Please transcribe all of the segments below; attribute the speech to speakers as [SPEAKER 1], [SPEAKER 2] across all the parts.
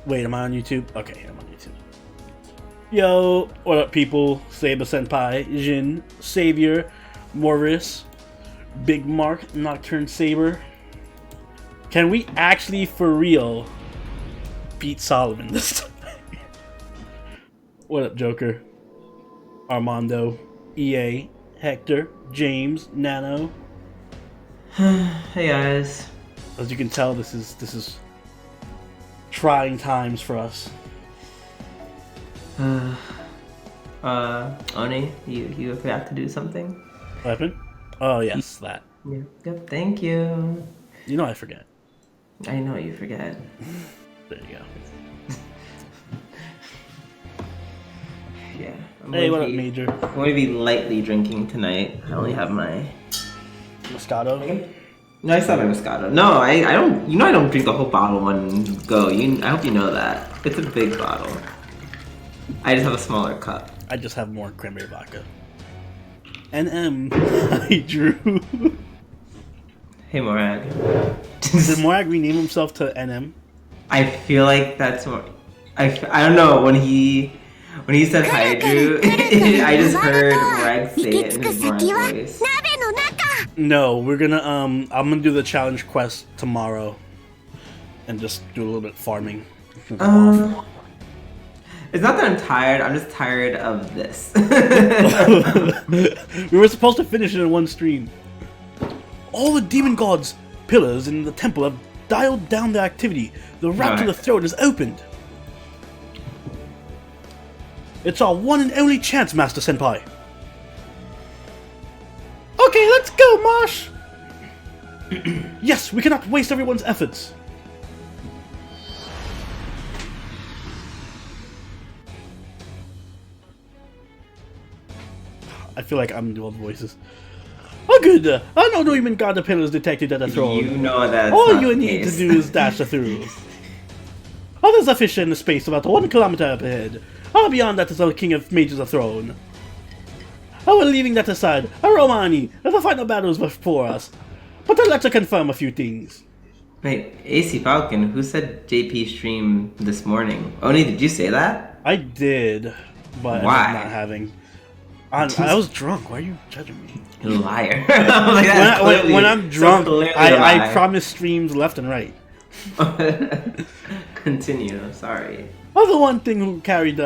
[SPEAKER 1] Wait, am I on YouTube? Okay, I'm on YouTube. Yo, what up, people? Saber Senpai, Jin, Savior, Morris, Big Mark, Nocturne Saber. Can we actually, for real, beat Solomon this time? What up, Joker? Armando, EA, Hector, James, Nano.
[SPEAKER 2] Hey guys.
[SPEAKER 1] As you can tell, this is trying times for us.
[SPEAKER 2] Oni, you forgot to do something?
[SPEAKER 1] What happened? Oh yes, that.
[SPEAKER 2] Yeah. Yep. Thank you.
[SPEAKER 1] You know I forget.
[SPEAKER 2] I know you forget.
[SPEAKER 1] There you go.
[SPEAKER 2] Yeah.
[SPEAKER 1] Hey, what up, Major?
[SPEAKER 2] I'm going to be lightly drinking tonight. I only have my
[SPEAKER 1] Moscato.
[SPEAKER 2] No, I still have my Moscato. No, I don't. You know I don't drink the whole bottle one go. I hope you know that. It's a big bottle. I just have a smaller cup.
[SPEAKER 1] I just have more cranberry vodka. NM. I drew.
[SPEAKER 2] Hey, Morag.
[SPEAKER 1] Did Morag rename himself to NM?
[SPEAKER 2] I feel like that's more. I don't know when he said hi, Drew. I just heard Morag say it in his Morag voice.
[SPEAKER 1] No, we're gonna I'm gonna do the challenge quest tomorrow, and just do a little bit of farming.
[SPEAKER 2] It's not that I'm tired. I'm just tired of this.
[SPEAKER 1] We were supposed to finish it in one stream. All the demon gods' pillars in the temple have dialed down their activity. The route to the throne is opened. It's our one and only chance, Master Senpai. Okay, let's go, Marsh! Yes, we cannot waste everyone's efforts. I feel like I'm doing voices. Oh good, I know no even guard the pillars detected at the throne.
[SPEAKER 2] You know that.
[SPEAKER 1] All you need to do is dash through. Others are fishing in the space about 1 kilometer up ahead. Beyond that is the King of Mages throne. We're leaving that aside. Romani, the final battle is before us. But I'd like to confirm a few things.
[SPEAKER 2] Wait, AC Falcon, who said JP stream this morning? Oni, did you say that?
[SPEAKER 1] I did, but
[SPEAKER 2] why?
[SPEAKER 1] I'm not having. I was drunk. Why are you judging me?
[SPEAKER 2] You liar. Like,
[SPEAKER 1] when I'm drunk, I promise streams left and right.
[SPEAKER 2] Continue. I'm sorry.
[SPEAKER 1] The one who carried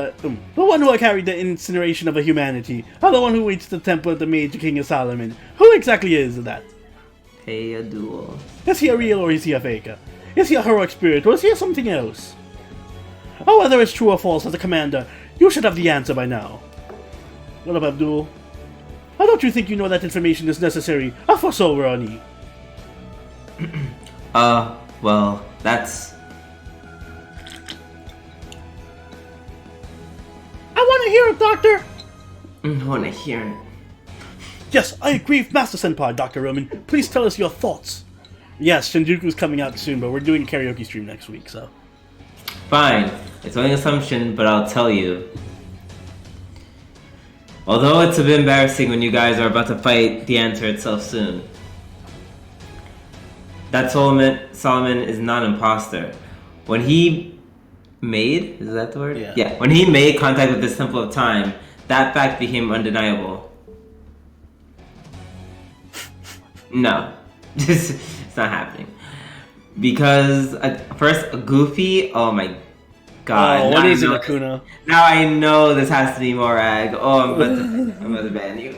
[SPEAKER 1] the incineration of a humanity. The one who waits the temple at the Mage King of Solomon. Who exactly is that?
[SPEAKER 2] Pay a duel.
[SPEAKER 1] Is he a real or is he a faker? Is he a heroic spirit or is he something else? Whether it's true or false, as a commander, you should have the answer by now. What up, Abdul? Don't you think you know that information is necessary for Romani?
[SPEAKER 2] Well, that's...
[SPEAKER 1] I want to hear it, Doctor!
[SPEAKER 2] I want to hear it.
[SPEAKER 1] Yes, I agree with Master Senpai, Dr. Roman. Please tell us your thoughts. Yes, Shinjuku's coming out soon, but we're doing a karaoke stream next week, so...
[SPEAKER 2] Fine. It's only an assumption, but I'll tell you. Although it's a bit embarrassing when you guys are about to fight the answer itself soon. That Solomon is not an imposter. When he made... Is that the word? Yeah. When he made contact with this Temple of Time, that fact became undeniable. No. It's not happening. Because, first, Goofy... Oh my god.
[SPEAKER 1] Oh, what is it, Akuna?
[SPEAKER 2] Now I know this has to be Morag. Oh, I'm about to ban you.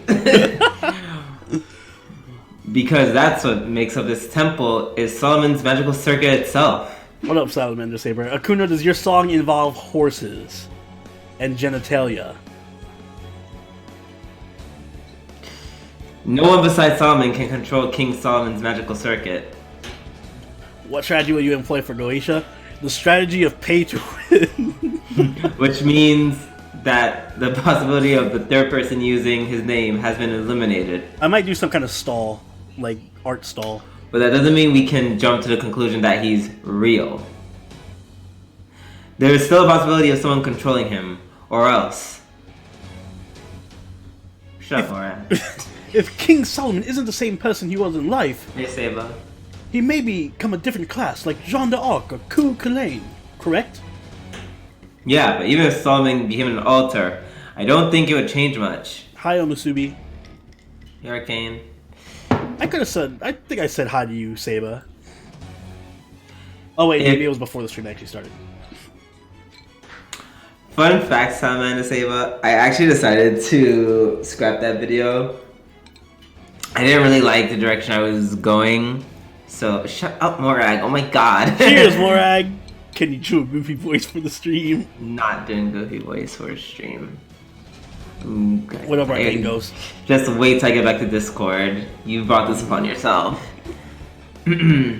[SPEAKER 2] Because that's what makes up this temple, is Solomon's magical circuit itself.
[SPEAKER 1] What up, Salamander Saber? Akuna, does your song involve horses and genitalia?
[SPEAKER 2] No one besides Solomon can control King Solomon's magical circuit.
[SPEAKER 1] What strategy will you employ for Goetia? The strategy of pay to win.
[SPEAKER 2] Which means that the possibility of the third person using his name has been eliminated.
[SPEAKER 1] I might do some kind of stall, like art stall.
[SPEAKER 2] But that doesn't mean we can jump to the conclusion that he's real. There is still a possibility of someone controlling him, or else. Shut up, Moran.
[SPEAKER 1] If King Solomon isn't the same person he was in life,
[SPEAKER 2] Hey, Seba.
[SPEAKER 1] he may become a different class, like Jean d'Arc or Ku Kulain, correct?
[SPEAKER 2] Yeah, but even if Solomon became an altar, I don't think it would change much.
[SPEAKER 1] Hi, Omusubi.
[SPEAKER 2] Hurricane.
[SPEAKER 1] I think I said hi to you, Seba. Oh wait, maybe it was before the stream actually started.
[SPEAKER 2] Fun fact, Salman Seba, I actually decided to scrap that video. I didn't really like the direction I was going, so shut up, Morag. Oh my god.
[SPEAKER 1] Cheers, Morag. Can you do a goofy voice for the stream?
[SPEAKER 2] Not doing goofy voice for a stream. Okay.
[SPEAKER 1] Whatever our game goes.
[SPEAKER 2] Just wait till I get back to Discord. You brought this upon yourself. Where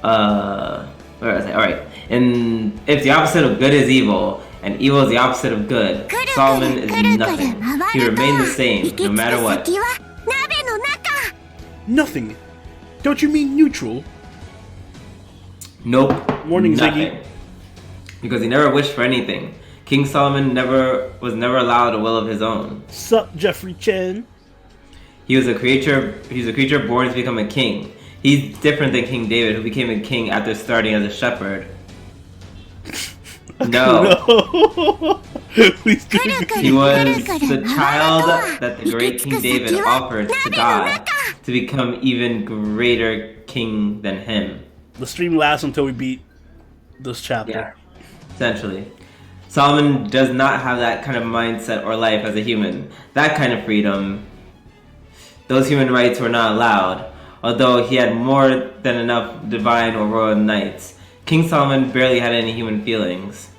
[SPEAKER 2] was I? Alright. And if the opposite of good is evil, and evil is the opposite of good, Solomon is nothing. He remained the same, no matter what.
[SPEAKER 1] Nothing? Don't you mean neutral?
[SPEAKER 2] Nope.
[SPEAKER 1] Morning,
[SPEAKER 2] nothing.
[SPEAKER 1] Ziggy.
[SPEAKER 2] Because he never wished for anything. King Solomon was never allowed a will of his own.
[SPEAKER 1] Sup, Jeffrey Chen?
[SPEAKER 2] He was a creature born to become a king. He's different than King David, who became a king after starting as a shepherd. No.
[SPEAKER 1] Please do.
[SPEAKER 2] He was the child that the great King David offered to God to become even greater king than him.
[SPEAKER 1] The stream lasts until we beat this chapter.
[SPEAKER 2] Yeah, essentially. Solomon does not have that kind of mindset or life as a human. That kind of freedom. Those human rights were not allowed, although he had more than enough divine or royal knights. King Solomon barely had any human feelings.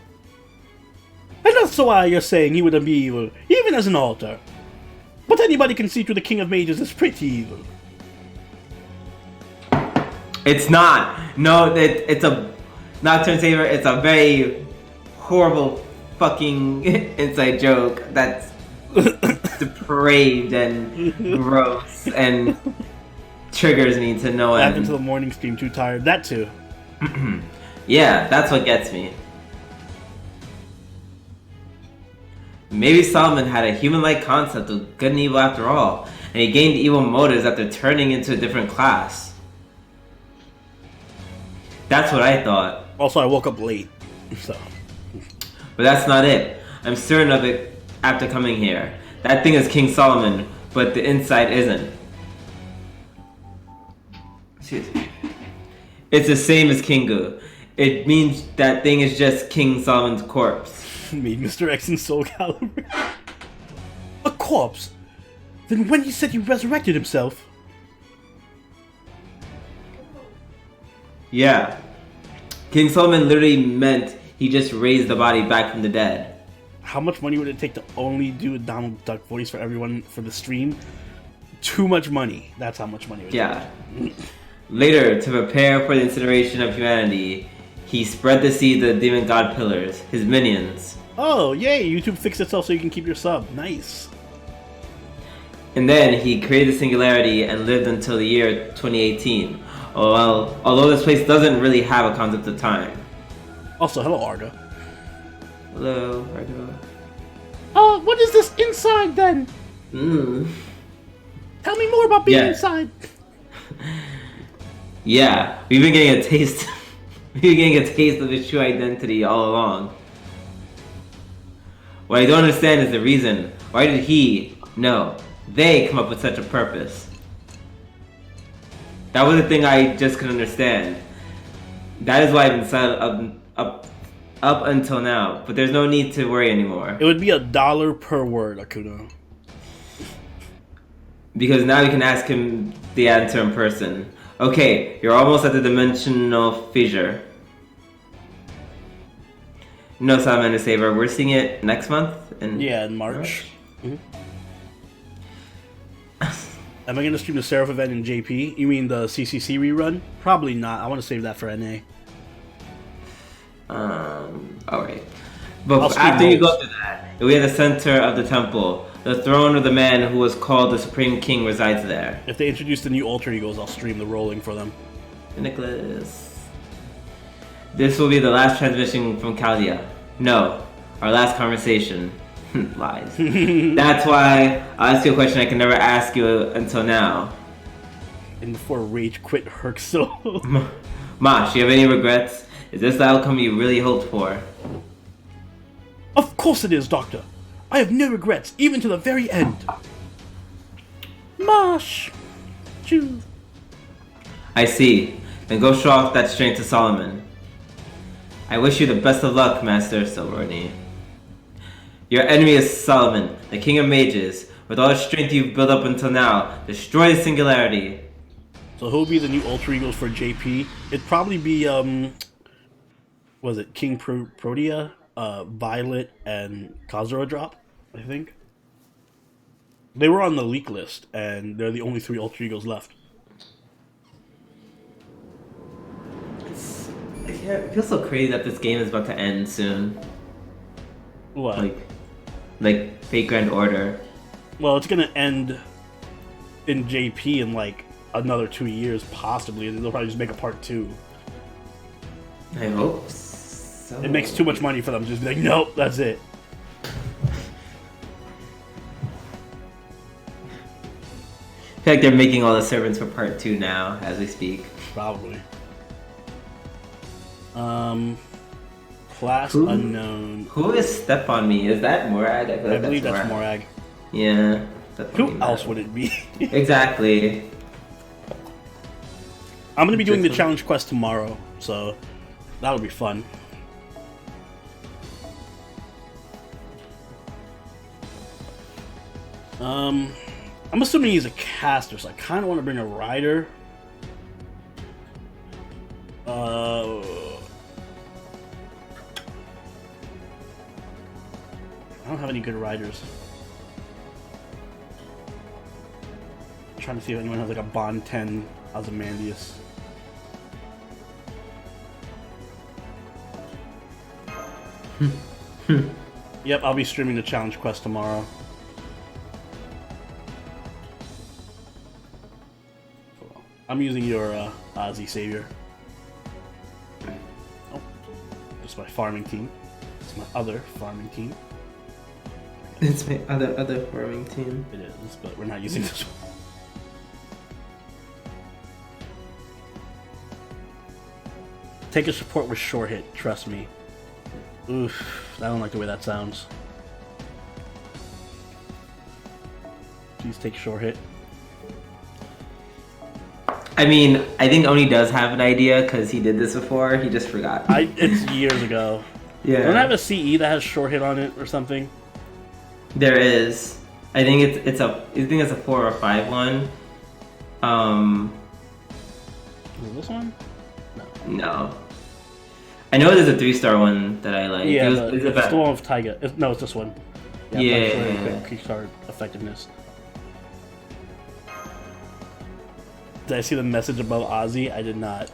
[SPEAKER 1] And that's why you're saying he wouldn't be evil, even as an altar. But anybody can see through the King of Mages is pretty evil.
[SPEAKER 2] It's not. No, it's a Nocturne Saber. It's a very horrible fucking inside joke that's depraved and gross and triggers me to no end.
[SPEAKER 1] Back into the morning stream, too tired. That too.
[SPEAKER 2] Yeah, that's what gets me. Maybe Solomon had a human-like concept of good and evil after all, and he gained evil motives after turning into a different class. That's what I thought.
[SPEAKER 1] Also, I woke up late, so.
[SPEAKER 2] But that's not it. I'm certain of it after coming here. That thing is King Solomon, but the inside isn't. Excuse me. It's the same as Kingu. It means that thing is just King Solomon's corpse.
[SPEAKER 1] Made Mr. X in Soul Calibur. A corpse? Then when he said he resurrected himself?
[SPEAKER 2] Yeah. King Solomon literally meant he just raised the body back from the dead.
[SPEAKER 1] How much money would it take to only do a Donald Duck voice for everyone for the stream? Too much money. That's how much money it would take.
[SPEAKER 2] Later, to prepare for the incineration of humanity, he spread the seed of the demon god pillars, his minions.
[SPEAKER 1] Oh, yay! YouTube fixed itself so you can keep your sub. Nice.
[SPEAKER 2] And then he created the singularity and lived until the year 2018. Well, although this place doesn't really have a concept of time.
[SPEAKER 1] Also, hello, Arga.
[SPEAKER 2] Hello, Argo.
[SPEAKER 1] What is this inside then? Tell me more about being inside.
[SPEAKER 2] Yeah, we've been getting a taste. We've been getting a taste of his true identity all along. What I don't understand is the reason. Why did they come up with such a purpose? That was the thing I just couldn't understand. That is why I've been silent up until now. But there's no need to worry anymore.
[SPEAKER 1] It would be $1 per word, Akuno.
[SPEAKER 2] Because now we can ask him the answer in person. Okay, you're almost at the dimensional fissure. No, Salamander Saber. We're seeing it next month?
[SPEAKER 1] In March. Mm-hmm. Am I going to stream the Seraph event in JP? You mean the CCC rerun? Probably not. I want to save that for NA.
[SPEAKER 2] Alright. But after you go through that, we are the center of the temple. The throne of the man who was called the Supreme King resides there.
[SPEAKER 1] If they introduce the new alter egos, I'll stream the rolling for them.
[SPEAKER 2] Nicholas. This will be the last transmission from Chaldea. No, our last conversation. Lies. That's why I'll ask you a question I can never ask you until now.
[SPEAKER 1] And before rage quit Herxel.
[SPEAKER 2] Mosh, do you have any regrets? Is this the outcome you really hoped for?
[SPEAKER 1] Of course it is, Doctor. I have no regrets, even to the very end. Mosh! Choo.
[SPEAKER 2] I see. Then go show off that strength to Solomon. I wish you the best of luck, Master Silverny. Your enemy is Solomon, the King of Mages. With all the strength you've built up until now, destroy the Singularity.
[SPEAKER 1] So who'll be the new alter egos for JP? It'd probably be, was it King Protea, Violet, and Kazura Drop, I think? They were on the leak list, and they're the only 3 alter egos left.
[SPEAKER 2] It feels so crazy that this game is about to end soon.
[SPEAKER 1] What?
[SPEAKER 2] Like Fate Grand Order.
[SPEAKER 1] Well, it's gonna end in JP in like another 2 years, possibly, and they'll probably just make a part 2.
[SPEAKER 2] I hope so.
[SPEAKER 1] It makes too much money for them to just be like, nope, that's it.
[SPEAKER 2] I feel like they're making all the servants for part 2 now, as we speak.
[SPEAKER 1] Probably. Class unknown.
[SPEAKER 2] Who is Step on Me? Is that Morag?
[SPEAKER 1] I believe that's Morag.
[SPEAKER 2] Yeah.
[SPEAKER 1] Who else would it be?
[SPEAKER 2] Exactly.
[SPEAKER 1] I'm gonna be doing the challenge quest tomorrow, so that'll be fun. I'm assuming he's a caster, so I kind of want to bring a rider. I don't have any good riders. I'm trying to see if anyone has like a Bond 10 Ozymandias. Yep, I'll be streaming the challenge quest tomorrow. Cool. I'm using your Ozzy Savior. Oh, it's my farming team. It's my other farming team.
[SPEAKER 2] It's my other farming team.
[SPEAKER 1] It is, but we're not using this one. Take a support with short hit, trust me. Oof, I don't like the way that sounds. Please take short hit.
[SPEAKER 2] I mean, I think Oni does have an idea because he did this before. He just forgot.
[SPEAKER 1] It's years ago.
[SPEAKER 2] Yeah.
[SPEAKER 1] Don't I have a CE that has short hit on it or something?
[SPEAKER 2] There is. I think it's a 4 or 5 one.
[SPEAKER 1] Is it this one?
[SPEAKER 2] No. I know there's a 3-star one that I like.
[SPEAKER 1] Yeah,
[SPEAKER 2] it's
[SPEAKER 1] the one with Taiga. No, it's this one.
[SPEAKER 2] Yeah.
[SPEAKER 1] Kickstart effectiveness. Did I see the message above Ozzy? I did not.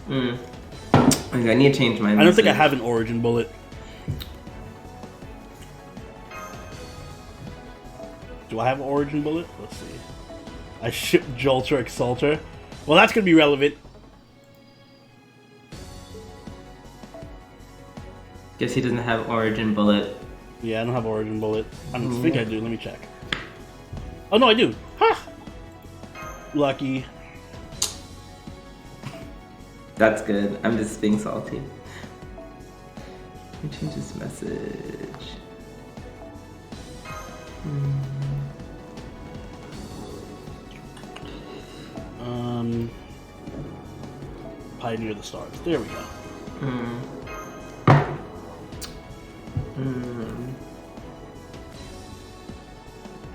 [SPEAKER 2] I need to change my message.
[SPEAKER 1] I don't think I have an origin bullet. Do I have an origin bullet? Let's see. I ship Jolter Exalter. Well, that's going to be relevant.
[SPEAKER 2] Guess he doesn't have origin bullet.
[SPEAKER 1] Yeah, I don't have origin bullet. I don't think I do. Let me check. Oh, no, I do. Ha! Lucky.
[SPEAKER 2] That's good. I'm just being salty. Let me change this message.
[SPEAKER 1] Pioneer the Stars. There we go.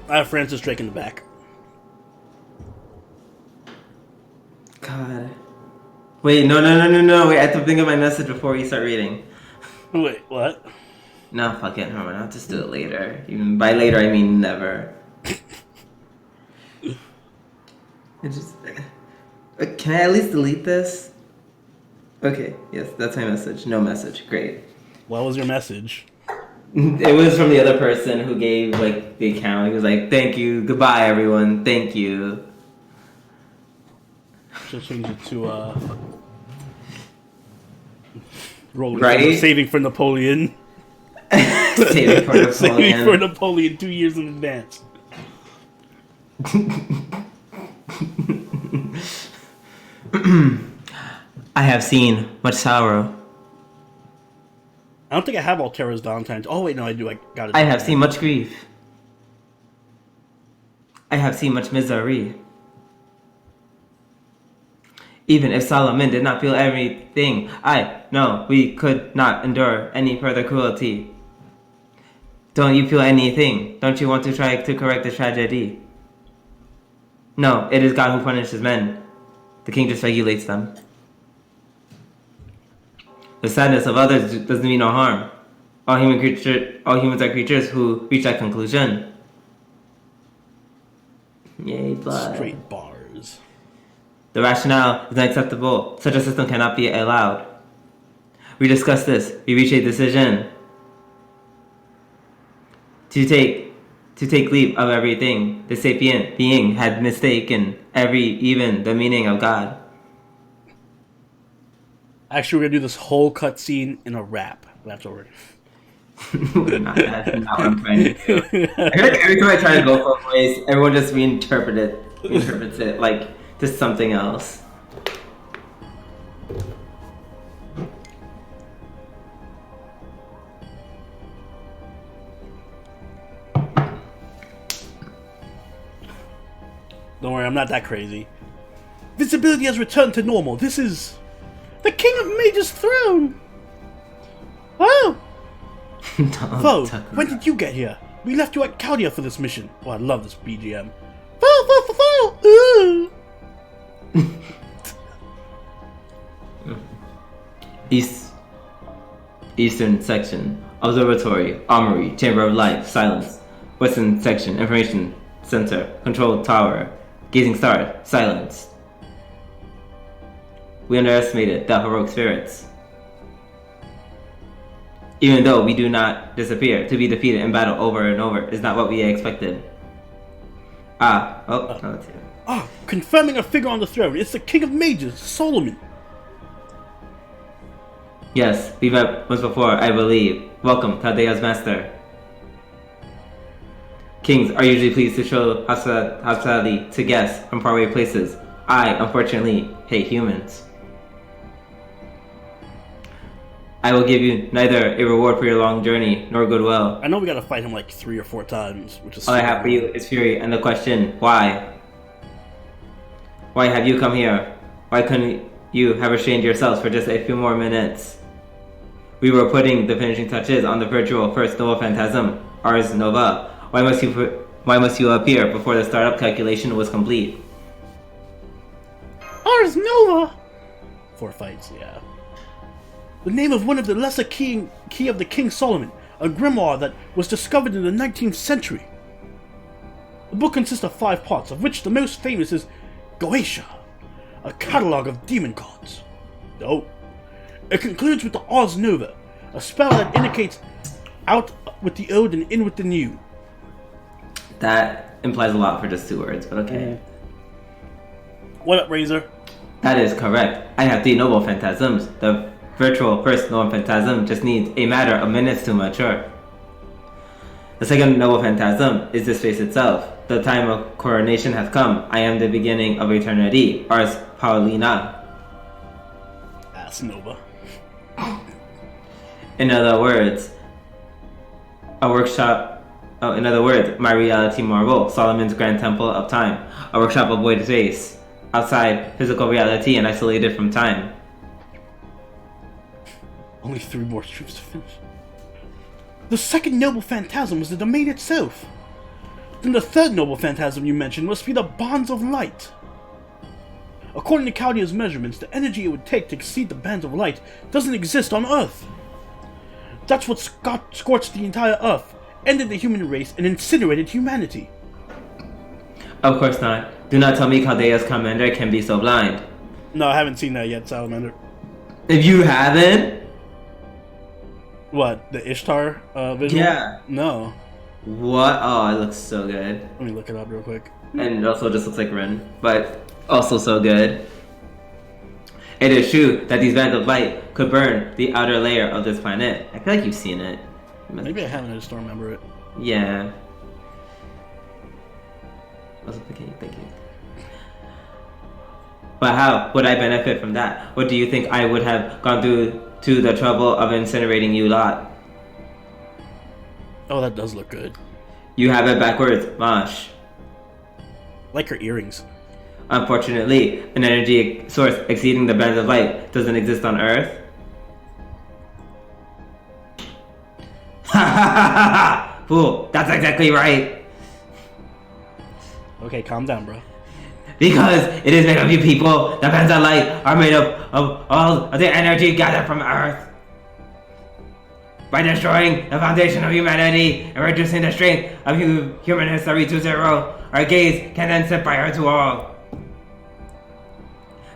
[SPEAKER 1] I have Francis Drake in the back.
[SPEAKER 2] God. Wait, no. Wait, I have to think of my message before you start reading.
[SPEAKER 1] Wait, what?
[SPEAKER 2] No, fuck it. Never mind. I'll just do it later. Even by later, I mean never. Can I at least delete this? Okay, yes, that's my message. No message. Great.
[SPEAKER 1] What was your message?
[SPEAKER 2] It was from the other person who gave, like, the account. He was like, thank you. Goodbye, everyone. Thank you.
[SPEAKER 1] Should change it to, rolling
[SPEAKER 2] right?
[SPEAKER 1] Saving for Napoleon.
[SPEAKER 2] Saving for Napoleon.
[SPEAKER 1] Saving for Napoleon 2 years in advance.
[SPEAKER 2] I have seen much sorrow
[SPEAKER 1] I don't think I have Altera's Valentine's. Oh wait, no, I do. I got it.
[SPEAKER 2] I have seen much grief. I have seen much misery. Even if Solomon did not feel everything, I know we could not endure any further cruelty. Don't you feel anything? Don't you want to try to correct the tragedy? No, it is God who punishes men. The king just regulates them. The sadness of others doesn't mean no harm. All humans are creatures who reach that conclusion. Yay, blood.
[SPEAKER 1] Straight bars.
[SPEAKER 2] The rationale is unacceptable. Such a system cannot be allowed. We discussed this. We reached a decision. To take leave of everything, the sapient being had mistaken even the meaning of God.
[SPEAKER 1] Actually, we're gonna do this whole cutscene in a rap. That's what we're
[SPEAKER 2] That's not what I'm trying to do. I feel like every time I try to go both ways, everyone just reinterprets it like just something else.
[SPEAKER 1] Don't worry, I'm not that crazy. Visibility has returned to normal. This is the King of Mage's throne. Oh! Vo, when did you get here? We left you at Chaldea for this mission. Oh, I love this BGM. Vo!
[SPEAKER 2] Eastern section, observatory, armory, chamber of life, silence. Western section, information center, control tower, gazing star, silence. We underestimated the heroic spirits. Even though we do not disappear, to be defeated in battle over and over is not what we expected. That's it.
[SPEAKER 1] Confirming a figure on the throne. It's the King of Mages, Solomon.
[SPEAKER 2] Yes, we've met once before, I believe. Welcome, Chaldea's master. Kings are usually pleased to show hospitality to guests from faraway places. I, unfortunately, hate humans. I will give you neither a reward for your long journey, nor goodwill.
[SPEAKER 1] I know we gotta fight him like 3 or 4 times, which is...
[SPEAKER 2] All I have for you is fury and the question, why? Why have you come here? Why couldn't you have restrained yourselves for just a few more minutes? We were putting the finishing touches on the virtual first Nova Phantasm, Ars Nova. Why must you appear before the startup calculation was complete?
[SPEAKER 1] Ars Nova! 4 fights, yeah. The name of one of the lesser key of the King Solomon, a grimoire that was discovered in the 19th century. The book consists of 5 parts, of which the most famous is Goetia, a catalogue of demon gods. Oh. It concludes with the Ars Nova, a spell that indicates out with the old and in with the new.
[SPEAKER 2] That implies a lot for just 2 words, but okay.
[SPEAKER 1] What up, Razor?
[SPEAKER 2] That is correct. I have 3 noble phantasms. The virtual first noble phantasm just needs a matter of minutes to mature. The second noble phantasm is the space itself. The time of coronation has come. I am the beginning of eternity. Ars Paulina.
[SPEAKER 1] Ass Nova.
[SPEAKER 2] In other words, my reality marvel, Solomon's grand temple of time, a workshop of void space, outside physical reality and isolated from time.
[SPEAKER 1] Only 3 more strips to finish. The second noble phantasm was the domain itself. Then the third noble phantasm you mentioned must be the bonds of light. According to Chaldea's measurements, the energy it would take to exceed the bands of light doesn't exist on Earth. That's what scorched the entire Earth, ended the human race, and incinerated humanity.
[SPEAKER 2] Of course not. Do not tell me Chaldea's commander can be so blind.
[SPEAKER 1] No, I haven't seen that yet, Salamander.
[SPEAKER 2] If you haven't?
[SPEAKER 1] What, the Ishtar visual?
[SPEAKER 2] Yeah.
[SPEAKER 1] No.
[SPEAKER 2] What? Oh, it looks so good.
[SPEAKER 1] Let me look it up real quick.
[SPEAKER 2] And it also just looks like Ren, but also so good. It is true that these bands of light could burn the outer layer of this planet. I feel like you've seen it.
[SPEAKER 1] Maybe I haven't, I just don't remember it.
[SPEAKER 2] Yeah. Also, thank you. But how would I benefit from that? What do you think I would have gone through to the trouble of incinerating you lot?
[SPEAKER 1] Oh, that does look good.
[SPEAKER 2] You have it backwards, Mosh.
[SPEAKER 1] Like her earrings.
[SPEAKER 2] Unfortunately, an energy source exceeding the bands of light doesn't exist on Earth. Ha ha ha ha! Fool, that's exactly right.
[SPEAKER 1] Okay, calm down, bro.
[SPEAKER 2] Because it is made of you people, the bands of light are made up of all of the energy gathered from Earth. By destroying the foundation of humanity and reducing the strength of human history to zero, our gaze can then set fire to all.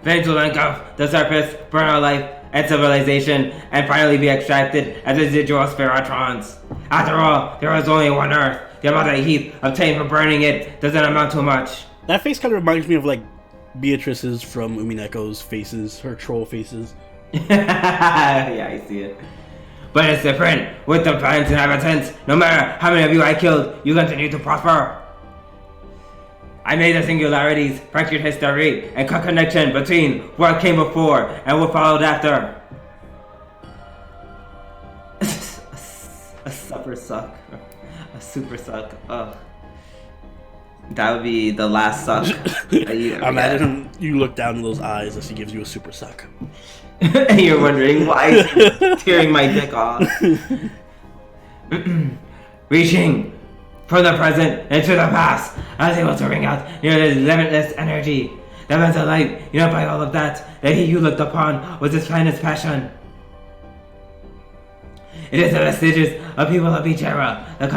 [SPEAKER 2] Flames will engulf the surface, burn our life and civilization, and finally be extracted as residual spiratrons. After all, there is only one Earth. The amount of heat obtained from burning it doesn't amount to much.
[SPEAKER 1] That face kind of reminds me of like Beatrice's from Umineko's faces, her troll faces.
[SPEAKER 2] Yeah, I see it. But it's different. With the planet's inhabitants, no matter how many of you I killed, you continue to prosper. I made the singularities, fractured history, and cut connection between what came before and what followed after. A super suck. A super suck. Ugh. That would be the last suck that you ever
[SPEAKER 1] Imagine you look down in those eyes as she gives you a super suck.
[SPEAKER 2] And you're wondering why he's tearing my dick off. Reaching from the present into the past, I was able to bring out nearly limitless energy. The bands of light, by all of that, the he you looked upon was this planet's passion. It is the vestiges of people of each era, the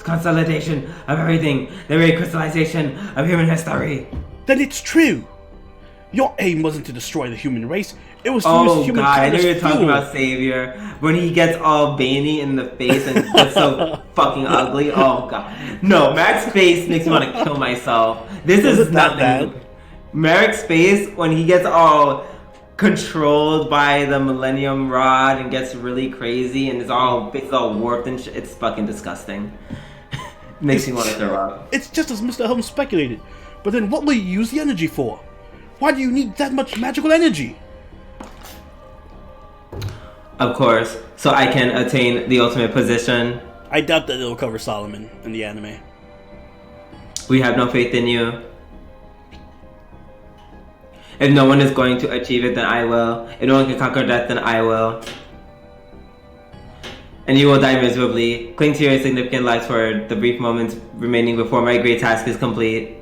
[SPEAKER 2] consolidation of everything, the recrystallization of human history.
[SPEAKER 1] Then it's true. Your aim wasn't to destroy the human race. It was to use human
[SPEAKER 2] I know you're
[SPEAKER 1] fuel.
[SPEAKER 2] talking about Savior. When he gets all veiny in the face and gets so fucking ugly. Oh god. No, Merrick's face makes me want to kill myself. This is
[SPEAKER 1] not
[SPEAKER 2] nothing.
[SPEAKER 1] bad.
[SPEAKER 2] Merrick's face, when he gets all controlled by the Millennium Rod and gets really crazy and it's all warped and shit, it's fucking disgusting. Makes me want to throw up.
[SPEAKER 1] It's just as Mr. Holmes speculated. But then what will you use the energy for? Why do you need that much magical energy?
[SPEAKER 2] Of course, so I can attain the ultimate position.
[SPEAKER 1] I doubt that it'll cover Solomon in the anime.
[SPEAKER 2] We have no faith in you. If no one is going to achieve it, then I will. If no one can conquer death, then I will. And you will die miserably. Cling to your significant lives for the brief moments remaining before my great task is complete.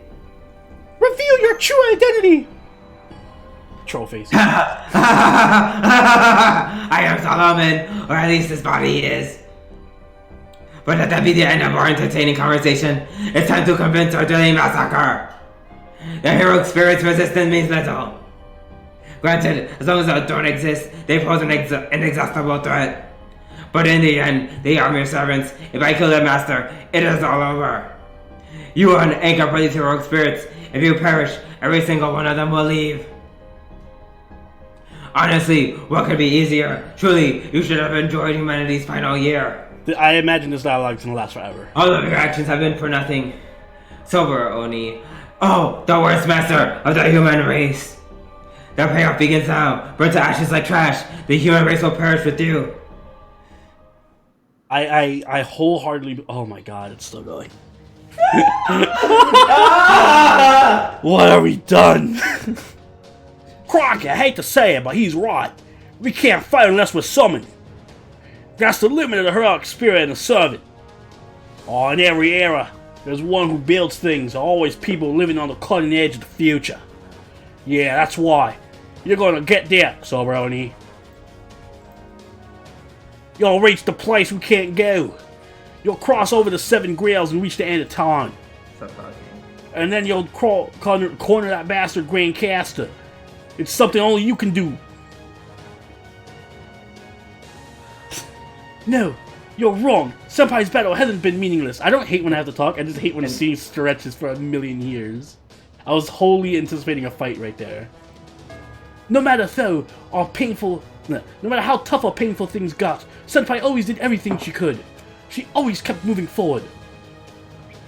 [SPEAKER 1] Reveal your true identity! Troll face.
[SPEAKER 2] I am Solomon, or at least his body is. But let that be the end of our entertaining conversation. It's time to convince our daily massacre. The heroic spirit's resistance means little. Granted, as long as they don't exist, they pose an inexhaustible threat. But in the end, they are mere servants. If I kill their master, it is all over. You are an anchor for these heroic spirits. If you perish, every single one of them will leave. Honestly, what could be easier? Truly, you should have enjoyed humanity's final year.
[SPEAKER 1] I imagine this dialogue is gonna last forever.
[SPEAKER 2] All of your actions have been for nothing. Sober, Oni. Oh, the worst master of the human race. The payoff begins now. Burnt to ashes like trash. The human race will perish with you.
[SPEAKER 1] I wholeheartedly... Oh my god, it's still going. What have we done? Crockett, I hate to say it, but he's right. We can't fight unless we're summoned. That's the limit of the heroic spirit and the servant. Oh, in every era, there's one who builds things. Always people living on the cutting edge of the future. Yeah, that's why. You're gonna get there, Soberoni. You'll reach the place we can't go. You'll cross over the 7 grails and reach the end of time. And then you'll corner that bastard Grand Caster. It's something only you can do. No, you're wrong. Senpai's battle hasn't been meaningless. I don't hate when I have to talk. I just hate when the scene stretches for a million years. I was wholly anticipating a fight right there. No matter how tough or painful things got, Senpai always did everything she could. She always kept moving forward.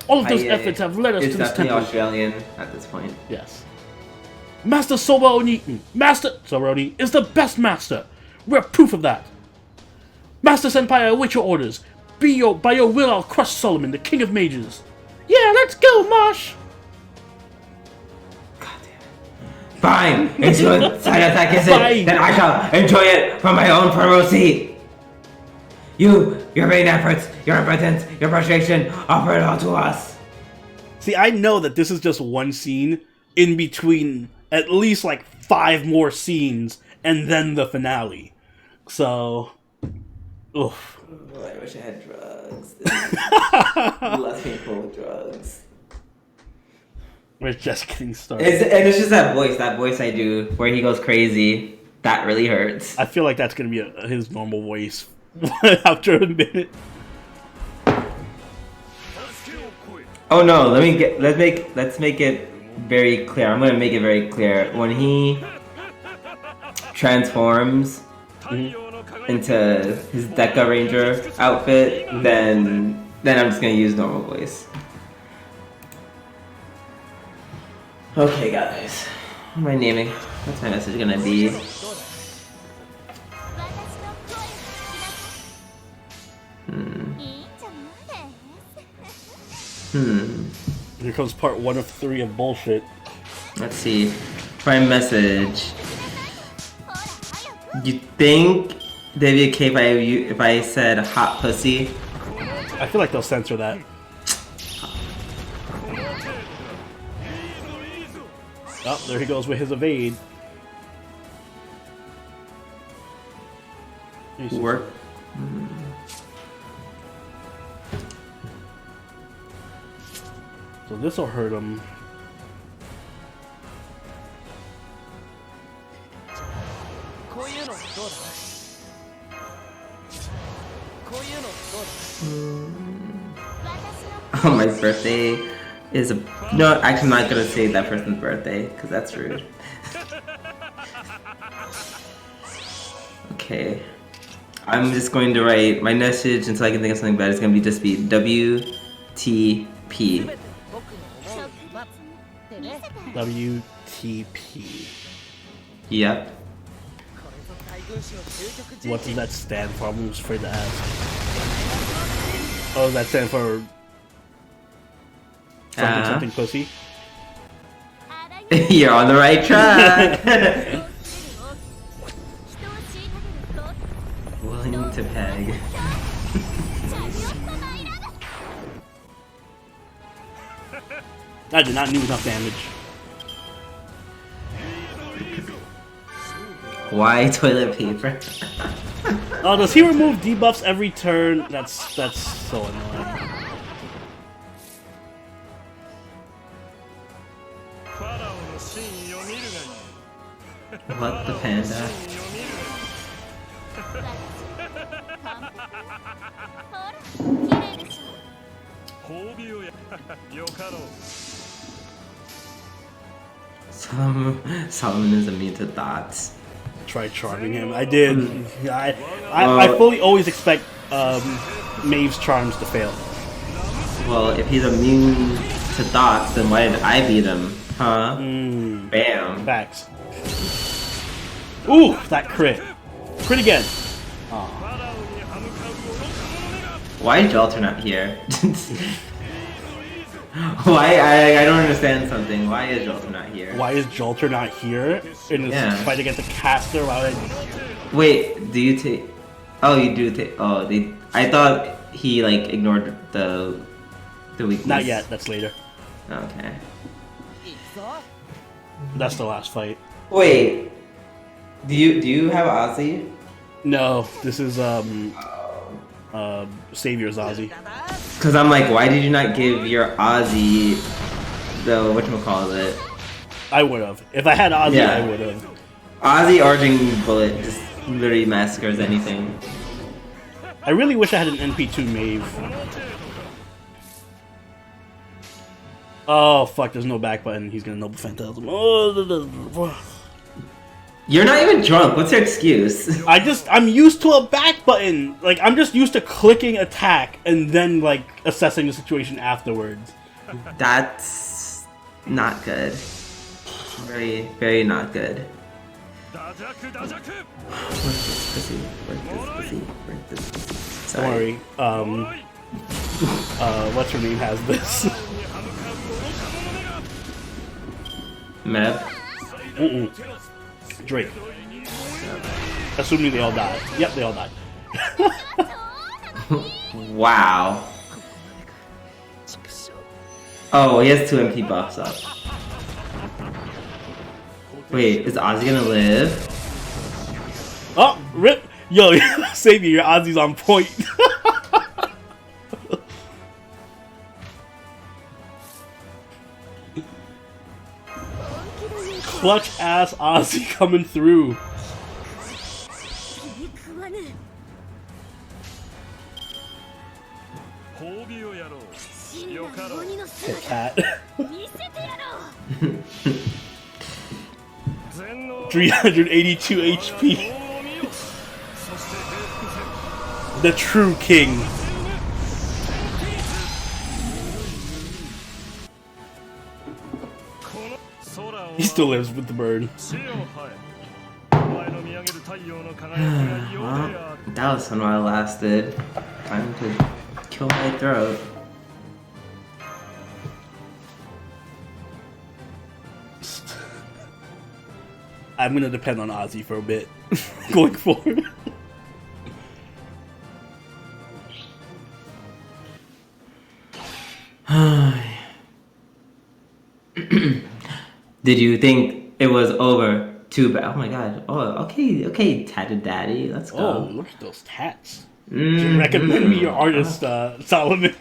[SPEAKER 1] All of those efforts have led us to this temple.
[SPEAKER 2] It's definitely Australian at this point.
[SPEAKER 1] Yes. Master Soberoni is the best master. We're proof of that. Master Senpai, I await your orders. By your will, I'll crush Solomon, the king of mages. Yeah, let's go, Mosh.
[SPEAKER 2] Fine! It's your side attack, is it? Then I shall enjoy it from my own front seat! Your vain efforts, your impotence, your frustration, offer it all to us!
[SPEAKER 1] See, I know that this is just one scene in between at least like 5 more scenes and then the finale. So, oof.
[SPEAKER 2] Oh, I wish I had drugs. Left me full of drugs.
[SPEAKER 1] We're just getting started.
[SPEAKER 2] It's just that voice I do where he goes crazy. That really hurts.
[SPEAKER 1] I feel like that's gonna be his normal voice after a minute.
[SPEAKER 2] Oh no! Let's make it very clear. I'm gonna make it very clear when he transforms into his Deca Ranger outfit. Then I'm just gonna use normal voice. Okay, guys. What am I naming? What's my message gonna be?
[SPEAKER 1] Here comes part 1 of 3 of bullshit.
[SPEAKER 2] Let's see. Prime message. You think they'd be okay if I said hot pussy?
[SPEAKER 1] I feel like they'll censor that. Oh, there he goes with his evade.
[SPEAKER 2] Work.
[SPEAKER 1] So this'll hurt him.
[SPEAKER 2] Oh, my birthday is a... No, actually I'm not gonna say that person's birthday, because that's rude. Okay. I'm just going to write my message until I can think of something better. It's gonna just be WTP.
[SPEAKER 1] WTP.
[SPEAKER 2] Yep.
[SPEAKER 1] What does that stand for? I'm almost afraid to ask. Oh, does that stand for something pussy?
[SPEAKER 2] You're on the right track. Willing to peg.
[SPEAKER 1] I did not do enough damage.
[SPEAKER 2] Why toilet paper?
[SPEAKER 1] Oh, does he remove debuffs every turn? That's so annoying.
[SPEAKER 2] What the panda? Solomon is immune to dots.
[SPEAKER 1] Try charming him. I did. I fully always expect Maeve's charms to fail.
[SPEAKER 2] Well, if he's immune to dots, then why did I beat him? Huh? Bam.
[SPEAKER 1] Facts. Ooh, that crit. Crit again. Aww.
[SPEAKER 2] Why is Jalter not here? Why? I don't understand something. Why is Jalter not here?
[SPEAKER 1] Why is Jalter not here in this fight against the caster?
[SPEAKER 2] Wait, do you take... Oh, you do take... Oh, I thought he, like, ignored the weakness.
[SPEAKER 1] Not yet. That's later.
[SPEAKER 2] Okay.
[SPEAKER 1] That's the last fight.
[SPEAKER 2] Wait. Do you have Ozzy?
[SPEAKER 1] No, this is Savior's Ozzy.
[SPEAKER 2] Cause I'm like, why did you not give your Ozzy the whatchamacallit?
[SPEAKER 1] I would have. If I had Ozzy, yeah. I would have.
[SPEAKER 2] Ozzy Arging Bullet just literally massacres anything.
[SPEAKER 1] I really wish I had an NP2 Maeve. Oh fuck, there's no back button. He's gonna Noble Phantasm. Oh,
[SPEAKER 2] you're not even drunk. What's your excuse?
[SPEAKER 1] I'm used to a back button. Like, I'm just used to clicking attack and then, like, assessing the situation afterwards.
[SPEAKER 2] That's not good. Very, very not good. Sorry.
[SPEAKER 1] Don't worry. What's her name has this?
[SPEAKER 2] Meb.
[SPEAKER 1] Drake. Assuming they all died. Yep, they all died.
[SPEAKER 2] Wow. Oh, he has 2 MP buffs up. Wait, is Ozzy gonna live?
[SPEAKER 1] Oh, rip! Yo, Savior, your Ozzy's on point. Clutch ass Ozzy coming through. Cat. 382 HP. The true king. He still lives with the bird.
[SPEAKER 2] Well, that was fun while it lasted. Time to kill my throat.
[SPEAKER 1] I'm gonna depend on Ozzy for a bit going forward.
[SPEAKER 2] Did you think it was over? Too bad. Oh my god. Oh, okay, tatted daddy. Let's go.
[SPEAKER 1] Oh, look at those tats. Recommend me your artist, Solomon.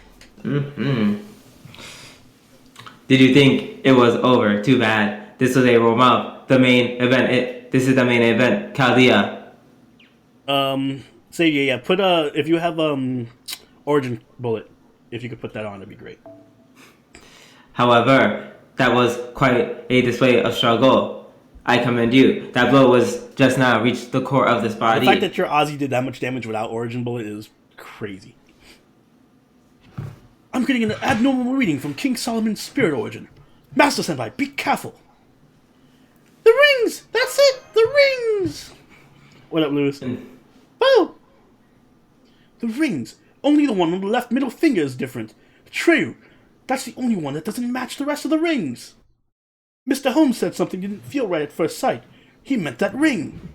[SPEAKER 2] Did you think it was over? Too bad. This was a warm-up. The main event. This is the main event. Chaldea.
[SPEAKER 1] Say yeah. Put if you have origin bullet, if you could put that on, it'd be great.
[SPEAKER 2] However, that was quite a display of struggle. I commend you. That blow was just now reached the core of this body.
[SPEAKER 1] The fact that your Ozzy did that much damage without origin bullet is crazy. I'm getting an abnormal reading from King Solomon's spirit origin. Master Senpai, be careful. The rings! That's it! The rings! What up, Lewis? Oh! The rings. Only the one on the left middle finger is different. True. That's the only one that doesn't match the rest of the rings. Mr. Holmes said something didn't feel right at first sight. He meant that ring.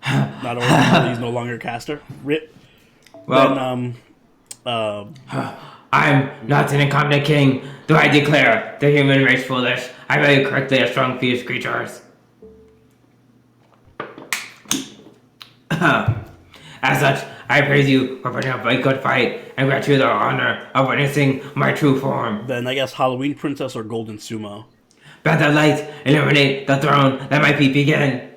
[SPEAKER 1] Not origin, he's no longer a caster. Rip.
[SPEAKER 2] Well,
[SPEAKER 1] then,
[SPEAKER 2] I'm not an incompetent king. Do I declare the human race foolish? I value correctly as strong, fierce creatures. As such, I praise you for putting up a good fight and grant you the honor of witnessing my true form.
[SPEAKER 1] Then I guess Halloween Princess or Golden Sumo.
[SPEAKER 2] Let the light illuminate the throne. Let my feet begin.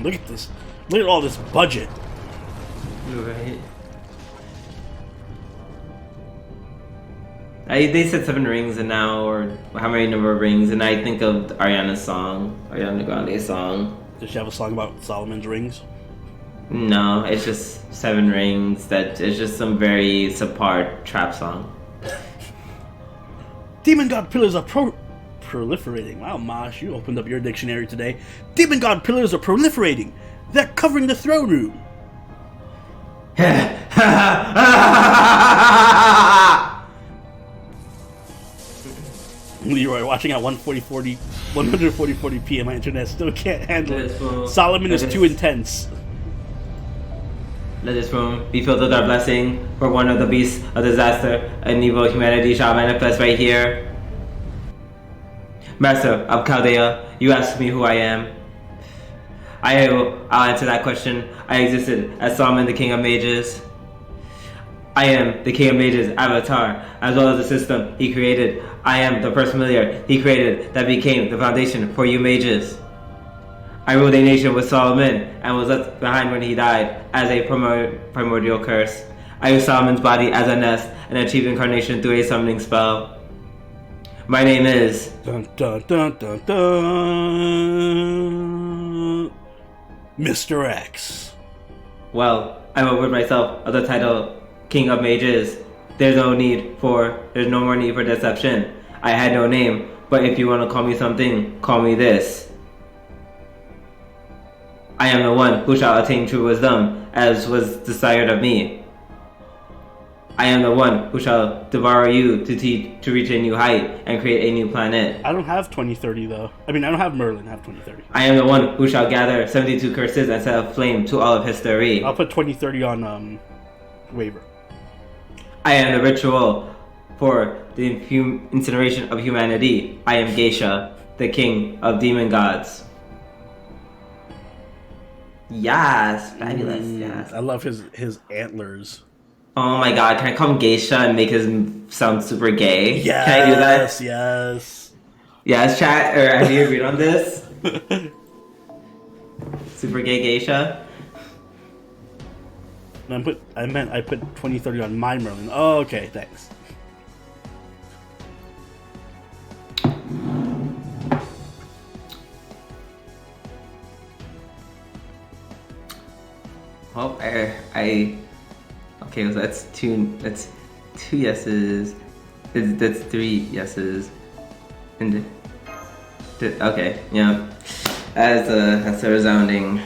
[SPEAKER 1] Look at this. Look at all this budget.
[SPEAKER 2] Right. They said 7 rings and now, or how many number of rings, and I think of Ariana Grande's song.
[SPEAKER 1] Does she have a song about Solomon's rings?
[SPEAKER 2] No, it's just 7 rings. That it's just some very subpar trap song.
[SPEAKER 1] Demon God pillars are proliferating. Wow, Mosh, you opened up your dictionary today. Demon God pillars are proliferating. They're covering the throne room. Leroy, watching at 140p, my internet still can't handle it. Solomon is too intense.
[SPEAKER 2] Let this room be filled with our blessing, for one of the beasts of disaster and evil humanity shall manifest right here. Master of Chaldea, you asked me who I am. I'll answer that question. I existed as Solomon, the King of Mages. I am the King of Mages avatar, as well as the system he created. I am the first familiar he created that became the foundation for you mages. I ruled a nation with Solomon and was left behind when he died as a primordial curse. I used Solomon's body as a nest and achieved incarnation through a summoning spell. My name is...
[SPEAKER 1] Dun, dun, dun, dun, dun. Mr. X.
[SPEAKER 2] Well, I will rid myself of the title King of Mages. There's no more need for deception. I had no name, but if you want to call me something, call me this. I am the one who shall attain true wisdom, as was desired of me. I am the one who shall devour you to reach a new height and create a new planet.
[SPEAKER 1] I don't have 2030 though. I mean, I don't have Merlin. I have 2030.
[SPEAKER 2] I am the one who shall gather 72 curses and set a flame to all of history.
[SPEAKER 1] I'll put 2030 on waiver.
[SPEAKER 2] I am the ritual for the incineration of humanity. I am Geisha, the king of demon gods. Yes, fabulous. Yes.
[SPEAKER 1] I love his antlers.
[SPEAKER 2] Oh my god, can I call him Geisha and make him sound super gay?
[SPEAKER 1] Yes,
[SPEAKER 2] can I do that?
[SPEAKER 1] Yes.
[SPEAKER 2] Yes, chat, or have you agreed on this? Super gay Geisha?
[SPEAKER 1] I put 2030 on my Merlin. Oh, okay, thanks.
[SPEAKER 2] Well, okay, so that's two yeses. That's 3 yeses. And okay, yeah. That's a resounding.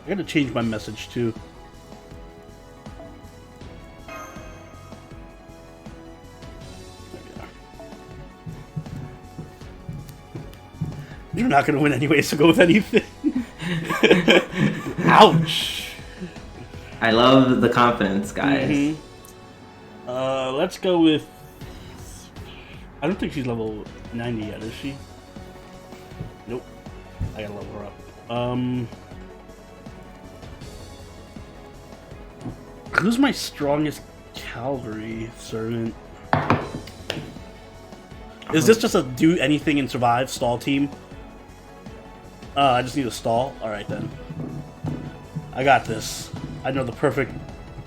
[SPEAKER 1] I gotta change my message too. There we are. You're not gonna win anyway, so go with anything. Ouch!
[SPEAKER 2] I love the confidence, guys.
[SPEAKER 1] Mm-hmm. Let's go with... I don't think she's level 90 yet, is she? Nope. I gotta level her up. Who's my strongest cavalry servant? Is this just a do anything and survive stall team? I just need a stall? Alright then. I got this. I know the perfect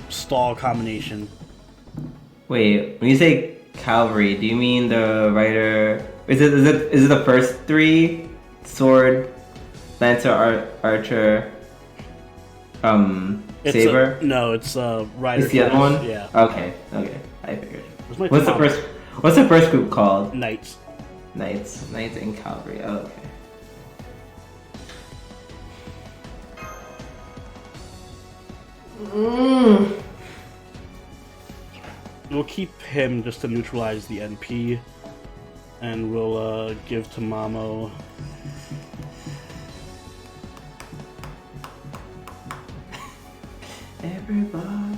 [SPEAKER 1] stall combination.
[SPEAKER 2] Wait, when you say cavalry, do you mean the rider? Is it the first 3? Sword, lancer, archer, saber?
[SPEAKER 1] No, it's rider.
[SPEAKER 2] It's the other one?
[SPEAKER 1] Yeah.
[SPEAKER 2] Okay, I figured.
[SPEAKER 1] What's
[SPEAKER 2] the first group called?
[SPEAKER 1] Knights.
[SPEAKER 2] Knights and cavalry. Oh, okay.
[SPEAKER 1] We'll keep him just to neutralize the NP, and we'll give to Mamo.
[SPEAKER 2] Everybody.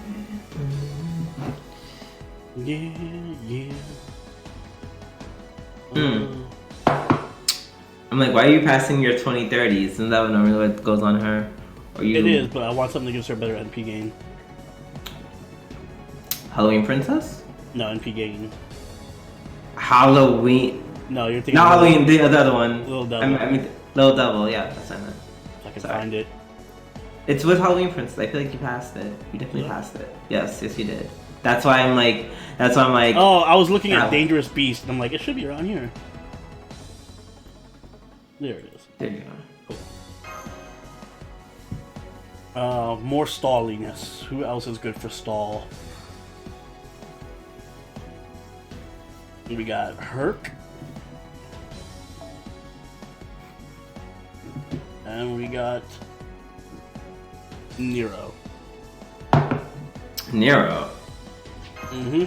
[SPEAKER 1] Yeah.
[SPEAKER 2] I'm like, why are you passing your 2030s? Isn't that normally what goes on her? Or you...
[SPEAKER 1] It is, but I want something that gives her a better NP gain.
[SPEAKER 2] Halloween Princess?
[SPEAKER 1] No, NP gain.
[SPEAKER 2] Halloween.
[SPEAKER 1] No, you're thinking.
[SPEAKER 2] Not Halloween, the other one.
[SPEAKER 1] Little Devil.
[SPEAKER 2] I mean, Little Devil, yeah, that's what I meant.
[SPEAKER 1] If I can find it.
[SPEAKER 2] It's with Halloween Princess. I feel like you passed it. You definitely passed it. Yes, you did. That's why I'm like.
[SPEAKER 1] Oh, I was looking at Dangerous Beast, and I'm like, it should be around here. There it is.
[SPEAKER 2] There you go.
[SPEAKER 1] Cool. More stalliness. Who else is good for stall? We got Herc. And we got Nero.
[SPEAKER 2] Nero?
[SPEAKER 1] Mm-hmm.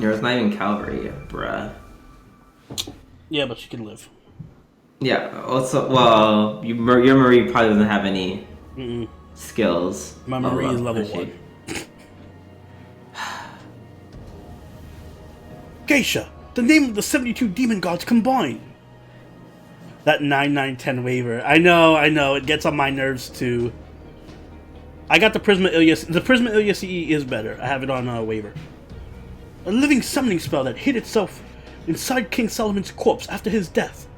[SPEAKER 2] Nero's not even cavalry, bruh.
[SPEAKER 1] Yeah, but she can live.
[SPEAKER 2] Yeah, also, well, your Marie probably doesn't have any skills.
[SPEAKER 1] My Marie is level 1. Geisha, the name of the 72 demon gods combined. That 9/9/10 waiver. I know, it gets on my nerves too. I got the Prisma Ilia. The Prisma Ilia CE is better. I have it on waiver. A living summoning spell that hid itself inside King Solomon's corpse after his death.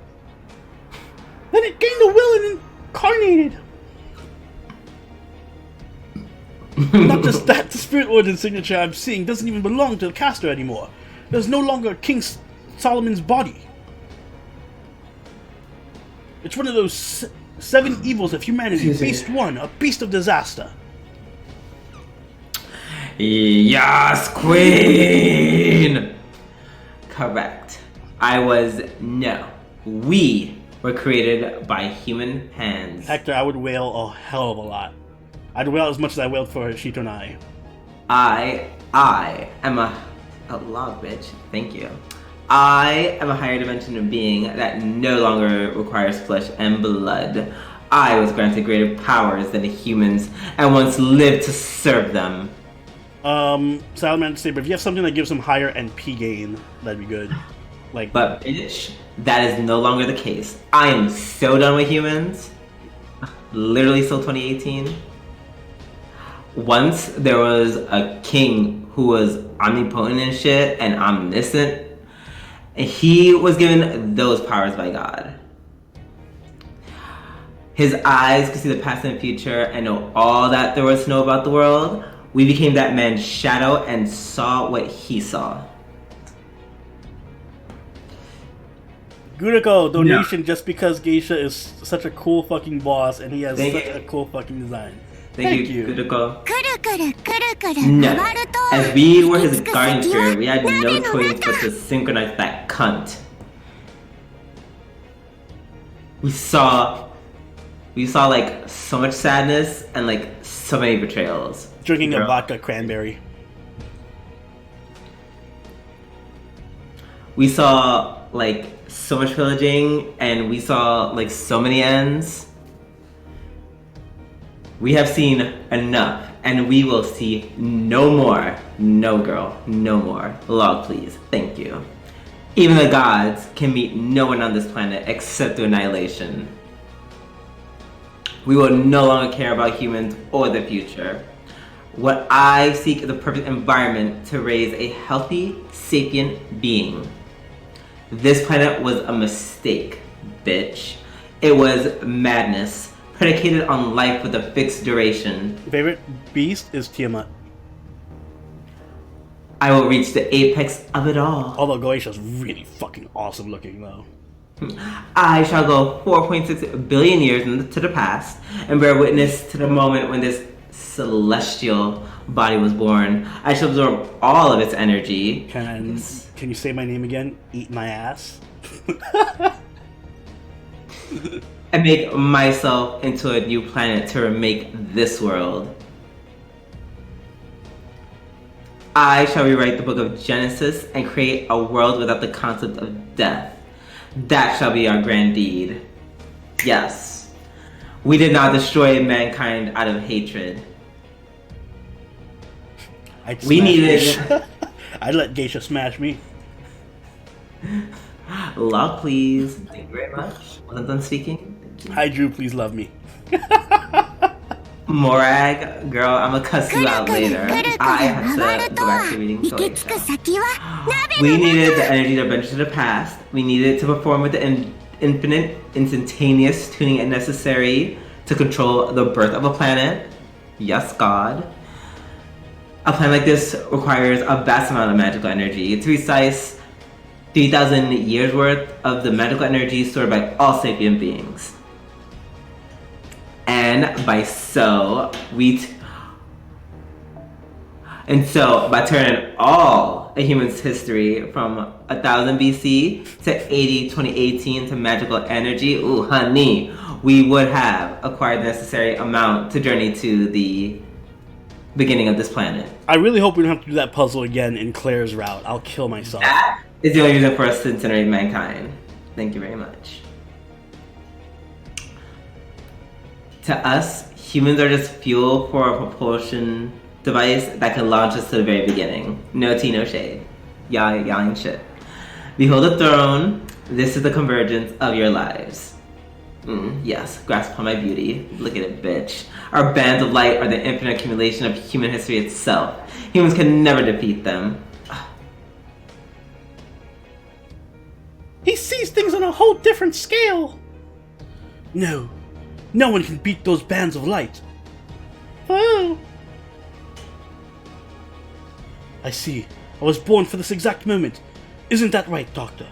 [SPEAKER 1] Then it gained a will and incarnated. Not just that, the Spirit Ordinance signature I'm seeing doesn't even belong to the caster anymore. There's no longer King Solomon's body. It's one of those seven evils of humanity. Beast 1, a beast of disaster.
[SPEAKER 2] Yes, Queen! Correct. We were created by human hands.
[SPEAKER 1] Hector, I would wail a hell of a lot. I'd wail as much as I wailed for Shito and I.
[SPEAKER 2] I am a log bitch. Thank you. I am a higher dimension of being that no longer requires flesh and blood. I was granted greater powers than the humans and once lived to serve them.
[SPEAKER 1] Salamander Saber, if you have something that gives them higher NP gain, that'd be good. Like,
[SPEAKER 2] but bitch, that is no longer the case. I am so done with humans. Literally still 2018. Once there was a king who was omnipotent and shit and omniscient. And he was given those powers by God. His eyes could see the past and future and know all that there was to know about the world. We became that man's shadow and saw what he saw.
[SPEAKER 1] Guriko donation just because Geisha is such a cool fucking boss and he has such a cool fucking design. Thank you.
[SPEAKER 2] Guriko. No. As we were his guardian spirit, we had no choice but to synchronize that cunt. We saw like so much sadness and like so many betrayals.
[SPEAKER 1] Drinking a vodka cranberry.
[SPEAKER 2] We saw like so much pillaging and we saw like so many ends. We have seen enough and we will see no more. No girl, no more. Log please, thank you. Even the gods can meet no one on this planet except through annihilation. We will no longer care about humans or the future. What I seek is the perfect environment to raise a healthy, sapient being. This planet was a mistake, bitch. It was madness, predicated on life with a fixed duration.
[SPEAKER 1] Favorite beast is Tiamat.
[SPEAKER 2] I will reach the apex of it all.
[SPEAKER 1] Although Goetia's really fucking awesome looking though.
[SPEAKER 2] I shall go 4.6 billion years into the past and bear witness to the moment when this celestial body was born. I shall absorb all of its energy.
[SPEAKER 1] Can you say my name again? Eat my ass?
[SPEAKER 2] And make myself into a new planet to remake this world. I shall rewrite the book of Genesis and create a world without the concept of death. That shall be our grand deed. Yes. We did not destroy mankind out of hatred. We needed...
[SPEAKER 1] I'd let Geisha smash me.
[SPEAKER 2] Love, please. Thank you very much. Wasn't done speaking.
[SPEAKER 1] Hi, Drew. Please love me.
[SPEAKER 2] Morag, girl, I'm gonna cuss you out later. I have to go back to reading Geisha. We needed the energy to venture to the past. We needed to perform with the infinite, instantaneous tuning necessary to control the birth of a planet. Yes, God. A plan like this requires a vast amount of magical energy. To be precise, 3,000 years worth of the magical energy stored by all sapient beings. And by turning all a human's history from 1000 BC to 80 2018 to magical energy, ooh honey, we would have acquired the necessary amount to journey to the beginning of this planet.
[SPEAKER 1] I really hope we don't have to do that puzzle again in Claire's route. I'll kill myself.
[SPEAKER 2] That is the only reason for us to incinerate mankind. Thank you very much. To us, humans are just fuel for a propulsion device that can launch us to the very beginning. No tea, no shade. Y'all ain't shit. Behold the throne. This is the convergence of your lives. Yes, grasp upon my beauty. Look at it, bitch. Our bands of light are the infinite accumulation of human history itself. Humans can never defeat them.
[SPEAKER 1] He sees things on a whole different scale. No one can beat those bands of light. Oh. I see. I was born for this exact moment. Isn't that right, Doctor?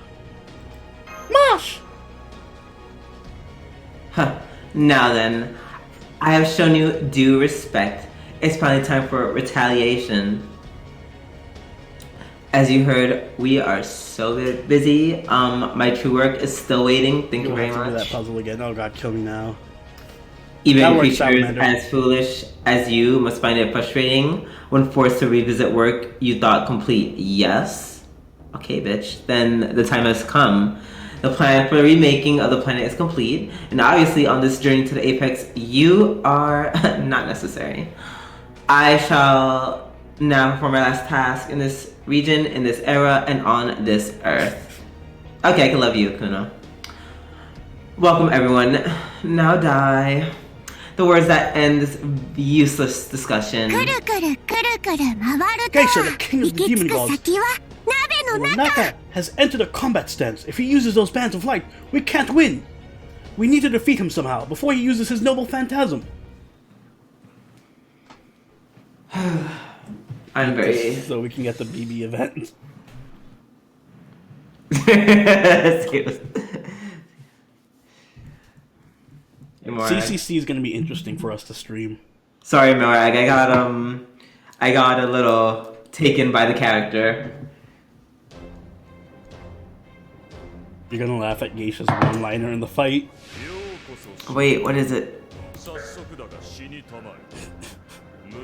[SPEAKER 1] Mosh!
[SPEAKER 2] Now then, I have shown you due respect. It's finally time for retaliation. As you heard, we are so busy. My true work is still waiting. Thank you very much.
[SPEAKER 1] Do that puzzle again. Oh god, kill me now.
[SPEAKER 2] Even creatures as foolish as you must find it frustrating when forced to revisit work you thought complete. Yes? Okay, bitch. Then the time has come. The plan for the remaking of the planet is complete, and obviously on this journey to the apex, you are not necessary. I shall now perform my last task in this region, in this era, and on this earth. Okay, I can love you, Kuno. Welcome, everyone. Now die. The words that end this useless discussion.
[SPEAKER 1] Geisha, the king of the demon gods. Naka has entered a combat stance. If he uses those bands of light, we can't win. We need to defeat him somehow before he uses his noble phantasm.
[SPEAKER 2] I'm very...
[SPEAKER 1] So we can get the BB event. CCC is going to be interesting for us to stream.
[SPEAKER 2] Sorry, Morag. I got a little taken by the character.
[SPEAKER 1] You're gonna laugh at Geisha's one-liner in the fight.
[SPEAKER 2] Wait, what is it?
[SPEAKER 1] You're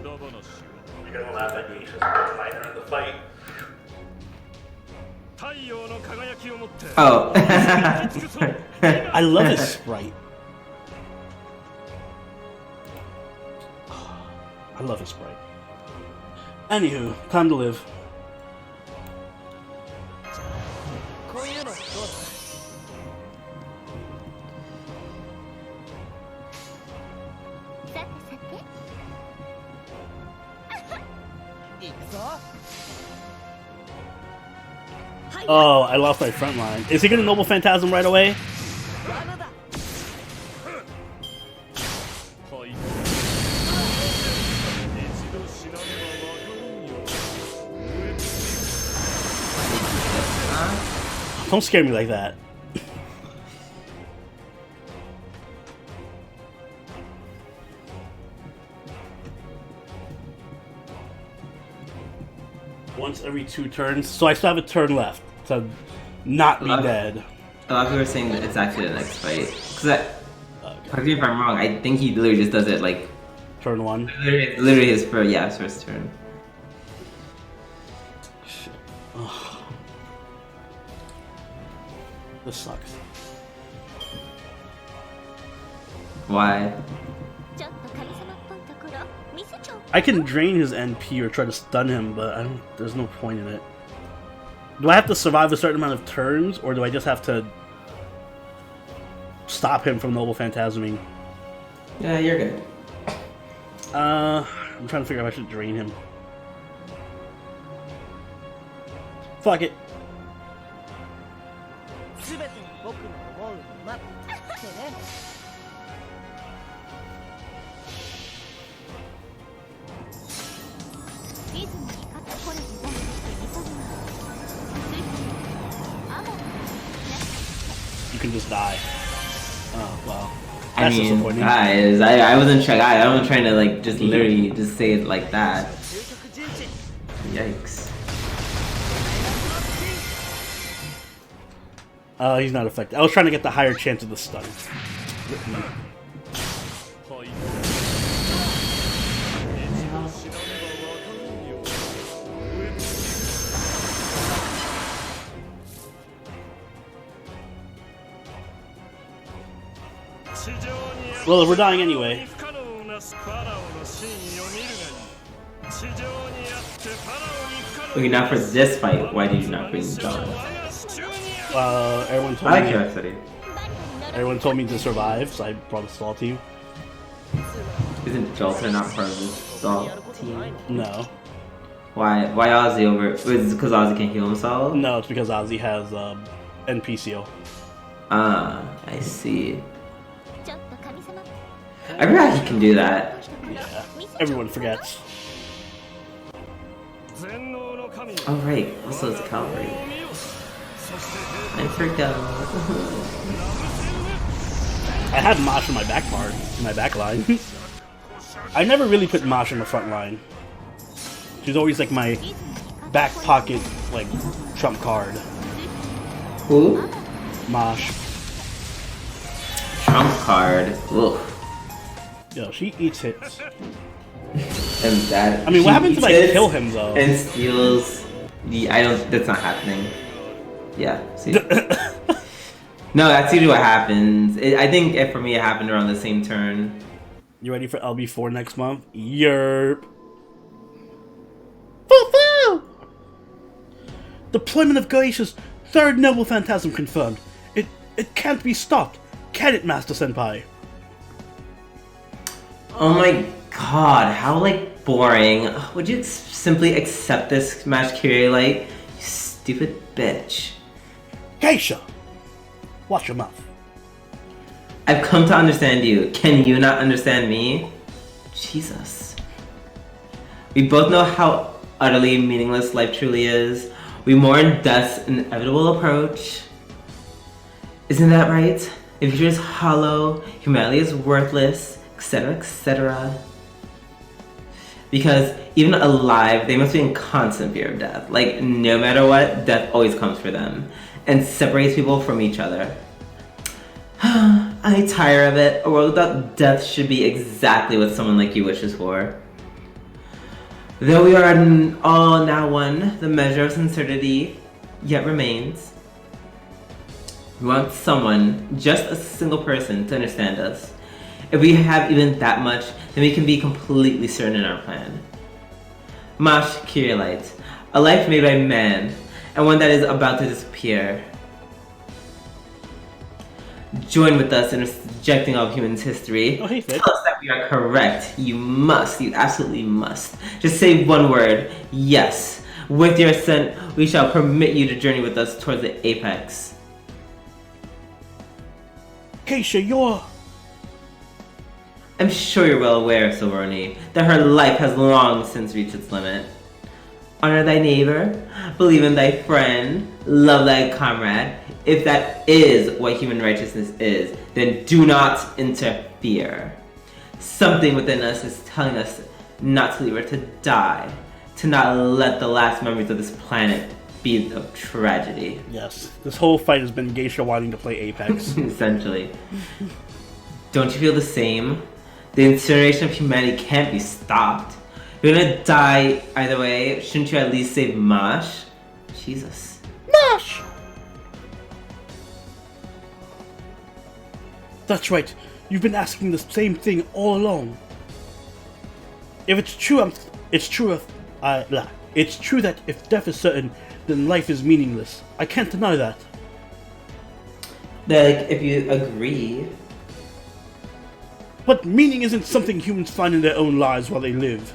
[SPEAKER 1] gonna laugh at Geisha's one-liner in the fight.
[SPEAKER 2] Oh.
[SPEAKER 1] I love his sprite. I love his sprite. Anywho, time to live. Oh, I lost my front line. Is he gonna Noble Phantasm right away? Don't scare me like that. Once every 2 turns, so I still have a turn left to not be dead.
[SPEAKER 2] A lot of people are saying that it's actually the next fight. Because correct me if I'm wrong, I think he literally just does it like...
[SPEAKER 1] Turn 1?
[SPEAKER 2] Literally his first turn.
[SPEAKER 1] Shit. Ugh. This sucks.
[SPEAKER 2] Why?
[SPEAKER 1] I can drain his NP or try to stun him, but there's no point in it. Do I have to survive a certain amount of turns, or do I just have to stop him from Noble Phantasming?
[SPEAKER 2] Yeah, you're good.
[SPEAKER 1] I'm trying to figure out if I should drain him. Fuck it. You can just die. Oh, wow. That's disappointing.
[SPEAKER 2] Guys, I wasn't trying. I wasn't trying to like just literally just say it like that. Yikes.
[SPEAKER 1] He's not effective. I was trying to get the higher chance of the stun. Well, if we're dying anyway.
[SPEAKER 2] Okay, now for this fight, why did you not bring John?
[SPEAKER 1] Everyone told me. Everyone told me to survive, so I brought a Stall team.
[SPEAKER 2] Isn't Jolter not part of the Stall team?
[SPEAKER 1] No.
[SPEAKER 2] Why Ozzy over? Is it because Ozzy can't heal himself?
[SPEAKER 1] No, it's because Ozzy has NPCO.
[SPEAKER 2] Ah, I see. I forgot he can do that.
[SPEAKER 1] Yeah, everyone forgets.
[SPEAKER 2] Oh right, also it's Calvary. I forgot.
[SPEAKER 1] I have Mosh in my back part, in my back line. I never really put Mosh in the front line. She's always like my back pocket, like, trump card.
[SPEAKER 2] Who?
[SPEAKER 1] Mosh.
[SPEAKER 2] Trump card. Oof.
[SPEAKER 1] Yo, she eats hits.
[SPEAKER 2] And that.
[SPEAKER 1] I mean, what happens if I kill him though?
[SPEAKER 2] And steals. I don't. That's not happening. Yeah. See. No, that's usually what happens. I think for me, it happened around the same turn.
[SPEAKER 1] You ready for LB4 next month? Yerp. Foo-foo! Deployment of Geisha's third noble phantasm confirmed. It can't be stopped. Can it, Master Senpai?
[SPEAKER 2] Oh my god, how like boring. Would you simply accept this match, Kyrie? You stupid bitch.
[SPEAKER 1] Geisha! Watch your mouth.
[SPEAKER 2] I've come to understand you. Can you not understand me? Jesus. We both know how utterly meaningless life truly is. We mourn death's inevitable approach. Isn't that right? The future is hollow, humanity is worthless, etc., etc. Because even alive, they must be in constant fear of death. Like, no matter what, death always comes for them and separates people from each other. I tire of it. A world without death should be exactly what someone like you wishes for. Though we are all now one, the measure of sincerity yet remains. We want someone, just a single person, to understand us. If we have even that much, then we can be completely certain in our plan. Mash Kyrielite, a life made by man, and one that is about to disappear. Join with us in rejecting all of human's history.
[SPEAKER 1] Oh, hey,
[SPEAKER 2] Tell us that we are correct. You must, you absolutely must. Just say one word, yes. With your assent, we shall permit you to journey with us towards the apex.
[SPEAKER 1] Geisha, you're...
[SPEAKER 2] I'm sure you're well aware, Silveroni, that her life has long since reached its limit. Honor thy neighbor, believe in thy friend, love thy comrade. If that is what human righteousness is, then do not interfere. Something within us is telling us not to leave her to die, to not let the last memories of this planet be of tragedy.
[SPEAKER 1] Yes, this whole fight has been Geisha wanting to play Apex.
[SPEAKER 2] Essentially. Don't you feel the same? The incineration of humanity can't be stopped. You're gonna die either way. Shouldn't you at least save Mosh? Jesus.
[SPEAKER 1] Mosh! That's right. You've been asking the same thing all along. If it's true, it's true that if death is certain, then life is meaningless. I can't deny that.
[SPEAKER 2] Like, if you agree.
[SPEAKER 1] But meaning isn't something humans find in their own lives while they live.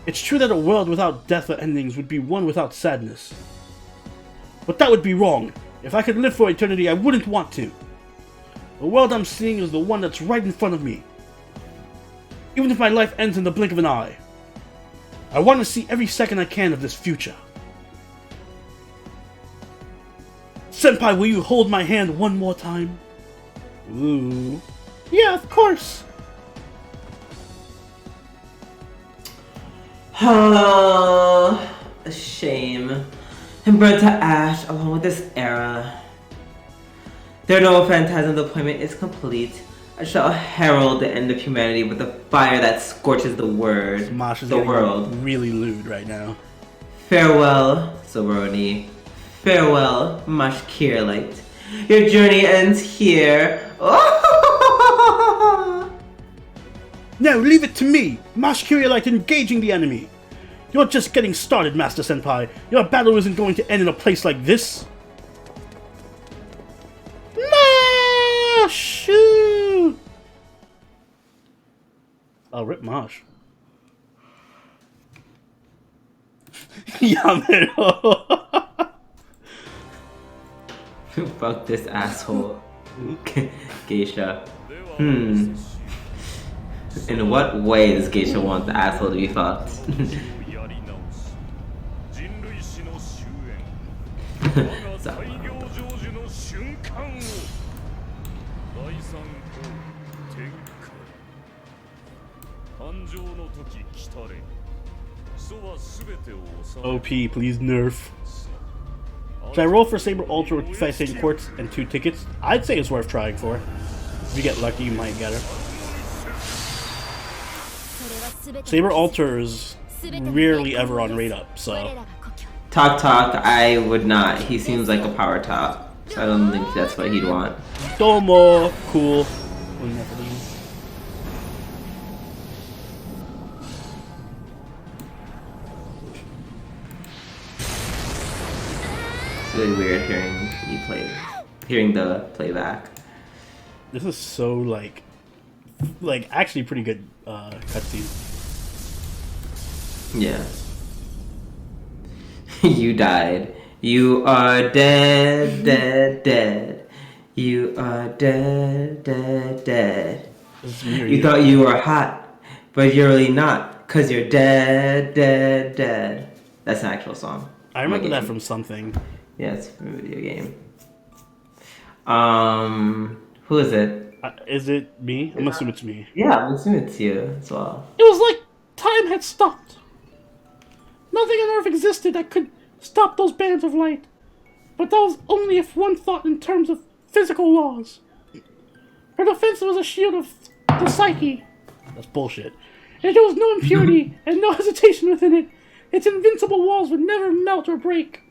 [SPEAKER 1] It's true that a world without death or endings would be one without sadness. But that would be wrong. If I could live for eternity, I wouldn't want to. The world I'm seeing is the one that's right in front of me. Even if my life ends in the blink of an eye, I want to see every second I can of this future. Senpai, will you hold my hand one more time? Ooh. Yeah, of course.
[SPEAKER 2] A shame. And burnt to ash along with this era. Their noble phantasm deployment is complete. I shall herald the end of humanity with the fire that scorches the
[SPEAKER 1] Mosh is
[SPEAKER 2] the world.
[SPEAKER 1] Really lewd right now.
[SPEAKER 2] Farewell, Silveroni. Farewell, Mosh Kyrielite. Your journey ends here.
[SPEAKER 1] No, leave it to me! Mosh Kyrielite engaging the enemy! You're just getting started, Master Senpai. Your battle isn't going to end in a place like this. No! Shoot! Oh, rip Mosh. Yamero.
[SPEAKER 2] Fuck this asshole. Geisha. In what way does Geisha want the asshole to be fucked?
[SPEAKER 1] OP, please nerf. Should I roll for Saber Ultra with 5 Satan Quartz and 2 tickets? I'd say it's worth trying for. If you get lucky, you might get her. Saber Ultra is rarely ever on rate up, so...
[SPEAKER 2] Talk, I would not. He seems like a power top. So I don't think that's what he'd want.
[SPEAKER 1] Domo! Cool.
[SPEAKER 2] It's really weird hearing the playback.
[SPEAKER 1] This is so like actually pretty good cutscene.
[SPEAKER 2] Yeah. You died. You are dead, dead, dead. You are dead, dead, dead. You thought you were hot, but you're really not, cause you're dead, dead, dead. That's an actual song.
[SPEAKER 1] I remember that from something.
[SPEAKER 2] Yeah, it's from a video game. Who is it?
[SPEAKER 1] Is it me? I'm assuming it's me.
[SPEAKER 2] Yeah, I'm assuming it's you as well.
[SPEAKER 1] It was like time had stopped. Nothing on Earth existed that could stop those bands of light. But that was only if one thought in terms of physical laws. Her defense was a shield of the psyche. That's bullshit. And there was no impurity and no hesitation within it. Its invincible walls would never melt or break.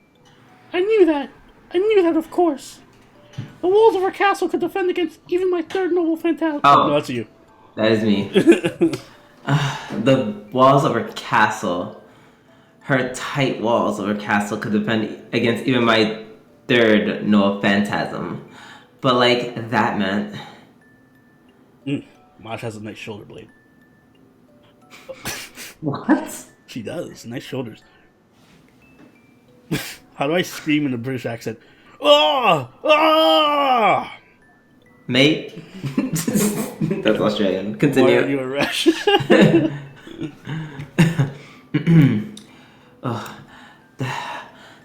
[SPEAKER 1] I knew that. Of course. The walls of her castle could defend against even my third noble phantasm.
[SPEAKER 2] Oh,
[SPEAKER 1] no, that's you.
[SPEAKER 2] That is me. The walls of her castle. Her tight walls of her castle could defend against even my third noble phantasm. But like, that meant...
[SPEAKER 1] Mosh has a nice shoulder blade.
[SPEAKER 2] What?
[SPEAKER 1] She does. Nice shoulders. How do I scream in a British accent? Oh! Oh!
[SPEAKER 2] Mate? That's Australian. Continue.
[SPEAKER 1] Why are you a Russian?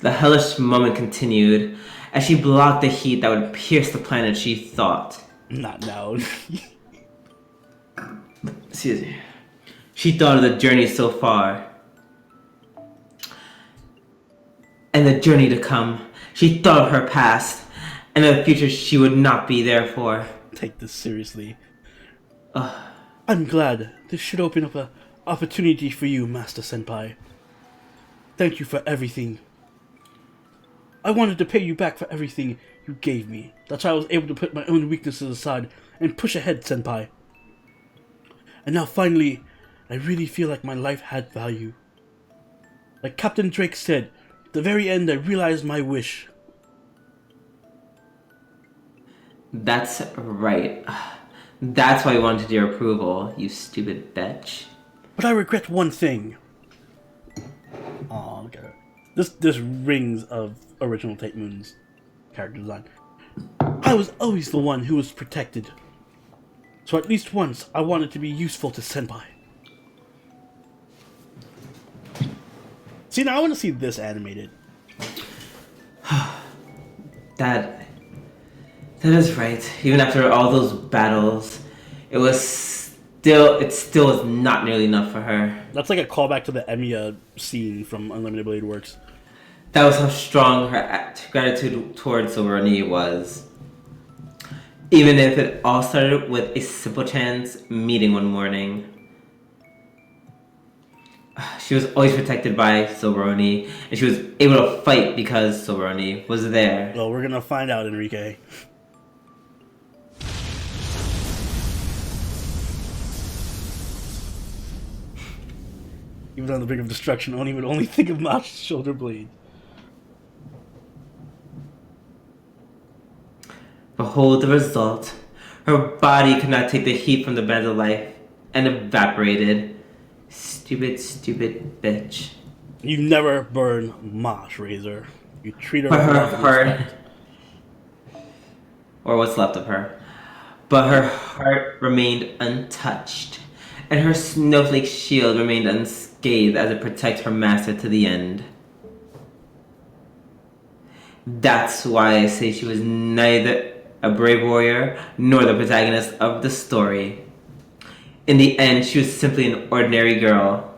[SPEAKER 2] The hellish moment continued as she blocked the heat that would pierce the planet, she thought.
[SPEAKER 1] Not now.
[SPEAKER 2] Excuse me. She thought of the journey so far. And the journey to come. She thought of her past. And the future she would not be there for.
[SPEAKER 1] Take this seriously. I'm glad. This should open up an opportunity for you, Master Senpai. Thank you for everything. I wanted to pay you back for everything you gave me. That's why I was able to put my own weaknesses aside and push ahead, Senpai. And now finally, I really feel like my life had value. Like Captain Drake said, at the very end I realized my wish.
[SPEAKER 2] That's right. That's why I wanted your approval, you stupid bitch.
[SPEAKER 1] But I regret one thing. Aw, look at her. This rings of original Tate Moon's character design. I was always the one who was protected. So at least once, I wanted to be useful to Senpai. See, now I want to see this animated.
[SPEAKER 2] That is right. Even after all those battles, it still was not nearly enough for her.
[SPEAKER 1] That's like a callback to the Emiya scene from Unlimited Blade Works.
[SPEAKER 2] That was how strong her gratitude towards Romani was. Even if it all started with a simple chance meeting one morning. She was always protected by Soberoni, and she was able to fight because Soberoni was there.
[SPEAKER 1] Well, we're gonna find out, Enrique. Even on the brink of destruction, Oni would only think of Mash's shoulder blade.
[SPEAKER 2] Behold the result. Her body could not take the heat from the band of life and evaporated. Stupid, stupid bitch.
[SPEAKER 1] You never burn Mash, Razor. You treat her
[SPEAKER 2] But her
[SPEAKER 1] with
[SPEAKER 2] heart, or what's left of her, but her heart remained untouched, and her snowflake shield remained unscathed as it protects her master to the end. That's why I say she was neither a brave warrior nor the protagonist of the story. In the end, she was simply an ordinary girl.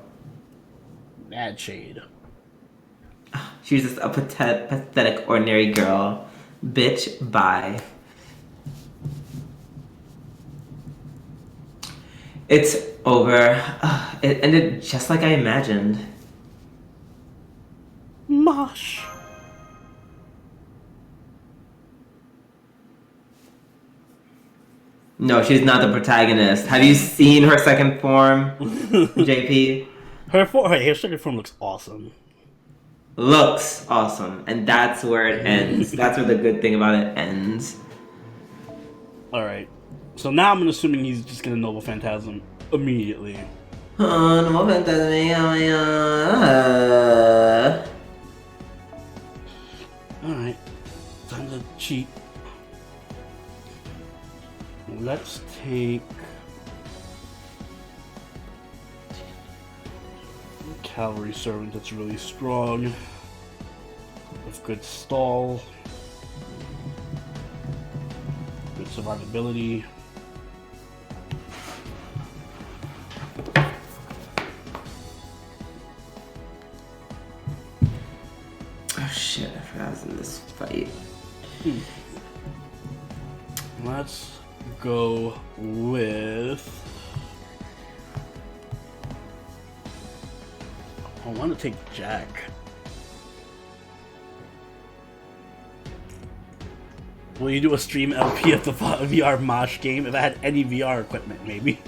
[SPEAKER 1] Mad shade.
[SPEAKER 2] She was just a pathetic, ordinary girl. Bitch, bye. It's over. It ended just like I imagined.
[SPEAKER 1] Mosh.
[SPEAKER 2] No, she's not the protagonist. Have you seen her second form, JP?
[SPEAKER 1] Her second form looks awesome.
[SPEAKER 2] Looks awesome, and that's where it ends. That's where the good thing about it ends.
[SPEAKER 1] Alright. So now I'm assuming he's just gonna Noble Phantasm immediately.
[SPEAKER 2] Noble Phantasm,
[SPEAKER 1] Alright. Time to cheat. Let's take Cavalry Servant that's really strong with good stall, good survivability.
[SPEAKER 2] Oh shit, I forgot I was in this fight.
[SPEAKER 1] Let's go with... I want to take Jack. Will you do a stream LP of the VR Mosh game? If I had any VR equipment, maybe.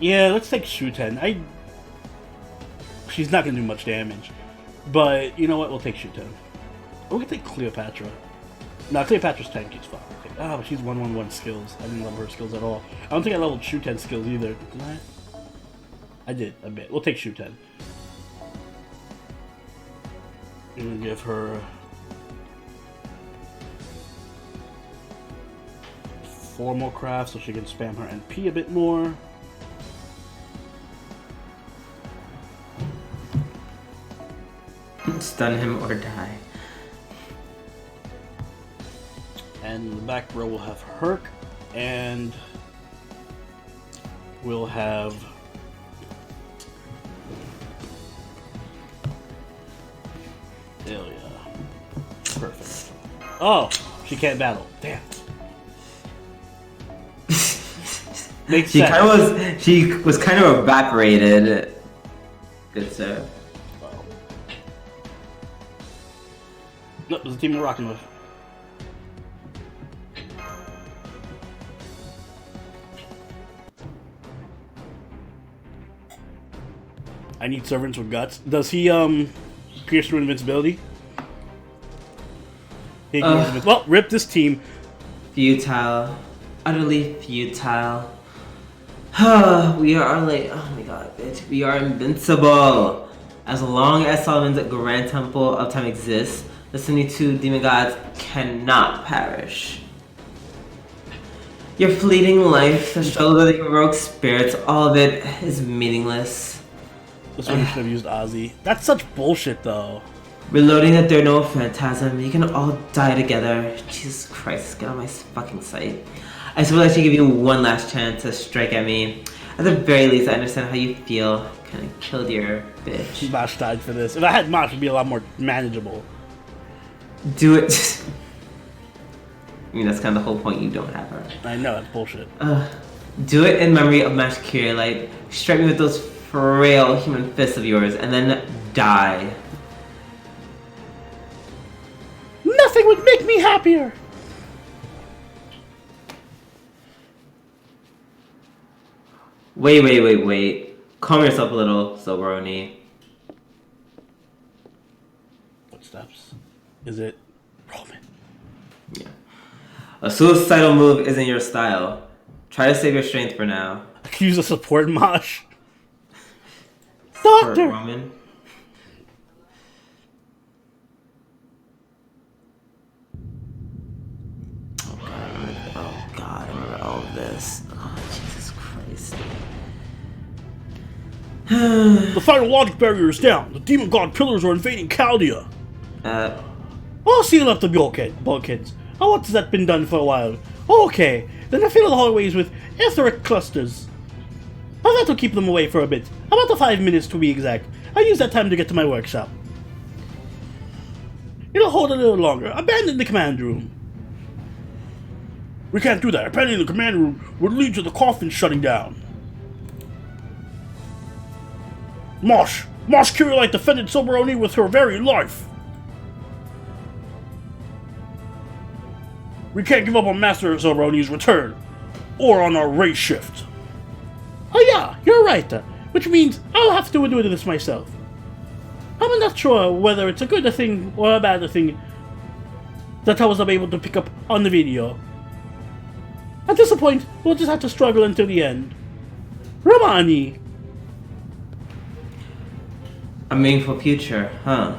[SPEAKER 1] Yeah, let's take Shuten. She's not gonna do much damage. But, you know what? We'll take Shuten. Or we can take Cleopatra. No, Cleopatra's tanky as fuck. Ah, but she's 1-1-1 skills. I didn't level her skills at all. I don't think I leveled Shuten skills either. Did I? I did, a bit. We'll take Shuten. And give her 4 more crafts so she can spam her NP a bit more.
[SPEAKER 2] Stun him or die.
[SPEAKER 1] And in the back row we'll have Herc, and we'll have Ilia. Perfect. Oh, she can't battle. Damn. Makes sense.
[SPEAKER 2] She was kind of evaporated. Good sir.
[SPEAKER 1] Well. Nope, there's a team we're rocking with. I need servants with guts. Does he pierce through invincibility? Well, rip this team.
[SPEAKER 2] Futile. Utterly futile. We are like, oh my god, bitch. We are invincible. As long as Solomon's Grand Temple of Time exists, the 72 demon gods cannot perish. Your fleeting life, the struggle of the heroic spirits, all of it is meaningless.
[SPEAKER 1] This one you should have used Ozzy. That's such bullshit, though.
[SPEAKER 2] Reloading the Third Noble Phantasm, you can all die together. Jesus Christ, get on my fucking sight. I suppose I should give you one last chance to strike at me. At the very least, I understand how you feel. Kinda killed your bitch.
[SPEAKER 1] Mosh died for this. If I had Mosh, it'd be a lot more manageable.
[SPEAKER 2] Do it. I mean, that's kind of the whole point. You don't have her.
[SPEAKER 1] I know, that's bullshit.
[SPEAKER 2] Do it in memory of Mash Like, strike me with those frail human fists of yours, and then die.
[SPEAKER 1] Nothing would make me happier!
[SPEAKER 2] Wait. Calm yourself a little, Soberoni.
[SPEAKER 1] Footsteps. Is it Roman?
[SPEAKER 2] Yeah. A suicidal move isn't your style. Try to save your strength for now.
[SPEAKER 1] I can use a support Mosh. Doctor!
[SPEAKER 2] Roman. Oh god, I remember all of this. Oh, Jesus Christ.
[SPEAKER 1] The final logic barrier is down. The demon god pillars are invading Chaldea. I'll seal up the bulkheads. Oh, what's that been done for a while? Okay, then I fill the hallways with etheric clusters. But that'll keep them away for a bit. About 5 minutes to be exact. I'll use that time to get to my workshop. It'll hold a little longer. Abandon the command room. We can't do that. Abandoning the command room would lead to the coffin shutting down. Mosh Kirillite defended Soberoni with her very life. We can't give up on Master Soberoni's return, or on our race shift. Oh yeah, you're right, which means I'll have to do this myself. I'm not sure whether it's a good thing or a bad thing that I was able to pick up on the video. At this point, we'll just have to struggle until the end. Romani!
[SPEAKER 2] A meaningful future, huh?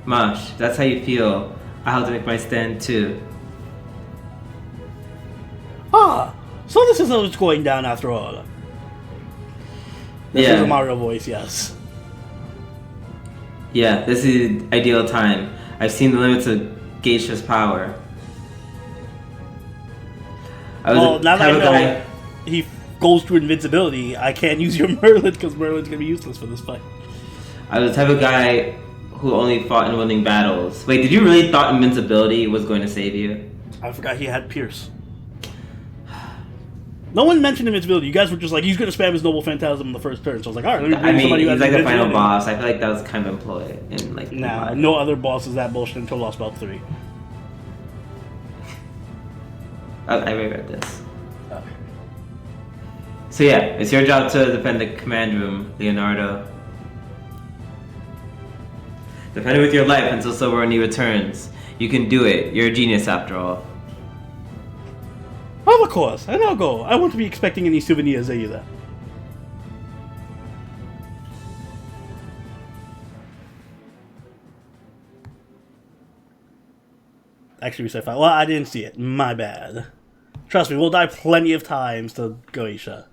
[SPEAKER 2] Mosh, that's how you feel. I have to make my stand too.
[SPEAKER 1] Ah, so this is how it's going down after all. This is a Mario voice, yes.
[SPEAKER 2] Yeah, this is the ideal time. I've seen the limits of Geisha's power.
[SPEAKER 1] Well, now that I know he goes to invincibility, I can't use your Merlin because Merlin's gonna be useless for this fight.
[SPEAKER 2] I was the type of guy who only fought in winning battles. Wait, did you really thought invincibility was going to save you?
[SPEAKER 1] I forgot he had Pierce. No one mentioned invincibility. You guys were just like, he's gonna spam his Noble Phantasm in the first turn. So I was like, alright, let me bring somebody who has
[SPEAKER 2] he's like the final
[SPEAKER 1] invincibility.
[SPEAKER 2] boss. I feel like that was kind of employed in like.
[SPEAKER 1] Nah, no other boss is that bullshit until Lost Belt 3.
[SPEAKER 2] I reread this. Okay. So yeah, it's your job to defend the command room, Leonardo. Defend it with your life until Soberoni returns. You can do it. You're a genius after all.
[SPEAKER 1] Of course, and I'll go. I won't be expecting any souvenirs either. Actually, we said 5. Well, I didn't see it. My bad. Trust me, we'll die plenty of times to Goetia.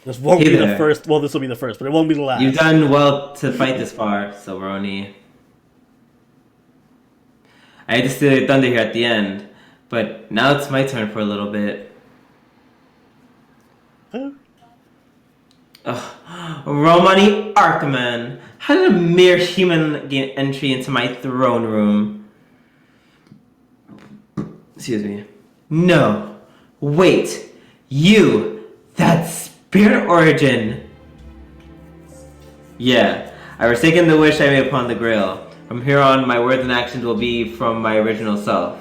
[SPEAKER 1] This won't be the first. Well, this will be the first, but it won't be the last.
[SPEAKER 2] You've done well to fight this far, Soberoni. I hate to steal your thunder here at the end, but now it's my turn for a little bit. Romani Archiman! How did a mere human gain entry into my throne room? Excuse me. No. Wait. You! That's Spirit Origin! Yeah, I forsaken the wish I made upon the Grail. From here on, my words and actions will be from my original self.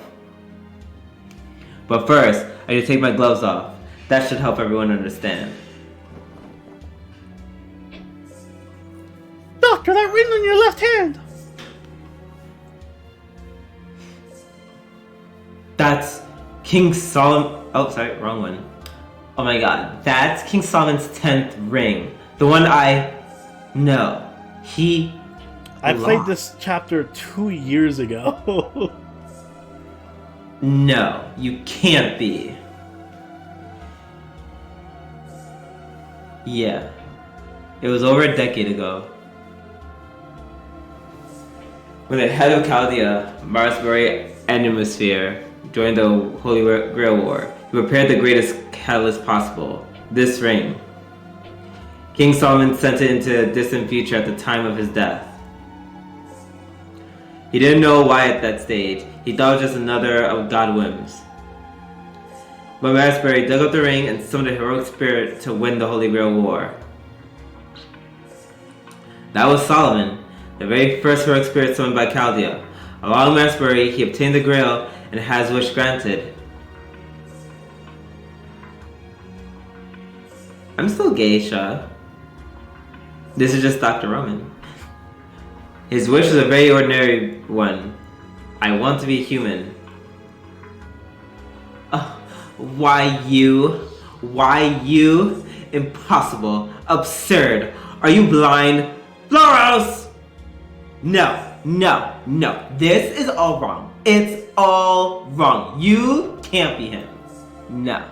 [SPEAKER 2] But first, I need to take my gloves off. That should help everyone understand.
[SPEAKER 1] Doctor, that ring on your left hand!
[SPEAKER 2] That's King Solomon. Oh, sorry, wrong one. Oh my god, that's King Solomon's 10th ring. The one I know. I
[SPEAKER 1] played this chapter 2 years ago.
[SPEAKER 2] No, you can't be. Yeah. It was over a decade ago. When the head of Chaldea, Marsbury Animosphere, joined the Holy Grail War, he prepared the greatest catalyst possible, this ring. King Solomon sent it into a distant future at the time of his death. He didn't know why at that stage. He thought it was just another of God's whims. But Marsbury dug up the ring and summoned a heroic spirit to win the Holy Grail War. That was Solomon, the very first heroic spirit summoned by Chaldea. Along with Marsbury, he obtained the Grail and has wish granted. I'm still Geisha. This is just Dr. Roman. His wish is a very ordinary one. I want to be human. Why you? Why you? Impossible. Absurd. Are you blind? Floros! No, no, no. This is all wrong. It's all wrong. You can't be him. No.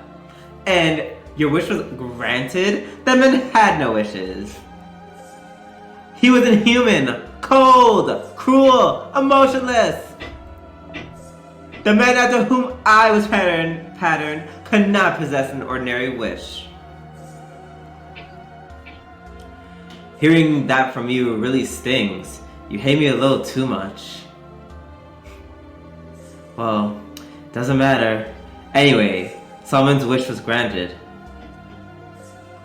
[SPEAKER 2] And your wish was granted? That man had no wishes. He was inhuman, cold, cruel, emotionless. The man after whom I was patterned could not possess an ordinary wish. Hearing that from you really stings. You hate me a little too much. Well, doesn't matter. Anyway, Solomon's wish was granted.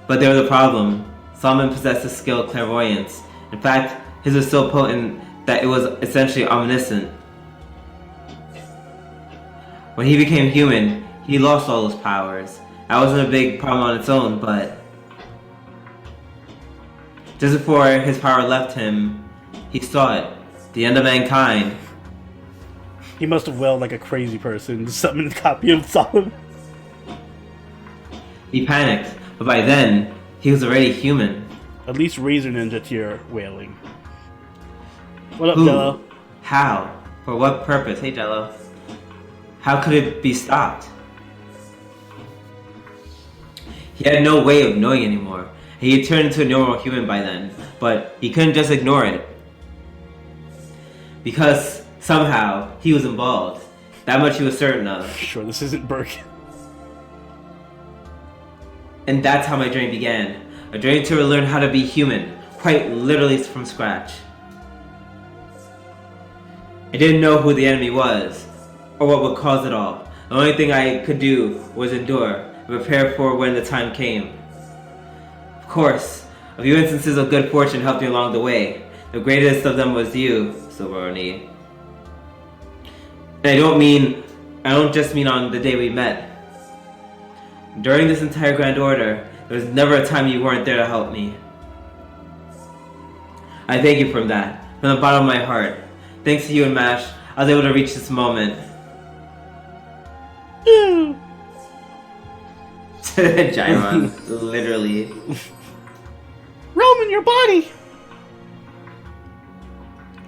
[SPEAKER 2] But there was a problem. Solomon possessed the skill of clairvoyance. In fact, his was so potent that it was essentially omniscient. When he became human, he lost all those powers. That wasn't a big problem on its own, but just before his power left him, he saw it. The end of mankind.
[SPEAKER 1] He must have wailed like a crazy person to summon a copy of Solomon.
[SPEAKER 2] He panicked, but by then, he was already human.
[SPEAKER 1] At least Razor Ninja tier wailing. What up,
[SPEAKER 2] Who?
[SPEAKER 1] Jello?
[SPEAKER 2] How? For what purpose? Hey, Jello. How could it be stopped? He had no way of knowing anymore. He had turned into a normal human by then, but he couldn't just ignore it. Because somehow he was involved. That much he was certain of.
[SPEAKER 1] Sure, this isn't Burke.
[SPEAKER 2] And that's how my journey began. A journey to learn how to be human, quite literally from scratch. I didn't know who the enemy was, or what would cause it all. The only thing I could do was endure, and prepare for when the time came. Of course, a few instances of good fortune helped me along the way. The greatest of them was you, Romani. And I don't just mean on the day we met. During this entire Grand Order, there was never a time you weren't there to help me. I thank you for that, from the bottom of my heart. Thanks to you and MASH, I was able to reach this moment. Gyron, literally.
[SPEAKER 1] Roman, your body!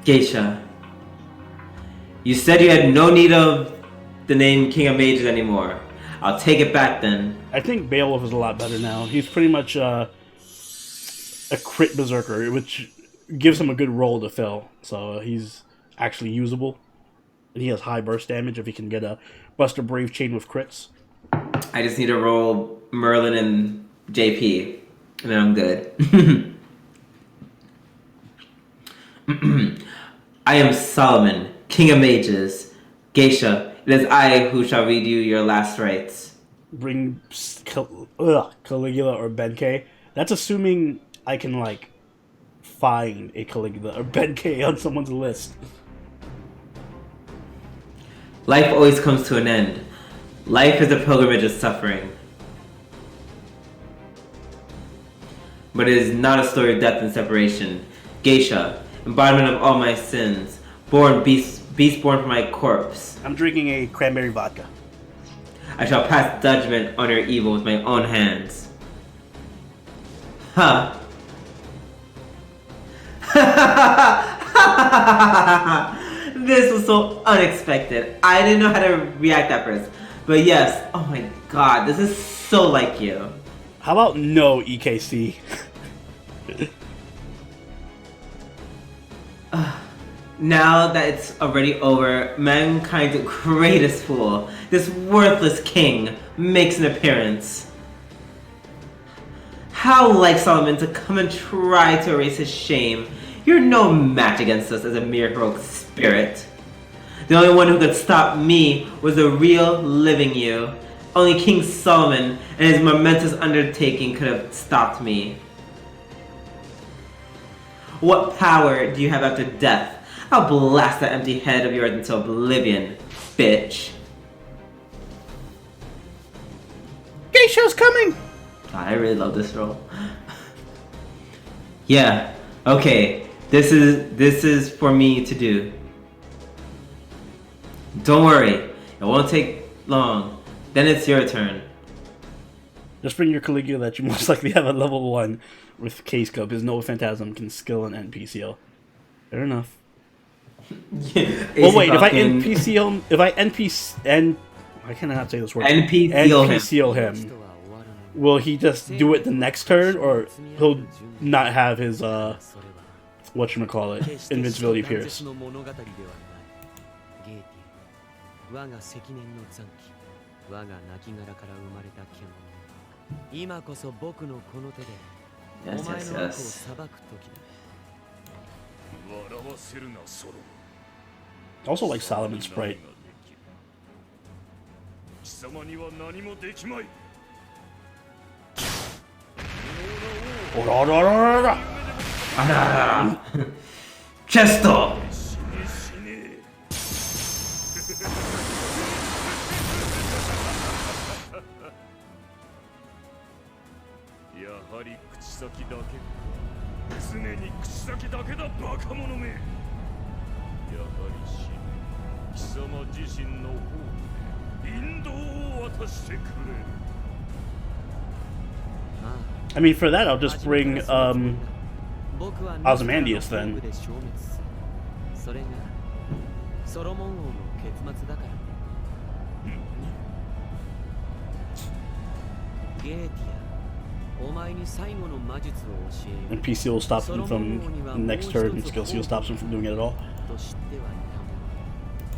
[SPEAKER 2] Geisha, you said you had no need of the name King of Mages anymore. I'll take it back then.
[SPEAKER 1] I think Beowulf is a lot better now. He's pretty much a crit berserker, which gives him a good role to fill. So he's actually usable. And he has high burst damage if he can get a Buster Brave chain with crits.
[SPEAKER 2] I just need to roll Merlin and JP, and then I'm good. I am Solomon, King of Mages. Geisha, it is I who shall read you your last rites.
[SPEAKER 1] Bring Caligula or Benkei. That's assuming I can, like, find a Caligula or Benkei on someone's list.
[SPEAKER 2] Life always comes to an end. Life is a pilgrimage of suffering. But it is not a story of death and separation. Geisha, embodiment of all my sins, born beast born from my corpse.
[SPEAKER 1] I'm drinking a cranberry vodka.
[SPEAKER 2] I shall pass judgment on your evil with my own hands. Ha! This was so unexpected. I didn't know how to react at first. But yes, oh my god, this is so like you.
[SPEAKER 1] How about no EKC?
[SPEAKER 2] Now that it's already over, mankind's greatest fool, this worthless king, makes an appearance. How like Solomon to come and try to erase his shame. You're no match against us as a mere heroic spirit. The only one who could stop me was the real living you. Only King Solomon and his momentous undertaking could have stopped me. What power do you have after death? I'll blast that empty head of yours into oblivion, bitch.
[SPEAKER 1] Geisha's coming!
[SPEAKER 2] God, I really love this role. Yeah, okay. This is for me to do. Don't worry, it won't take long. Then it's your turn.
[SPEAKER 1] Just bring your Caligula that you most likely have at level 1 with Case Scope, because no Phantasm can skill an NPCL. Fair enough. Well, wait, if I cannot say this word. NPCL him, will he just do it the next turn, or he'll not have his, whatchamacallit, invincibility pierce?
[SPEAKER 3] 我が積年の残機我が亡骸から生まれた獣今こそ僕のこの手でお前の悪を裁く時だ
[SPEAKER 1] I also like Solomon's sprite.
[SPEAKER 4] 貴様には何もできまい
[SPEAKER 2] Chesto!
[SPEAKER 4] 死ね死ねやはり口先だけか常に口先だけだバカ者めやはり死ね貴様自身の方で引導を渡してくれ
[SPEAKER 1] I mean, for that, I'll just bring Ozymandias then.
[SPEAKER 3] それがソロモン王の結末だからゲーティアお前に最後の魔術を教えよ
[SPEAKER 1] And PC will stop him from next turn, and Skill Seal stops him from doing it at all.
[SPEAKER 3] と知ってはいたも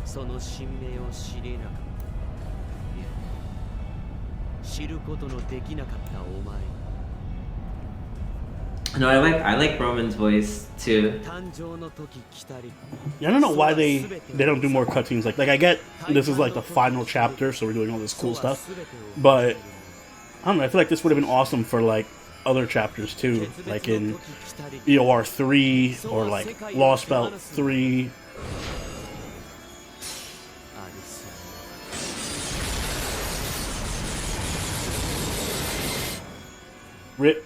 [SPEAKER 3] のその神明を知れなかったいや知ることのできなかったお前
[SPEAKER 2] No, I like Roman's voice too.
[SPEAKER 1] Yeah, I don't know why they don't do more cutscenes. Like I get this is like the final chapter, so we're doing all this cool stuff. But I don't know. I feel like this would have been awesome for like other chapters too, like in EOR 3 or like Lost Belt 3. Rip.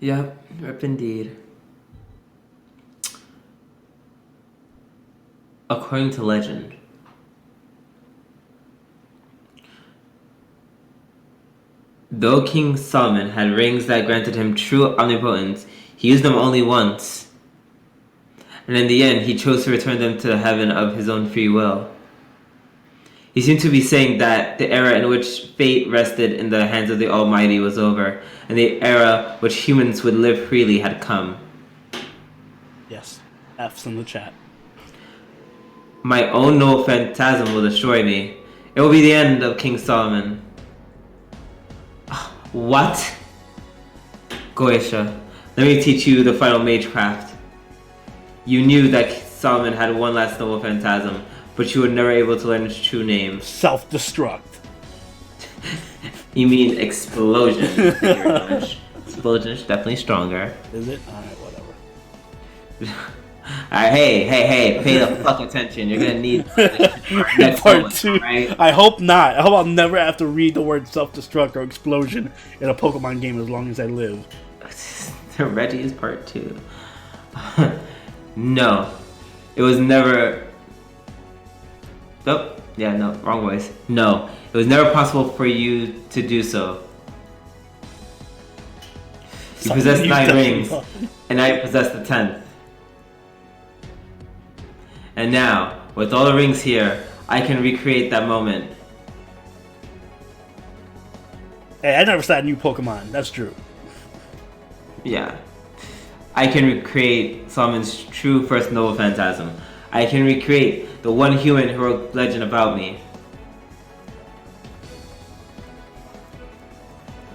[SPEAKER 2] Yep, rip indeed. According to legend, though King Solomon had rings that granted him true omnipotence, he used them only once. And in the end, he chose to return them to heaven of his own free will. He seemed to be saying that the era in which fate rested in the hands of the Almighty was over, and the era which humans would live freely had come.
[SPEAKER 1] Yes, F's in the chat.
[SPEAKER 2] My own noble phantasm will destroy me. It will be the end of King Solomon. What? Goetia, let me teach you the final magecraft. You knew that Solomon had one last noble phantasm, but you were never able to learn its true name.
[SPEAKER 1] Self-destruct.
[SPEAKER 2] You mean explosion. Thank you very much. Explosion is definitely stronger.
[SPEAKER 1] Is it? Alright, whatever.
[SPEAKER 2] Alright, hey, pay the fuck attention. You're gonna need next
[SPEAKER 1] Part 2.
[SPEAKER 2] Right?
[SPEAKER 1] I hope not. I hope I'll never have to read the word self-destruct or explosion in a Pokemon game as long as I live.
[SPEAKER 2] Reggie's part 2. No. It was never... Oh, yeah, no, wrong voice. No, it was never possible for you to do so. You possess 9 rings, and I possess the 10th. And now, with all the rings here, I can recreate that moment.
[SPEAKER 1] Hey, I never started a new Pokemon. That's true.
[SPEAKER 2] Yeah. I can recreate Solomon's true first noble phantasm. I can recreate the one human heroic legend about me.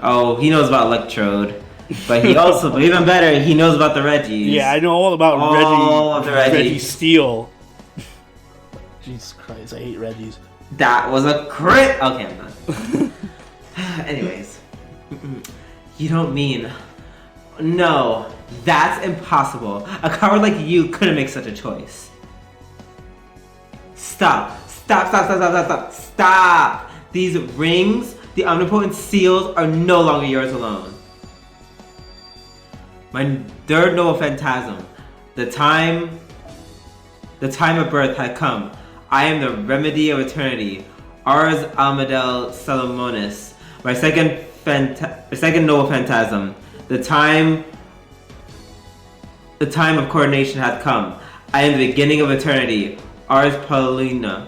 [SPEAKER 2] Oh, he knows about Electrode. But he also, but even better, he knows about the Reggies.
[SPEAKER 1] Yeah, I know all about Reggie Steel. Jesus Christ, I hate Reggies.
[SPEAKER 2] That was a crit! Okay, I'm done. Anyways. You don't mean... No, that's impossible. A coward like you couldn't make such a choice. Stop. Stop! These rings, the omnipotent seals, are no longer yours alone. My third noble phantasm, the time of birth had come. I am the remedy of eternity, Ars Amadel Salomonis. My second noble phantasm, the time of coordination had come. I am the beginning of eternity, Ars Paulina.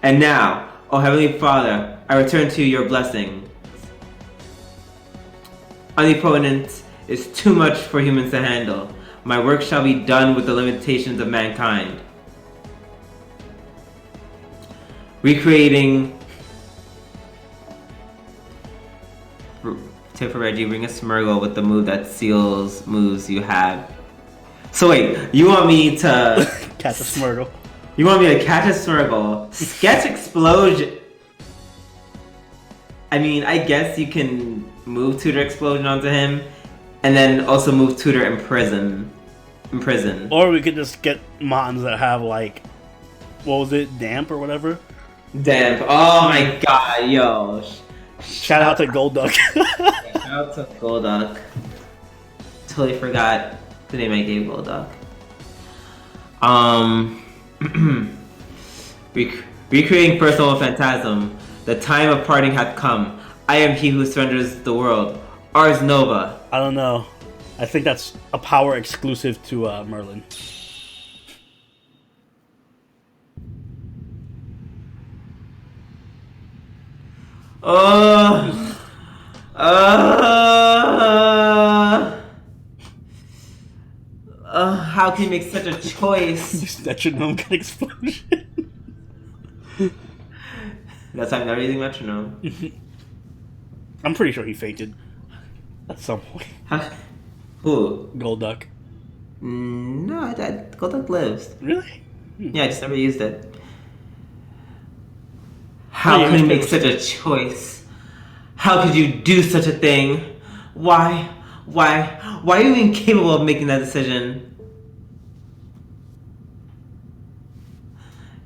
[SPEAKER 2] And now, O Heavenly Father, I return to your blessing. Omnipotence is too much for humans to handle. My work shall be done with the limitations of mankind. Recreating... Tip for Reggie, bring a Smurgle with the move that seals moves you have. So wait, you want me to...
[SPEAKER 1] Catch a Smurgle.
[SPEAKER 2] You want me to catch a Smurgle, sketch Explosion... I mean, I guess you can move Tutor Explosion onto him, and then also move Tutor Imprison.
[SPEAKER 1] Or we could just get mons that have like, what was it, Damp or whatever?
[SPEAKER 2] Damp. Oh my god, yo.
[SPEAKER 1] Shout out to Golduck.
[SPEAKER 2] Shout out to Golduck. Totally forgot the name I gave Golduck. Recreating Personal Phantasm. The time of parting hath come. I am he who surrenders the world. Ars Nova.
[SPEAKER 1] I don't know. I think that's a power exclusive to Merlin.
[SPEAKER 2] How can you make such a choice?
[SPEAKER 1] Metronome gun explosion.
[SPEAKER 2] That's why I'm not using metronome.
[SPEAKER 1] I'm pretty sure he fainted at some point.
[SPEAKER 2] Who?
[SPEAKER 1] Golduck.
[SPEAKER 2] No, Golduck lives.
[SPEAKER 1] Really?
[SPEAKER 2] Yeah, I just never used it. How can you make such a choice? How could you do such a thing? Why are you incapable of making that decision?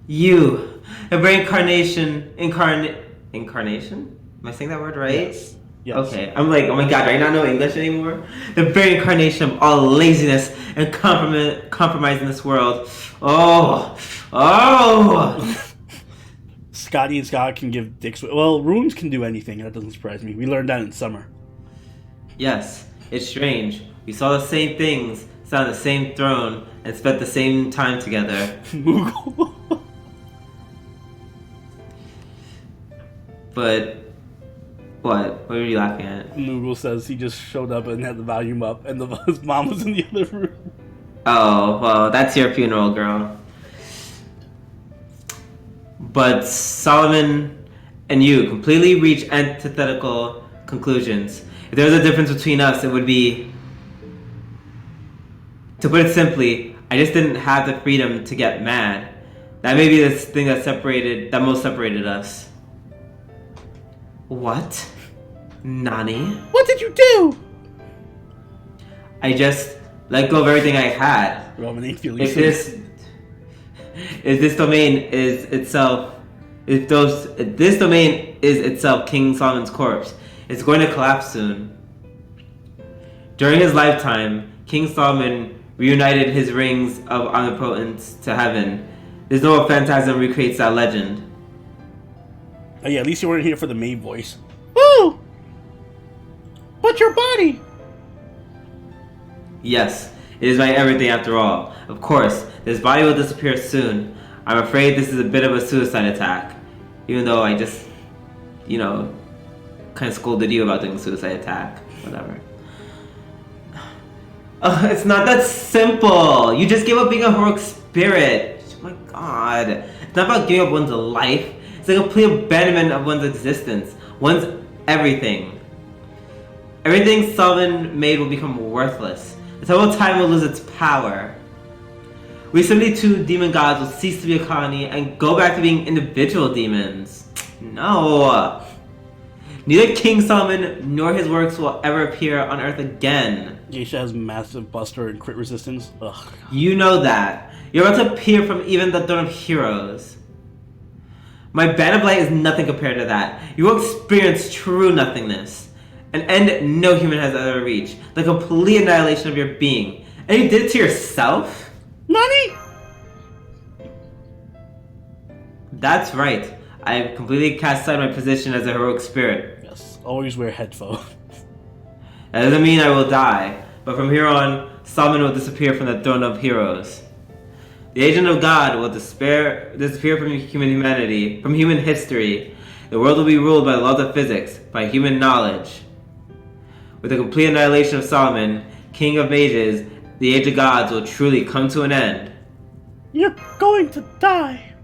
[SPEAKER 2] You, a reincarnation, incarnation? Am I saying that word right?
[SPEAKER 1] Yes. Yes.
[SPEAKER 2] Okay, I'm like, oh my god, do I not know English anymore? The very incarnation of all laziness and compromise in this world. Oh!
[SPEAKER 1] Scotty and Scott can give dicks. Well, runes can do anything. That doesn't surprise me. We learned that in summer.
[SPEAKER 2] Yes, it's strange. We saw the same things, sat on the same throne, and spent the same time together.
[SPEAKER 1] Moogle.
[SPEAKER 2] But what? What were you laughing at?
[SPEAKER 1] Moogle says he just showed up and had the volume up, and his mom was in the other room.
[SPEAKER 2] Oh, well, that's your funeral, girl. But Solomon and you completely reach antithetical conclusions. If there was a difference between us, it would be... To put it simply, I just didn't have the freedom to get mad. That may be the thing that most separated us. What? Nani?
[SPEAKER 1] What did you do?
[SPEAKER 2] I just let go of everything I had.
[SPEAKER 1] Romani feeling
[SPEAKER 2] If this domain is itself King Solomon's corpse, it's going to collapse soon. During his lifetime, King Solomon reunited his rings of omnipotence to heaven. There's no phantasm recreates that legend.
[SPEAKER 1] Oh yeah, at least you weren't here for the main voice. Woo! But your body!
[SPEAKER 2] Yes, it is my everything after all. Of course, this body will disappear soon. I'm afraid this is a bit of a suicide attack. Even though I just, kind of scolded you about doing a suicide attack. Whatever. It's not that simple. You just gave up being a heroic spirit. Oh my god. It's not about giving up one's life. It's a complete abandonment of one's existence. One's everything. Everything Solomon made will become worthless. The Temple of Time will lose its power. We 72 demon gods will cease to be a colony and go back to being individual demons. No. Neither King Solomon nor his works will ever appear on Earth again.
[SPEAKER 1] Geisha has massive buster and crit resistance. Ugh.
[SPEAKER 2] You know that. You're about to appear from even the Throne of Heroes. My Band of Light is nothing compared to that. You will experience true nothingness. An end no human has ever reached. The complete annihilation of your being. And you did it to yourself?
[SPEAKER 1] Nani?
[SPEAKER 2] That's right. I have completely cast aside my position as a heroic spirit.
[SPEAKER 1] Yes, always wear headphones.
[SPEAKER 2] That doesn't mean I will die, but from here on, Solomon will disappear from the Throne of Heroes. The agent of God will disappear from humanity, from human history. The world will be ruled by the laws of physics, by human knowledge. With the complete annihilation of Solomon, King of Mages, the age of gods will truly come to an end.
[SPEAKER 1] You're going to die.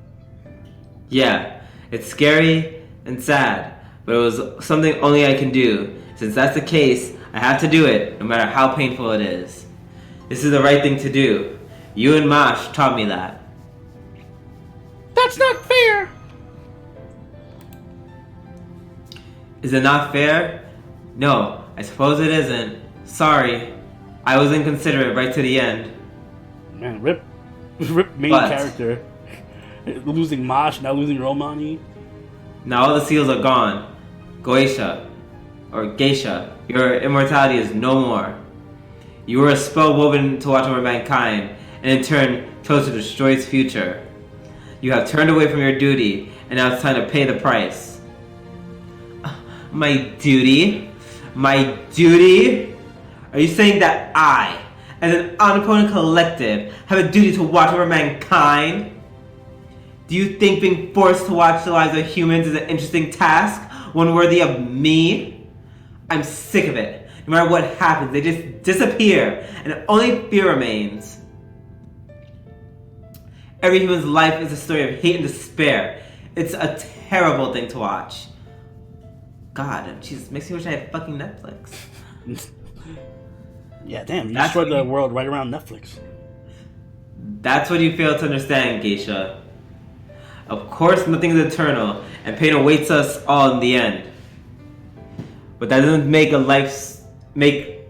[SPEAKER 2] Yeah, it's scary and sad, but it was something only I can do. Since that's the case, I have to do it, no matter how painful it is. This is the right thing to do. You and Mash taught me that.
[SPEAKER 1] That's not fair.
[SPEAKER 2] Is it not fair? No, I suppose it isn't. Sorry. I was inconsiderate right to the end.
[SPEAKER 1] Man, rip main
[SPEAKER 2] But-
[SPEAKER 1] character. Losing Mosh, now losing Romani.
[SPEAKER 2] Now all the seals are gone. Geisha, your immortality is no more. You were a spell woven to watch over mankind, and in turn chose to destroy its future. You have turned away from your duty, and now it's time to pay the price. My duty? My duty? Are you saying that I, as an omnipotent collective, have a duty to watch over mankind? Do you think being forced to watch the lives of humans is an interesting task? One worthy of me? I'm sick of it. No matter what happens, they just disappear, and only fear remains. Every human's life is a story of hate and despair. It's a terrible thing to watch. God, Jesus, makes me wish I had fucking Netflix.
[SPEAKER 1] Yeah, damn, you
[SPEAKER 2] That's
[SPEAKER 1] destroyed
[SPEAKER 2] what
[SPEAKER 1] the
[SPEAKER 2] you-
[SPEAKER 1] world right around Netflix.
[SPEAKER 2] That's what you fail to understand, Geisha. Of course, nothing is eternal, and pain awaits us all in the end. But that doesn't make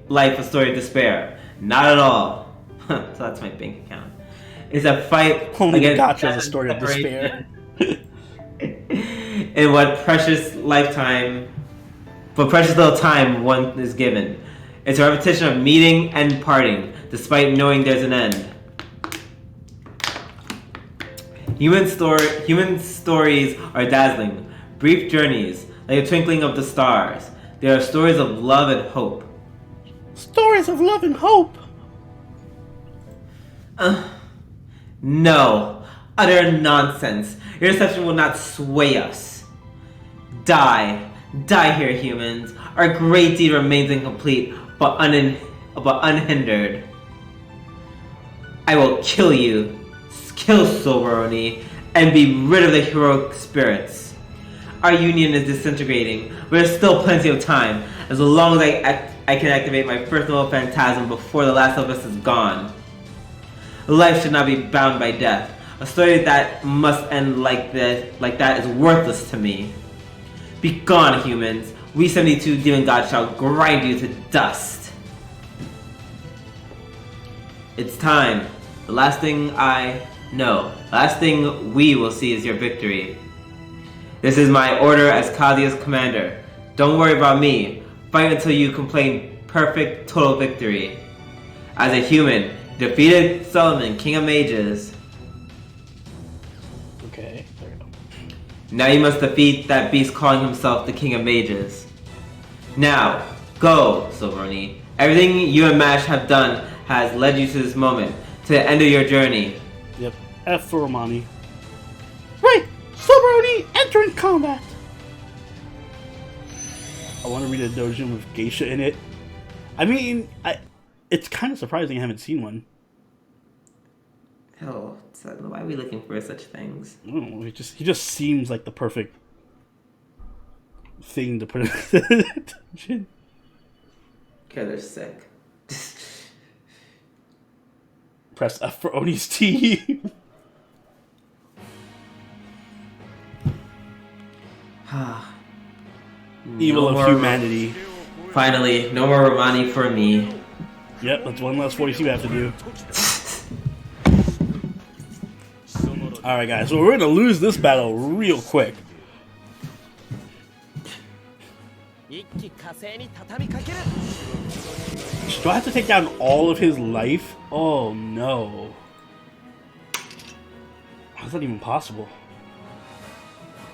[SPEAKER 2] life a story of despair. Not at all. So that's my bank account. It's a fight
[SPEAKER 1] Only
[SPEAKER 2] against
[SPEAKER 1] Gotcha is a
[SPEAKER 2] death
[SPEAKER 1] story of
[SPEAKER 2] and
[SPEAKER 1] despair.
[SPEAKER 2] separation. In what precious little time one is given. It's a repetition of meeting and parting, despite knowing there's an end. Human stories are dazzling, brief journeys, like a twinkling of the stars. They are stories of love and hope.
[SPEAKER 1] Stories of love and hope.
[SPEAKER 2] No, utter nonsense. Your deception will not sway us. Die here, humans. Our great deed remains incomplete, but unhindered. I will kill you. Kill Romani, and be rid of the heroic spirits. Our union is disintegrating, but there's still plenty of time, as long as I can activate my personal phantasm before the last of us is gone. Life should not be bound by death. A story that must end like that is worthless to me. Be gone, humans. We 72 demon gods shall grind you to dust. It's time. The last thing we will see is your victory. This is my order as Kazuya's commander. Don't worry about me. Fight until you complain perfect, total victory. As a human, defeated Solomon, King of Mages.
[SPEAKER 1] Okay, there we go.
[SPEAKER 2] Now you must defeat that beast calling himself the King of Mages. Now, go, Romani. Everything you and Mash have done has led you to this moment, to the end of your journey.
[SPEAKER 1] Yep, F for Romani. Right! Romani, enter in combat! I want to read a doujin with Geisha in it. I mean, it's kind of surprising I haven't seen one.
[SPEAKER 2] Oh, why are we looking for such things?
[SPEAKER 1] I don't know, he just seems like the perfect thing to put in the doujin.
[SPEAKER 2] Okay, they're sick.
[SPEAKER 1] Press F for Oni's team. Evil of humanity.
[SPEAKER 2] Finally, no more Romani for me.
[SPEAKER 1] Yep, that's one less voice you have to do. Alright guys, so we're gonna lose this battle real quick.
[SPEAKER 3] 一気火星に畳みかける
[SPEAKER 1] Do I have to take down all of his life? Oh no. How's that even possible?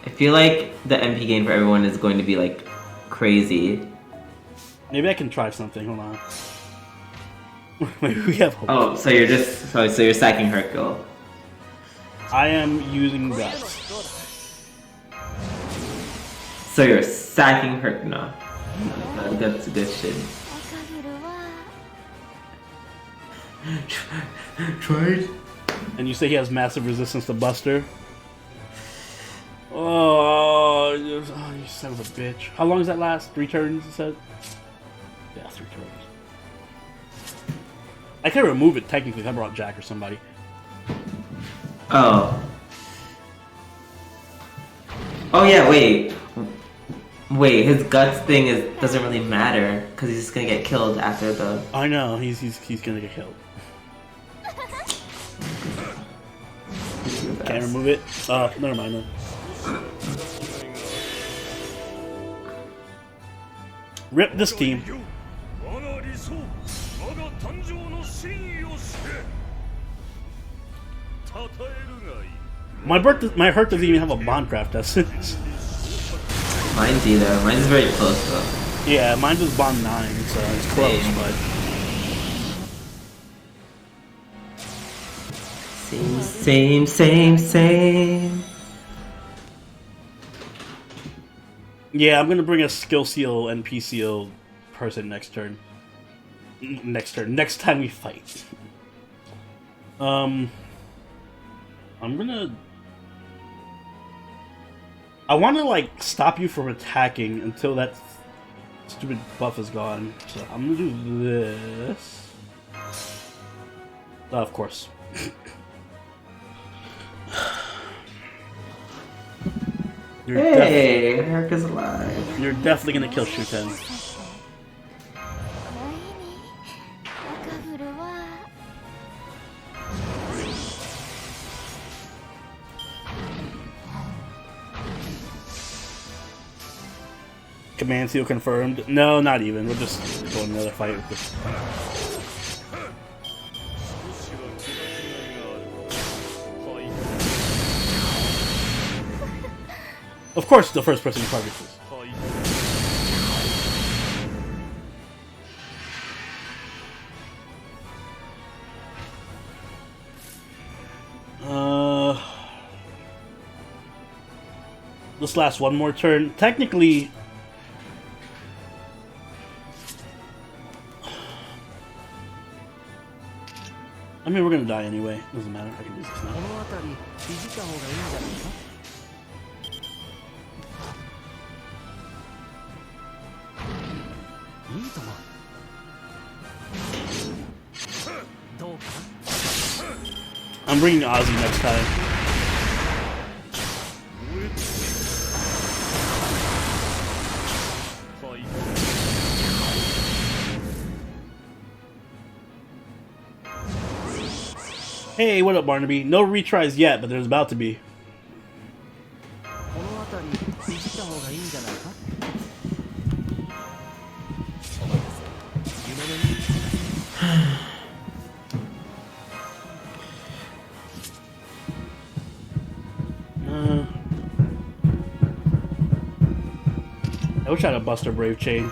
[SPEAKER 2] I feel like the MP gain for everyone is going to be like crazy.
[SPEAKER 1] Maybe I can try something, hold on. Maybe we have hope.
[SPEAKER 2] Oh, so you're sacking Hercule.
[SPEAKER 1] I am using guts.
[SPEAKER 2] So you're sacking Hercule. No, that's good shit. Tried.
[SPEAKER 1] And you say he has massive resistance to Buster. Oh, you son of a bitch. How long does that last? 3 turns, it said? Yeah, 3 turns. I can remove it technically if I brought Jack or somebody.
[SPEAKER 2] Oh. Oh yeah, wait. Wait, his guts thing doesn't really matter because he's just gonna get killed after the.
[SPEAKER 1] I know, he's gonna get killed. Can't remove it? Never mind then. Rip this team. My heart doesn't even have a Bondcraft essence.
[SPEAKER 2] Mine's either. Mine's very close though.
[SPEAKER 1] Yeah, mine was Bond 9, so it's close, but.
[SPEAKER 2] Same.
[SPEAKER 1] Yeah, I'm gonna bring a skill seal and P seal person next turn. Next time we fight. I'm gonna. I want to like stop you from attacking until that stupid buff is gone. So I'm gonna do this. Of course.
[SPEAKER 2] Hey, Erica's alive.
[SPEAKER 1] You're definitely gonna kill Shuten. Command seal confirmed. No, not even. We'll just go in another fight with this. Of course, the first person who targets this. Let's last one more turn. Technically, I mean, we're gonna die anyway. Doesn't matter. I can use this now. I'm bringing Ozzy next time. Hey, what up, Barnaby? No retries yet, but there's about to be. I wish I had a Buster Brave chain.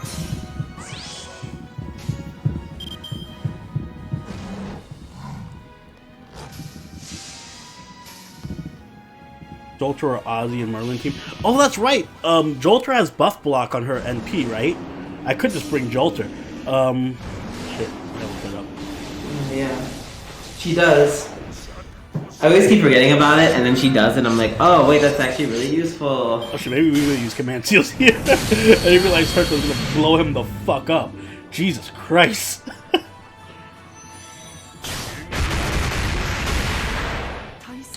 [SPEAKER 1] Jolter or Ozzy and Merlin team. Oh, that's right. Jolter has buff block on her NP, right? I could just bring Jolter. Shit. I looked that up.
[SPEAKER 2] Yeah, she does. I always keep forgetting about it, and then she does, and I'm like, oh wait, that's actually really useful.
[SPEAKER 1] Oh shit, maybe we would use command seals here. I didn't realize Turtle was gonna blow him the fuck up. Jesus Christ.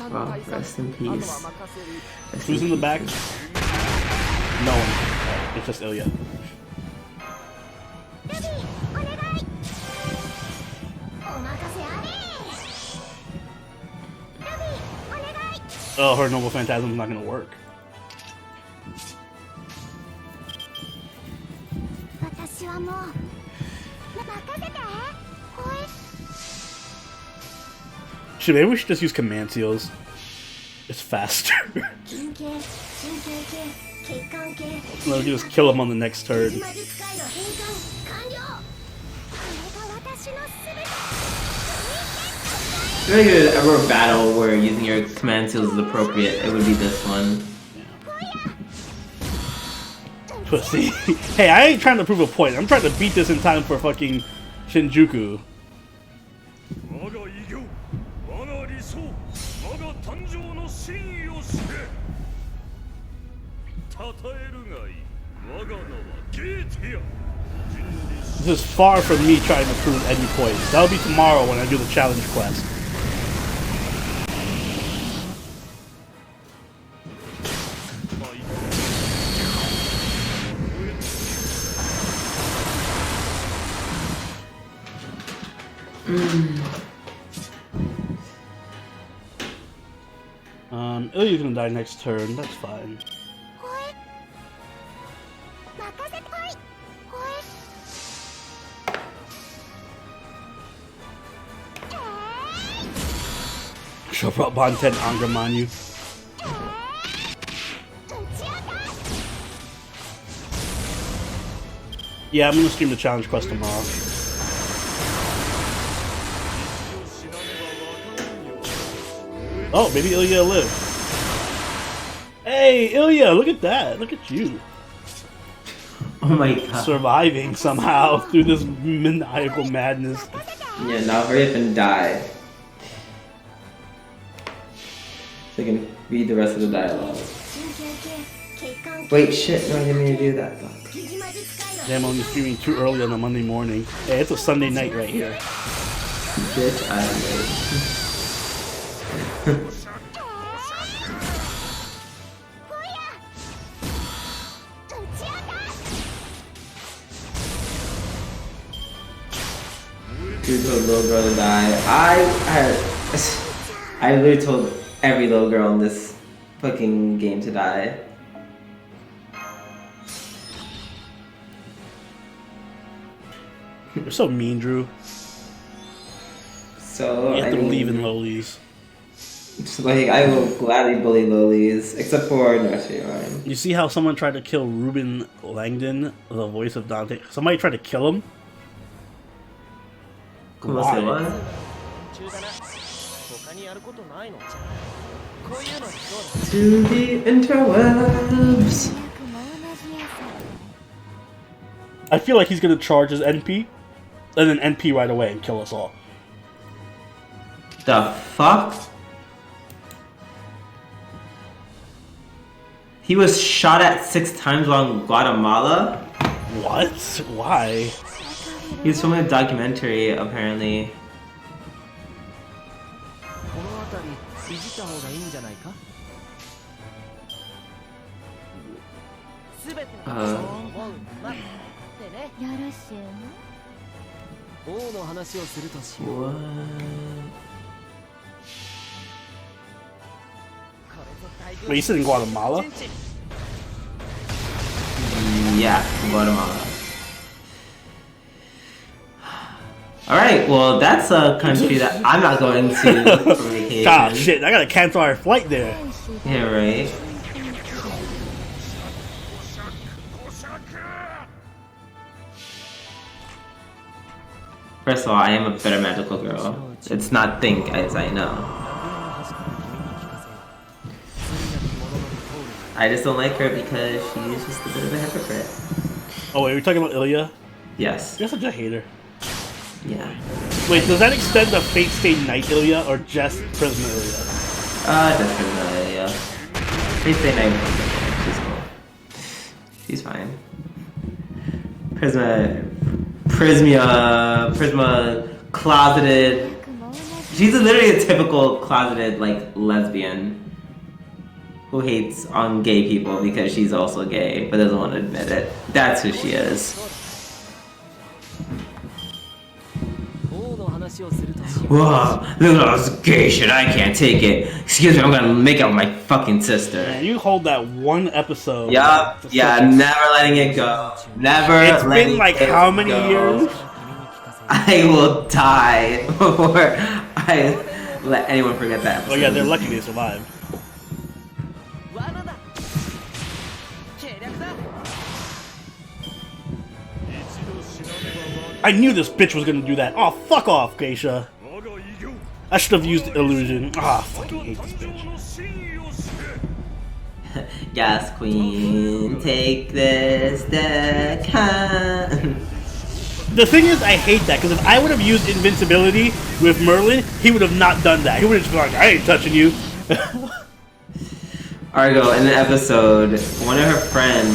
[SPEAKER 2] Wow, rest in peace.
[SPEAKER 1] Who's in the back? No one. It's just Ilia. Oh, her Noble Phantasm's not gonna work. Shit, maybe we should just use command seals. It's faster. Let's just kill him on the next turn.
[SPEAKER 2] If there's ever a battle where using your command seals is appropriate, it would be this one.
[SPEAKER 1] Pussy. Hey, I ain't trying to prove a point. I'm trying to beat this in time for fucking Shinjuku.
[SPEAKER 4] そう我が誕生の真意を知れ称えるがいい我が名はゲーティア
[SPEAKER 1] This is far from me trying to prove any points. That'll be tomorrow when I do the challenge quest. Ilya's gonna die next turn, that's fine. Shove up Bonten Angramanyu. Yeah, I'm gonna stream the challenge quest tomorrow. Oh, maybe Ilya will live. Hey, Ilya, look at that. Look at you.
[SPEAKER 2] Oh my god.
[SPEAKER 1] Surviving somehow through this maniacal madness.
[SPEAKER 2] Yeah, now hurry up and die. So I can read the rest of the dialogue. Wait, shit, no, I didn't mean to do that. Fuck.
[SPEAKER 1] Damn, I'm only streaming too early on a Monday morning. Hey, it's a Sunday night right here.
[SPEAKER 2] Bitch, I'm late. You told little girl to die. I literally told every little girl in this fucking game to die.
[SPEAKER 1] You're so mean, Drew.
[SPEAKER 2] So
[SPEAKER 1] you have to believe in lolies.
[SPEAKER 2] Like, I will gladly bully lolies, except for nursery rhyme.
[SPEAKER 1] You see how someone tried to kill Ruben Langdon, the voice of Dante? Somebody tried to kill him?
[SPEAKER 2] Why? To the interwebs.
[SPEAKER 1] I feel like he's gonna charge his NP, and then NP right away and kill us all.
[SPEAKER 2] The fuck? He was shot at 6 times while in Guatemala?
[SPEAKER 1] What? Why?
[SPEAKER 2] He was filming a documentary, apparently. What?
[SPEAKER 1] Wait, you said in Guatemala?
[SPEAKER 2] Yeah, Guatemala. Alright, well, that's a country that I'm not going to for vacation.
[SPEAKER 1] God, shit, I gotta cancel our flight there.
[SPEAKER 2] Yeah, right. First of all, I am a better magical girl. It's not think as I know. I just don't like her because she's just a bit of a hypocrite.
[SPEAKER 1] Oh wait, are we talking about Ilya?
[SPEAKER 2] Yes.
[SPEAKER 1] You're such a hater.
[SPEAKER 2] Yeah.
[SPEAKER 1] Wait, does that extend to Fate Stay Night Ilya or just Prisma Ilia?
[SPEAKER 2] Just Prisma Ilia. Fate Stay Night. She's cool. She's fine. Prisma closeted. She's literally a typical closeted, like, lesbian who hates on gay people because she's also gay but doesn't want to admit it. That's who she is. Whoa, look at all this gay shit, I can't take it. Excuse me, I'm gonna make out with my fucking sister.
[SPEAKER 1] Man, you hold that one episode.
[SPEAKER 2] Yup, yeah, never letting it go. Never
[SPEAKER 1] It's
[SPEAKER 2] letting
[SPEAKER 1] been like
[SPEAKER 2] it
[SPEAKER 1] how many
[SPEAKER 2] go.
[SPEAKER 1] years?
[SPEAKER 2] I will die before I let anyone forget that episode.
[SPEAKER 1] Oh yeah, they're lucky they survived. I knew this bitch was gonna do that. Oh, fuck off, Geisha. I should have used illusion. Ah, I fucking hate this bitch.
[SPEAKER 2] Yes, queen, take this deck.
[SPEAKER 1] The thing is, I hate that, because if I would have used invincibility with Merlin, he would have not done that. He would have just been like, I ain't touching you.
[SPEAKER 2] Argo, in the episode, one of her friends,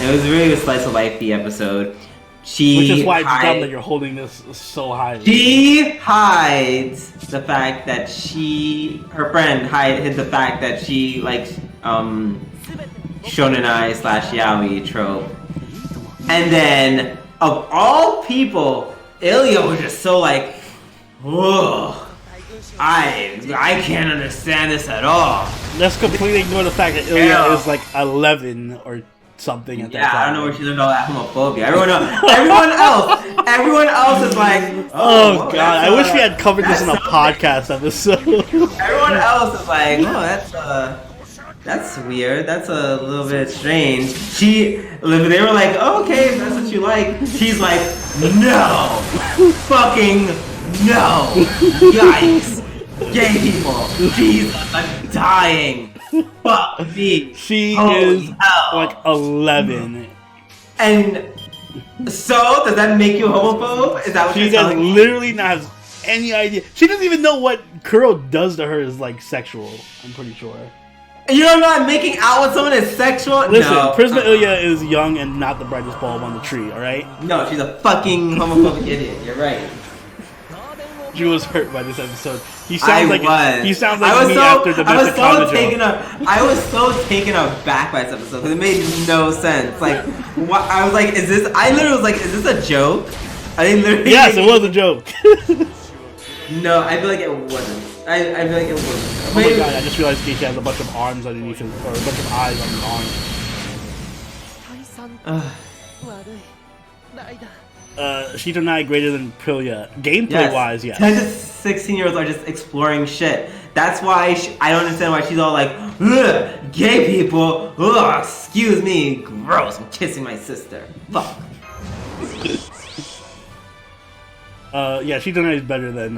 [SPEAKER 2] it was really a slice of life-y episode.
[SPEAKER 1] Which is why it's dumb that you're holding this so highly.
[SPEAKER 2] She hides the fact that her friend hid the fact that she likes shonenai / yaoi trope. And then, of all people, Ilia was just so like, whoa, I can't understand this at all.
[SPEAKER 1] Let's completely ignore the fact that Ilia is like 11 or something at that time.
[SPEAKER 2] I don't know where she learned all that homophobia. Everyone else is like,
[SPEAKER 1] oh god, I wish we had covered this in a podcast episode.
[SPEAKER 2] Everyone else is like, oh, that's weird. That's a little bit strange. They were like, oh, okay, if that's what you like. She's like, no, fucking no, yikes, gay people, Jesus, I'm dying. Fuck me.
[SPEAKER 1] She
[SPEAKER 2] Holy
[SPEAKER 1] is
[SPEAKER 2] hell.
[SPEAKER 1] like 11.
[SPEAKER 2] And so, does that make you homophobe? Is that what
[SPEAKER 1] She
[SPEAKER 2] you're
[SPEAKER 1] does
[SPEAKER 2] telling me?
[SPEAKER 1] literally not have any idea. She doesn't even know what Kuro does to her is like sexual, I'm pretty sure.
[SPEAKER 2] You're not making out with someone that's sexual?
[SPEAKER 1] Listen,
[SPEAKER 2] No.
[SPEAKER 1] Prisma Ilia is young and not the brightest bulb on the tree, alright?
[SPEAKER 2] No, she's a fucking homophobic idiot. You're right.
[SPEAKER 1] She was hurt by this episode. He
[SPEAKER 2] I
[SPEAKER 1] sounds like
[SPEAKER 2] was.
[SPEAKER 1] me after the
[SPEAKER 2] I was so taken aback by this episode because it made no sense. Like, what? I was like, is this? I literally was like, is this a joke? I didn't literally.
[SPEAKER 1] Yes, it was a joke.
[SPEAKER 2] No, I feel like it wasn't. I feel like it wasn't.
[SPEAKER 1] Oh my god, I just realized Geisha has a bunch of arms underneath him, or a bunch of eyes on his arms. Shito Nai greater than Pilia. Gameplay wise, yes.
[SPEAKER 2] 10 to 16-year-olds are just exploring shit. That's why I don't understand why she's all like, ugh, gay people, ugh, excuse me, gross, I'm kissing my sister. Fuck.
[SPEAKER 1] Yeah, Shito Nai is better than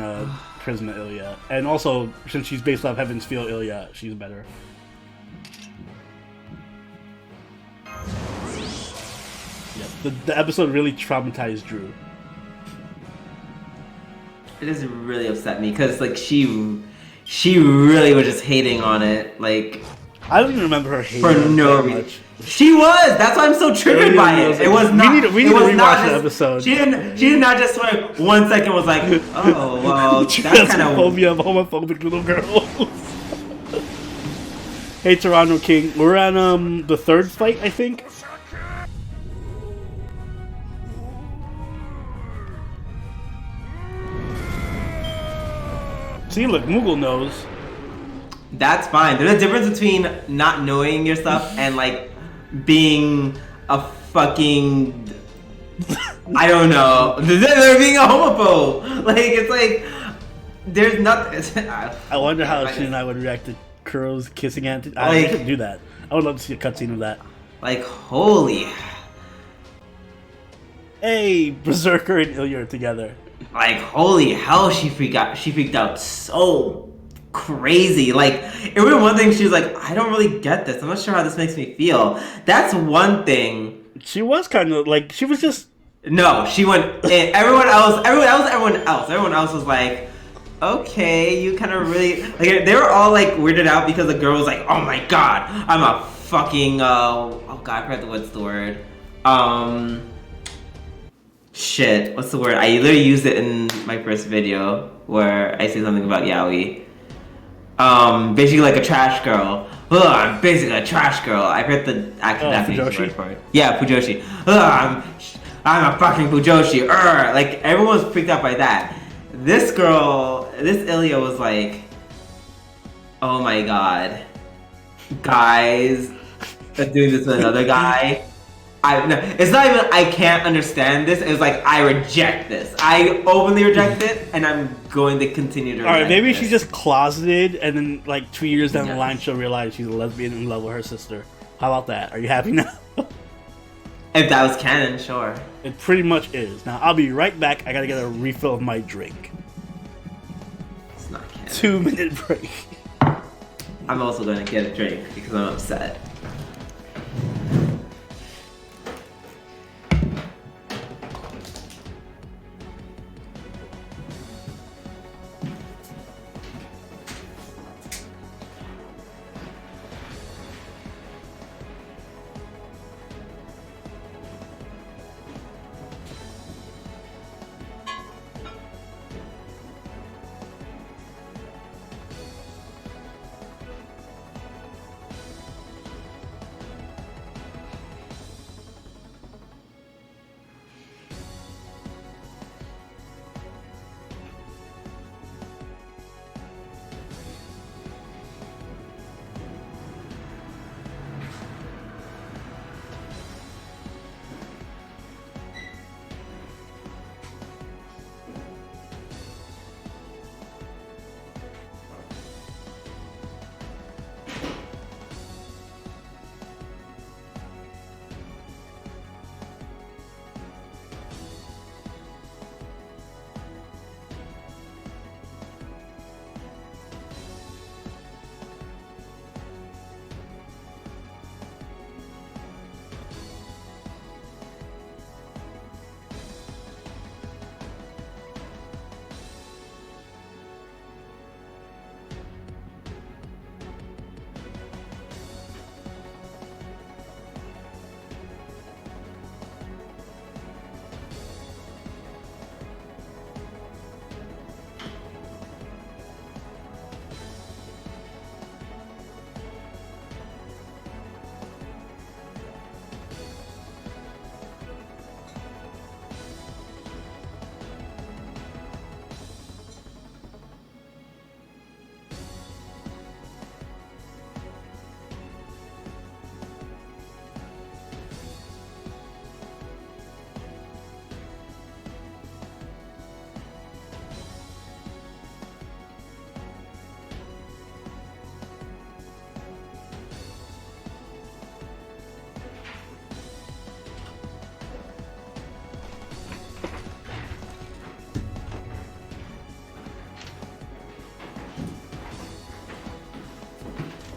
[SPEAKER 1] Prisma Ilia. And also, since she's based off Heaven's Feel Ilia, she's better. The episode really traumatized Drew.
[SPEAKER 2] It just really upset me because like she really was just hating on it, like
[SPEAKER 1] I don't even remember her hating
[SPEAKER 2] for no reason. She was. That's why I'm so triggered by it. It was not.
[SPEAKER 1] We need to rewatch the episode.
[SPEAKER 2] She did not just like 1 second was like, oh well, that's kind of
[SPEAKER 1] phobia of homophobic little girls. Hey Toronto King, we're on the third fight, I think. See, look, Moogle knows.
[SPEAKER 2] That's fine. There's a difference between not knowing your stuff and like being a fucking I don't know. They're being a homophobe. Like it's like there's nothing.
[SPEAKER 1] I wonder how Shin and I would react to Kuro's kissing Anthony. I could do that. I would love to see a cutscene of that.
[SPEAKER 2] Like holy.
[SPEAKER 1] Hey, Berserker and Ilia are together.
[SPEAKER 2] Like holy hell, she freaked out so crazy. Like it would be one thing she was like, I don't really get this. I'm not sure how this makes me feel. That's one thing. She was kind of like she was just no. She went. Everyone else was like, okay, you kind of really like. They were all like weirded out because the girl was like, oh my god, I'm a fucking oh god, I forgot what's the word. Shit, what's the word? I literally used it in my first video where I say something about yaoi. Basically like a trash girl. Ugh, I'm basically a trash girl. I heard the actual Japanese word for it. Yeah, Fujoshi. Ugh, I'm a fucking Fujoshi. Like everyone was freaked out by that. This girl, this Ilia was like, oh my god, guys, are doing this with another guy. No, it's not even I can't understand this. It's like I reject this. I openly reject it, and I'm going to continue to reject
[SPEAKER 1] Alright, maybe
[SPEAKER 2] this.
[SPEAKER 1] she's just closeted, and then like 2 years down the line, she'll realize she's a lesbian in love with her sister. How about that? Are you happy now?
[SPEAKER 2] If that was canon, sure.
[SPEAKER 1] It pretty much is. Now I'll be right back. I gotta get a refill of my drink.
[SPEAKER 2] It's not canon.
[SPEAKER 1] 2-minute break.
[SPEAKER 2] I'm also going to get a drink because I'm upset.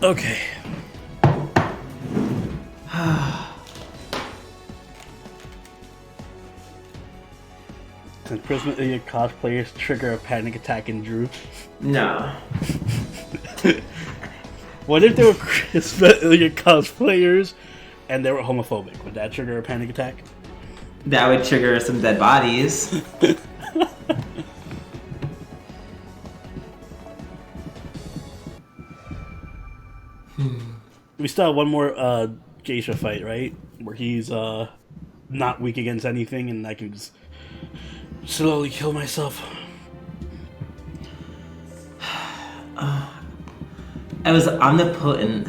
[SPEAKER 1] Okay. Can Prisma Ilia cosplayers trigger a panic attack in Drew?
[SPEAKER 2] No.
[SPEAKER 1] What if they were Prisma Ilia cosplayers and they were homophobic? Would that trigger a panic attack?
[SPEAKER 2] That would trigger some dead bodies.
[SPEAKER 1] We still have one more Geisha fight, right? Where he's not weak against anything and I can just slowly kill myself.
[SPEAKER 2] I was omnipotent.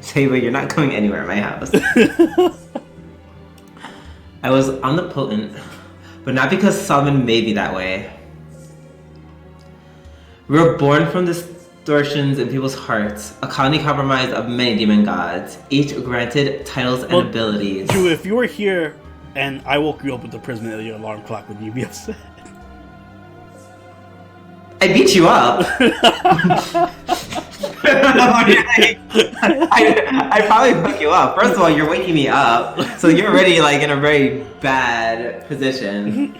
[SPEAKER 2] Saber, you're not going anywhere at my house. I was omnipotent, but not because Solomon made me that way. We were born from distortions in people's hearts, a colony compromised of many demon gods, each granted titles and abilities.
[SPEAKER 1] Drew, if you were here and I woke you up with the Prisma Ilia alarm clock, would you be upset?
[SPEAKER 2] I beat you up. I probably fuck you up. First of all, you're waking me up, so you're already like in a very bad position.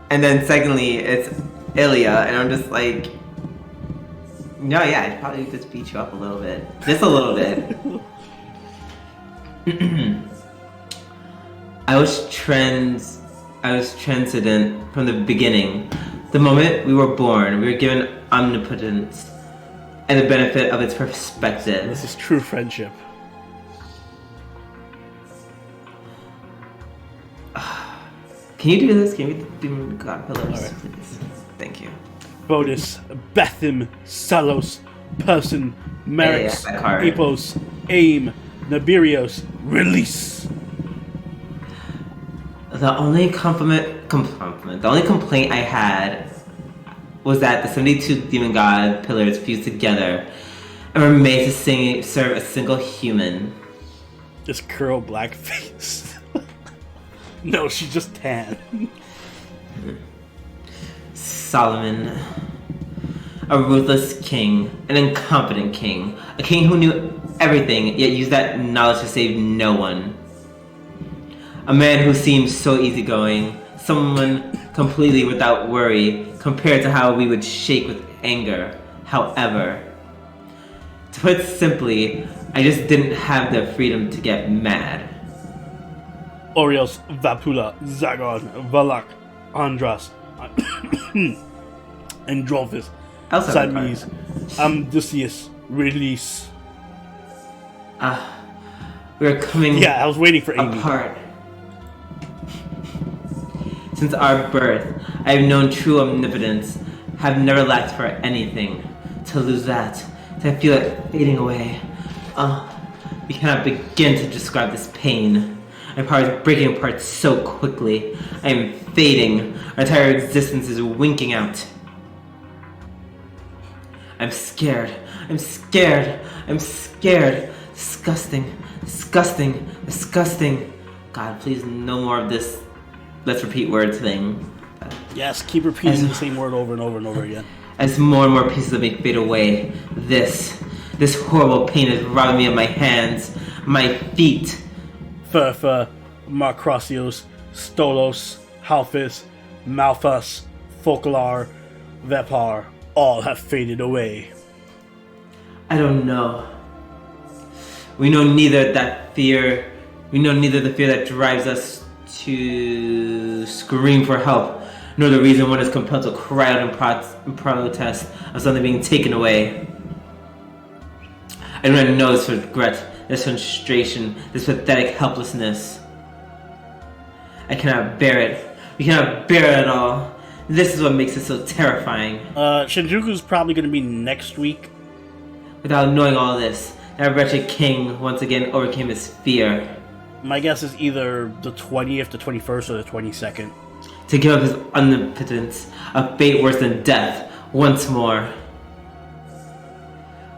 [SPEAKER 2] And then secondly, it's Ilia, and I'm just like, no, yeah, I'd probably just beat you up a little bit, just a little bit. I was transcendent from the beginning. The moment we were born, we were given omnipotence and the benefit of its perspective.
[SPEAKER 1] This is true friendship.
[SPEAKER 2] Can you do this? Can you do God pillars,
[SPEAKER 1] right.
[SPEAKER 2] please? Thank you.
[SPEAKER 1] Bonus, Bethim, Salos, Person, Merix,
[SPEAKER 2] that card.
[SPEAKER 1] Epos, Aim, Nabirios, Release.
[SPEAKER 2] The only the only complaint I had was that the 72 demon god pillars fused together and were made to serve a single human.
[SPEAKER 1] This curl blackface. No, she's just tan.
[SPEAKER 2] Solomon, a ruthless king, an incompetent king, a king who knew everything yet used that knowledge to save no one. A man who seemed so easygoing, someone completely without worry compared to how we would shake with anger. However, to put it simply, I just didn't have the freedom to get mad.
[SPEAKER 1] Orios, Vapula, Zagon, Valak, Andras, Androphis, Siamese, Amdusius, Release.
[SPEAKER 2] We're coming
[SPEAKER 1] Yeah, I was waiting for Amy.
[SPEAKER 2] apart. Since our birth, I have known true omnipotence, have never lacked for anything. To lose that, to feel it fading away. We cannot begin to describe this pain. My power is breaking apart so quickly. I am fading. Our entire existence is winking out. I'm scared. I'm scared. I'm scared. Disgusting. Disgusting. Disgusting. God, please, no more of this let's repeat words thing.
[SPEAKER 1] Yes, keep repeating the same word over and over and over again.
[SPEAKER 2] As more and more pieces of me fade away, this horrible pain is robbing me of my hands, my feet.
[SPEAKER 1] Furfa, Marcrosios, Stolos, Halphis, Malphus, Focalar, Vepar, all have faded away.
[SPEAKER 2] I don't know. We know neither the fear that drives us to scream for help, nor the reason one is compelled to cry out in protest of something being taken away. I do not know this regret, this frustration, this pathetic helplessness. I cannot bear it. We cannot bear it at all. This is what makes it so terrifying.
[SPEAKER 1] Shinjuku's probably going to be next week.
[SPEAKER 2] Without knowing all this, that wretched king once again overcame his fear.
[SPEAKER 1] My guess is either the 20th, the 21st, or the 22nd.
[SPEAKER 2] To give up his omnipotence, a fate worse than death, once more.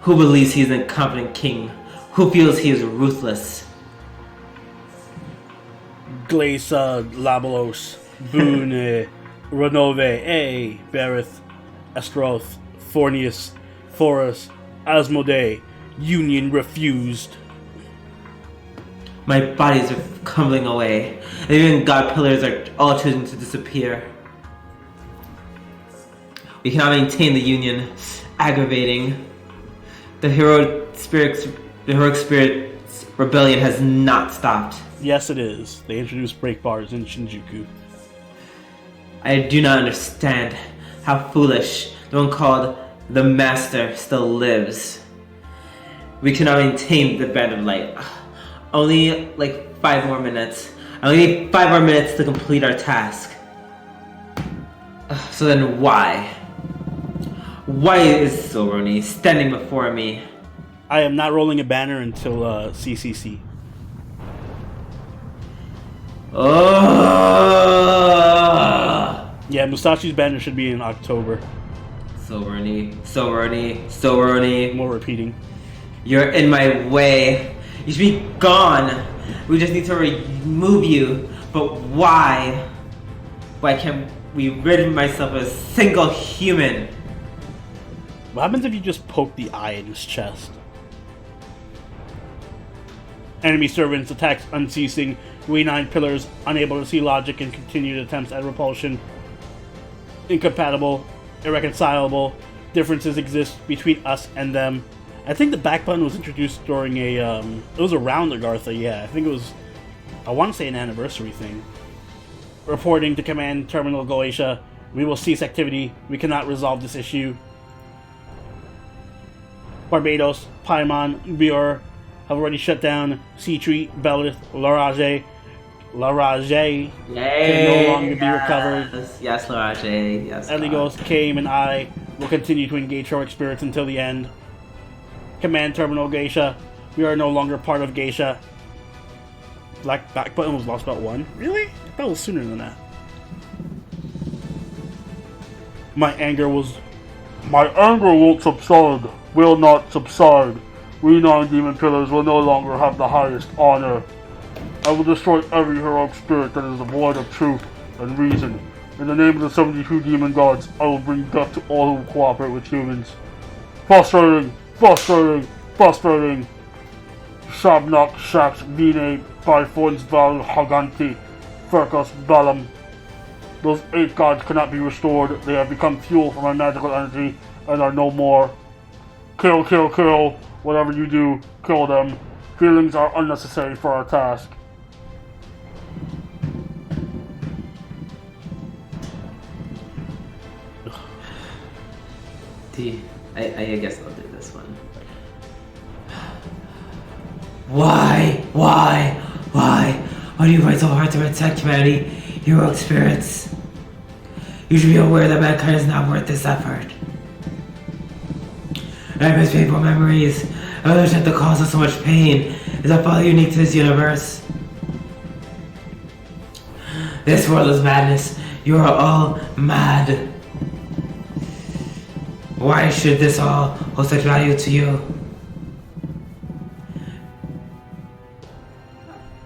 [SPEAKER 2] Who believes he is an incompetent king? Who feels he is ruthless?
[SPEAKER 1] Glaisa, Labelos, Boone, Renove, Berith, Estroth, Fornius, Forest, Asmodee, Union refused.
[SPEAKER 2] My bodies are crumbling away, and even God pillars are all choosing to disappear. We cannot maintain the Union, aggravating. The heroic spirit rebellion has not stopped.
[SPEAKER 1] Yes, it is. They introduced break bars in Shinjuku.
[SPEAKER 2] I do not understand how foolish the one called the Master still lives. We cannot maintain the Band of Light. Only like 5 more minutes. I only need 5 more minutes to complete our task. So then why? Why is Soroni standing before me?
[SPEAKER 1] I am not rolling a banner until CCC.
[SPEAKER 2] Oh!
[SPEAKER 1] Yeah, Musashi's banner should be in October.
[SPEAKER 2] Soroni.
[SPEAKER 1] More repeating.
[SPEAKER 2] You're in my way. You should be gone. We just need to remove you. But why? Why can't we rid myself of a single human?
[SPEAKER 1] What happens if you just poke the eye in his chest? Enemy servants attacks unceasing. We 9 pillars unable to see logic and continued attempts at repulsion. Incompatible, irreconcilable. Differences exist between us and them. I think the back button was introduced during a, it was around Agartha, yeah. I think it was, I want to say an anniversary thing. Reporting to Command Terminal Goetia. We will cease activity. We cannot resolve this issue. Barbados, Paimon, Bior have already shut down. Seatree, Belith, Larage can no longer be recovered.
[SPEAKER 2] Yes, Larage. Yes.
[SPEAKER 1] Eligos, Kame, and I will continue to engage heroic spirits until the end. Command Terminal Geisha. We are no longer part of Geisha. Black back button was lost about 1. Really? That was sooner than that. My anger won't subside. Will not subside. We 9 demon pillars will no longer have the highest honor. I will destroy every heroic spirit that is devoid of truth and reason. In the name of the 72 demon gods, I will bring death to all who cooperate with humans. Frustrating. Shabnak Shax Vine Bifons Val Haganti Ferkus Balam. Those 8 gods cannot be restored. They have become fuel for my magical energy and are no more. Kill. Whatever you do, kill them. Feelings are unnecessary for our task.
[SPEAKER 2] I guess I'll do this one. Why do you fight so hard to protect humanity, heroic spirits? You should be aware that mankind is not worth this effort. I miss painful memories. I understand the cause of so much pain is a folly unique to this universe. This world is madness. You are all mad. Why should this all hold such value to you?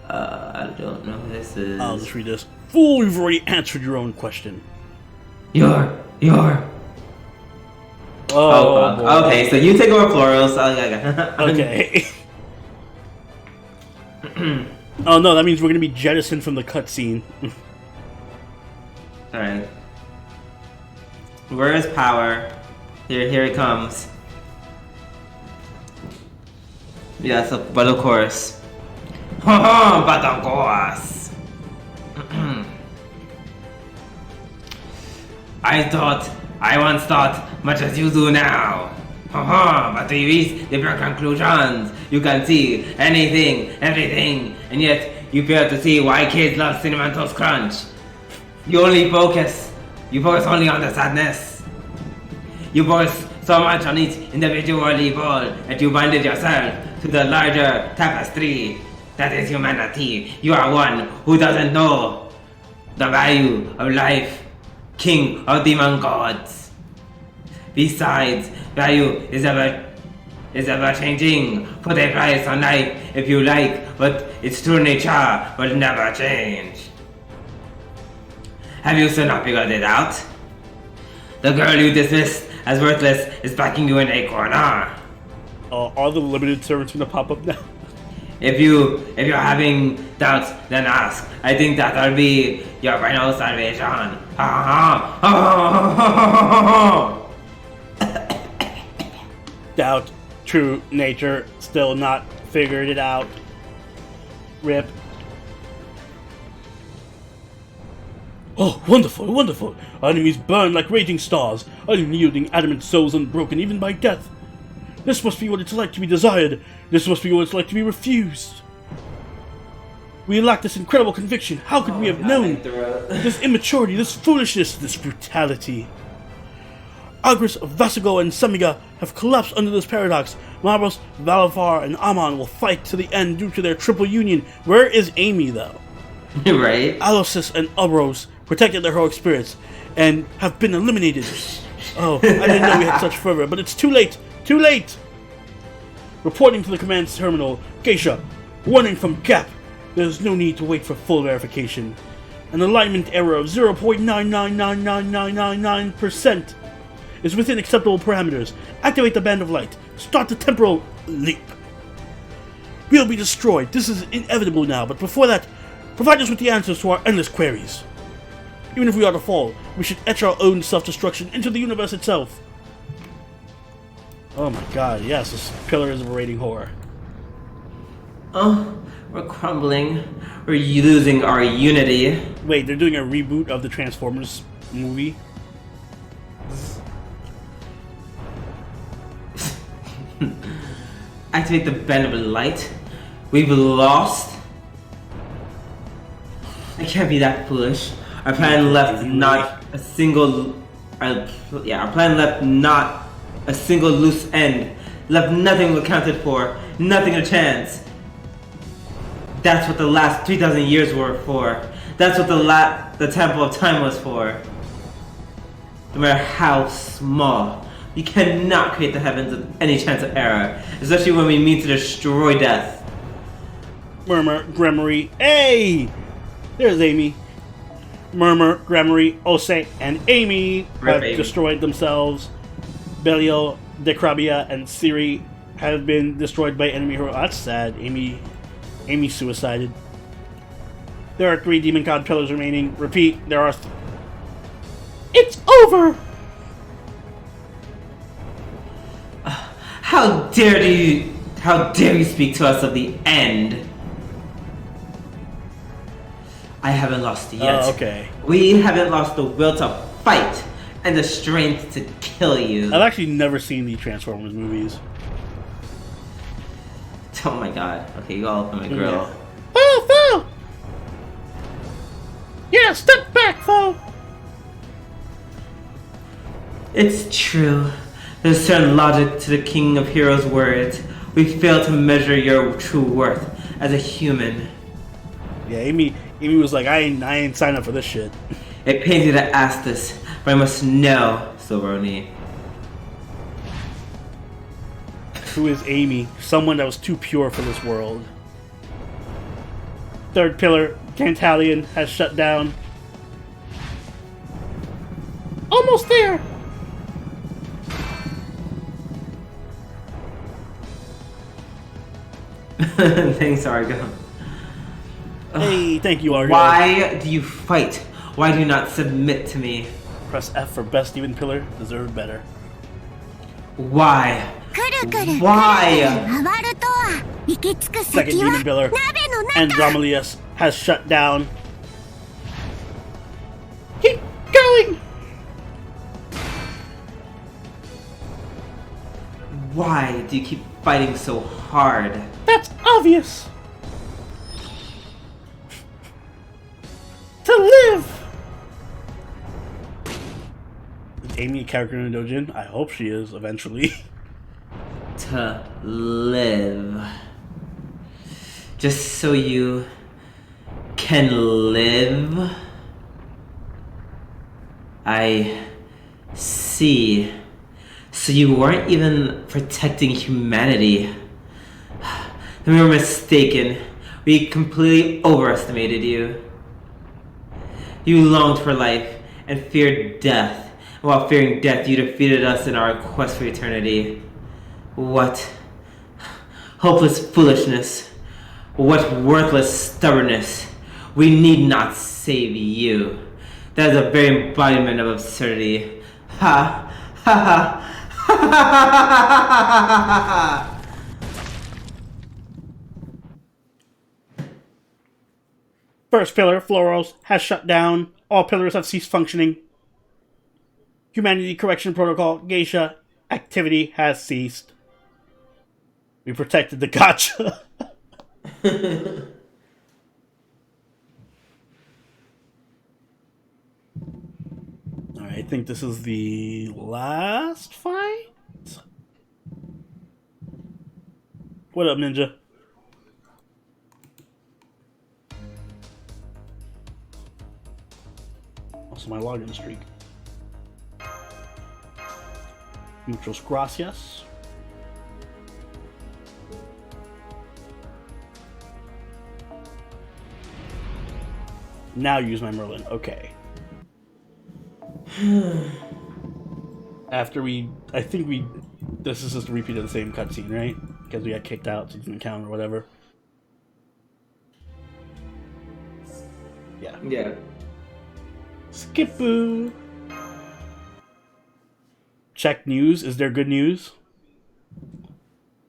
[SPEAKER 2] I don't know who this is.
[SPEAKER 1] I'll just read this. Fool, you've already answered your own question.
[SPEAKER 2] You're.
[SPEAKER 1] Oh,
[SPEAKER 2] okay, so you take over florals.
[SPEAKER 1] Okay. Oh no, that means we're gonna be jettisoned from the cutscene.
[SPEAKER 2] Alright. Where is power? Here it comes. Yes, but of course. But of course. I once thought much as you do now. But we reach different conclusions. You can see anything, everything, and yet you fail to see why kids love Cinnamon Toast Crunch. You focus only on the sadness. You focus so much on each individual evil that you binded yourself to the larger tapestry that is humanity. You are one who doesn't know the value of life, king of demon gods. Besides, value is ever changing. Put a price on life if you like, but its true nature will never change. Have you still not figured it out? The girl you dismissed as worthless as backing you in a corner.
[SPEAKER 1] Are the limited servants gonna pop up now?
[SPEAKER 2] If you're having doubts, then ask. I think that'll be your final salvation.
[SPEAKER 1] Doubt, true nature, still not figured it out. Rip. Oh, wonderful, wonderful! Our enemies burn like raging stars, unyielding adamant souls unbroken even by death. This must be what it's like to be desired. This must be what it's like to be refused. We lack this incredible conviction. How could we have known this immaturity, this foolishness, this brutality? Agris, Vasigo, and Semiga have collapsed under this paradox. Mabros, Valafar, and Amon will fight to the end due to their triple union. Where is Amy, though?
[SPEAKER 2] Right?
[SPEAKER 1] Alosis and Ubros protected their heroic spirits and have been eliminated. Oh, I didn't know we had such fervor, but it's too late! Too late! Reporting to the command terminal, Geisha. Warning from Cap. There's no need to wait for full verification. An alignment error of 0.999999% is within acceptable parameters. Activate the Band of Light. Start the temporal leap. We'll be destroyed. This is inevitable now, but before that, provide us with the answers to our endless queries. Even if we are to fall, we should etch our own self-destruction into the universe itself. Oh my god, yes, this pillar is a rating horror.
[SPEAKER 2] Oh, we're crumbling. We're losing our unity.
[SPEAKER 1] Wait, they're doing a reboot of the Transformers movie?
[SPEAKER 2] Activate the Band of Light. We've lost. I can't be that foolish. Our plan left not a single. Our plan left not a single loose end. Left nothing accounted for. Nothing a chance. That's what the last 3,000 years were for. That's what the Temple of Time was for. No matter how small, you cannot create the heavens with any chance of error, especially when we mean to destroy death.
[SPEAKER 1] Murmur, Gremory, hey! There's Amy. Murmur, Gremory, Ose, and Amy have destroyed themselves. Belial, Decrabia, and Siri have been destroyed by enemy hero. That's sad. Amy suicided. There are 3 Demon God pillars remaining. Repeat, there are... It's over!
[SPEAKER 2] How dare you speak to us of the end? I haven't lost yet.
[SPEAKER 1] Oh, okay.
[SPEAKER 2] We haven't lost the will to fight and the strength to kill you.
[SPEAKER 1] I've actually never seen the Transformers movies.
[SPEAKER 2] Oh my god. Okay, you all open my grill.
[SPEAKER 1] Yeah. Oh, Fo! Yeah, step back, Fo!
[SPEAKER 2] It's true. There's certain logic to the King of Heroes' words. We fail to measure your true worth as a human.
[SPEAKER 1] Yeah, Amy was like, I ain't signed up for this shit.
[SPEAKER 2] It pains me to ask this, but I must know, Silveroni.
[SPEAKER 1] Who is Amy? Someone that was too pure for this world. Third pillar, Tantalion, has shut down. Almost there!
[SPEAKER 2] Thanks, Argo.
[SPEAKER 1] Hey, thank you, Argo.
[SPEAKER 2] Why do you fight? Why do you not submit to me?
[SPEAKER 1] Press F for best demon pillar. Deserve better.
[SPEAKER 2] Why? Why?
[SPEAKER 1] Second demon pillar, Andromalius, has shut down. Keep going!
[SPEAKER 2] Why do you keep fighting so hard?
[SPEAKER 1] That's obvious! To live! Is Amy a character in a doujin? I hope she is, eventually.
[SPEAKER 2] To live. Just so you can live? I see. So you weren't even protecting humanity. Then we were mistaken. We completely overestimated you. You longed for life and feared death, While fearing death, you defeated us in our quest for eternity. What hopeless foolishness. What worthless stubbornness. We need not save you. That is a very embodiment of absurdity. Ha! Ha ha! Ha ha ha ha!
[SPEAKER 1] First pillar, Floros, has shut down. All pillars have ceased functioning. Humanity Correction Protocol, Geisha, activity has ceased. We protected the gotcha. Alright, I think this is the last fight? What up, Ninja? Also my login streak. Muchos gracias. Now use my Merlin. Okay. After I think this is just a repeat of the same cutscene, right? Because we got kicked out, so it didn't count or whatever. Yeah.
[SPEAKER 2] Yeah.
[SPEAKER 1] Skipoo. Check news. Is there good news?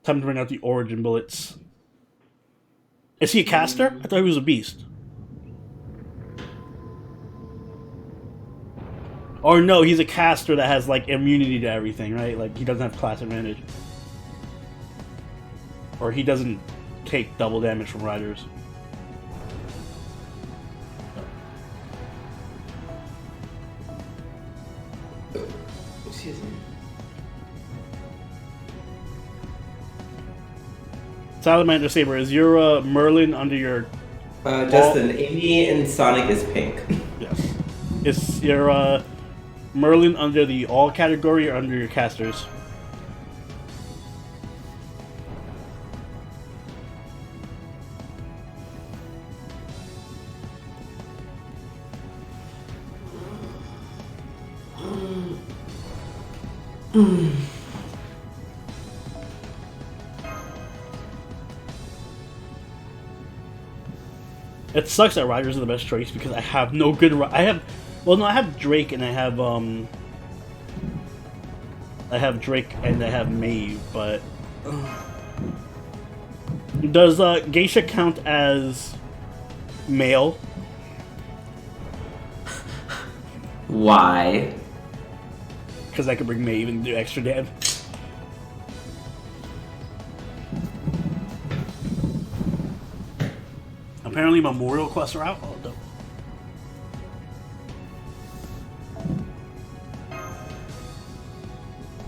[SPEAKER 1] Time to bring out the origin bullets. Is he a caster? I thought he was a beast. Or no, he's a caster that has like immunity to everything, right? Like he doesn't have class advantage. Or he doesn't take double damage from riders.
[SPEAKER 2] Excuse me.
[SPEAKER 1] Salamander Saber, is your Merlin under your...
[SPEAKER 2] Justin, Amy and Sonic is pink.
[SPEAKER 1] Yes. Is your Merlin under the all category or under your casters? It sucks that riders are the best choice because I have no good. I have Drake and I have Drake and I have Maeve, but does Geisha count as male?
[SPEAKER 2] Why?
[SPEAKER 1] Because I could bring Maeve and do extra damage. Apparently memorial quests are out. Oh, dope.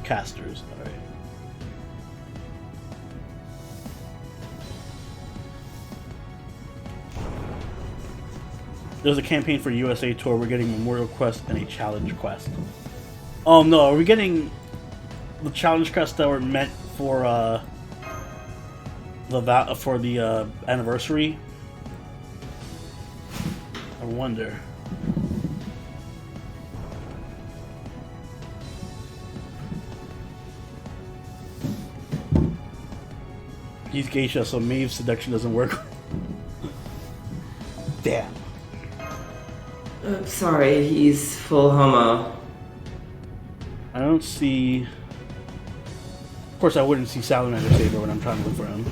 [SPEAKER 1] Casters, alright. There's a campaign for USA Tour. We're getting memorial quest and a challenge quest. Oh no, are we getting the challenge quests that were meant for the anniversary? I wonder. He's Geisha, so Maeve's seduction doesn't work. Damn.
[SPEAKER 2] I'm sorry, he's full homo.
[SPEAKER 1] I don't see... Of course I wouldn't see Salamander Saber when I'm trying to look for him.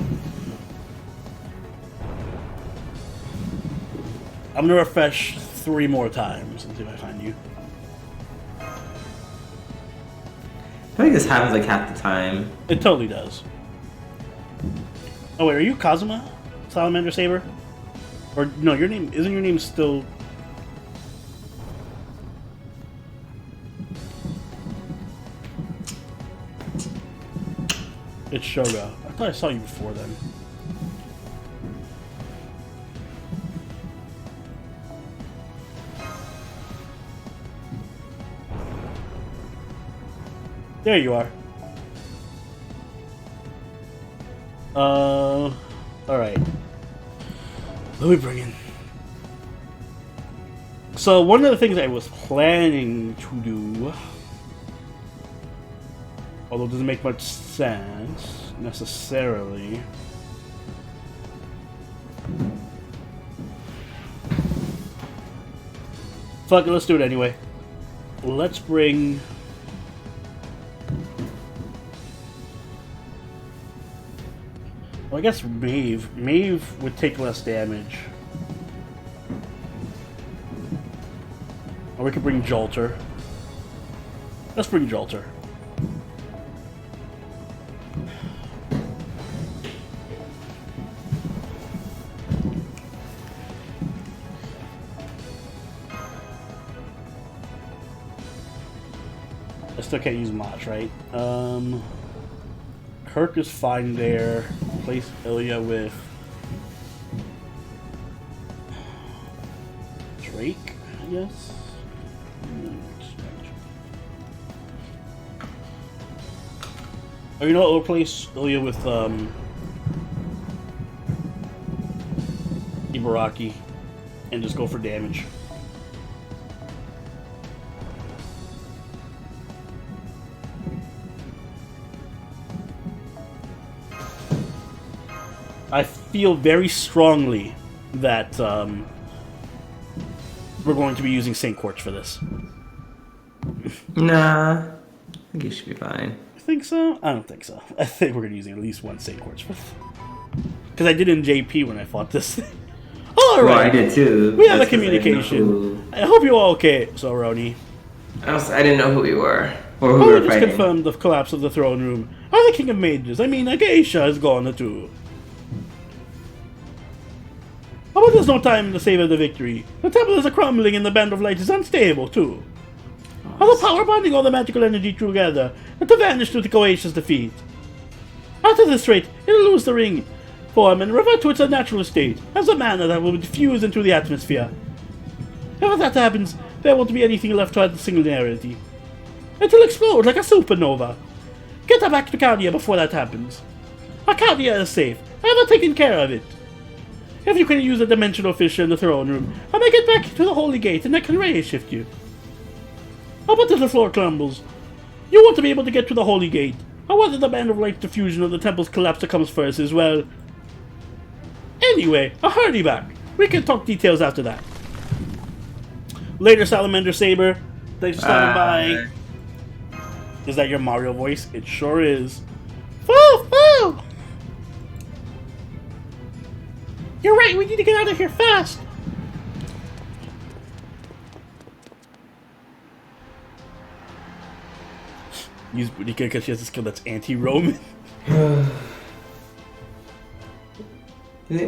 [SPEAKER 1] I'm gonna refresh 3 more times and see if I find you.
[SPEAKER 2] I think this happens like half the time.
[SPEAKER 1] It totally does. Oh wait, are you Kazuma? Salamander Saber? Or no, your name isn't your name still... It's Shoga. I thought I saw you before then. There you are. Alright. Let me bring in So one of the things I was planning to do, although it doesn't make much sense necessarily, fuck it, let's do it anyway. Let's bring... Well, I guess Maeve. Maeve would take less damage. Or we could bring Jolter. Let's bring Jolter. I still can't use Mach, right? Kirk is fine there. Replace Ilia with Drake, I guess. Oh, you know what? We'll replace Ilia with Ibaraki and just go for damage. I feel very strongly that we're going to be using Saint Quartz for this.
[SPEAKER 2] Nah, I think you should be fine.
[SPEAKER 1] I think so? I don't think so. I think we're going to be using at least one Saint Quartz for this. Because I did in JP when I fought this thing. Alright!
[SPEAKER 2] Well, I did too.
[SPEAKER 1] We have a communication. I hope you're all okay, Soroni.
[SPEAKER 2] I didn't know who we were. Or who we
[SPEAKER 1] I
[SPEAKER 2] were
[SPEAKER 1] just
[SPEAKER 2] fighting.
[SPEAKER 1] confirmed the collapse of the throne room. I'm the King of Mages. I mean, Geisha is gone too. How about there's no time to savor the victory? The temple is crumbling and the Band of Light is unstable too. How the power bonding all the magical energy together to vanish to the Goetia's defeat. After this rate, it'll lose the ring form and revert to its natural state as a mana that will diffuse into the atmosphere. If that happens, there won't be anything left to add the singularity. It'll explode like a supernova. Get her back to Chaldea before that happens. Chaldea is safe. I have taken care of it. If you can use a dimensional fissure in the throne room, I'll make it back to the Holy Gate and I can ray shift you. How about if the floor crumbles? You want to be able to get to the Holy Gate. Or whether the Band of Light diffusion or the temple's collapse that comes first as well. Anyway, I'll hurry back. We can talk details after that. Later, Salamander Saber. Thanks for stopping by. Is that your Mario voice? It sure is. Foo! Foo! You're right, we need to get out of here fast! Use Boudica because she has a skill that's anti-Roman.
[SPEAKER 2] Who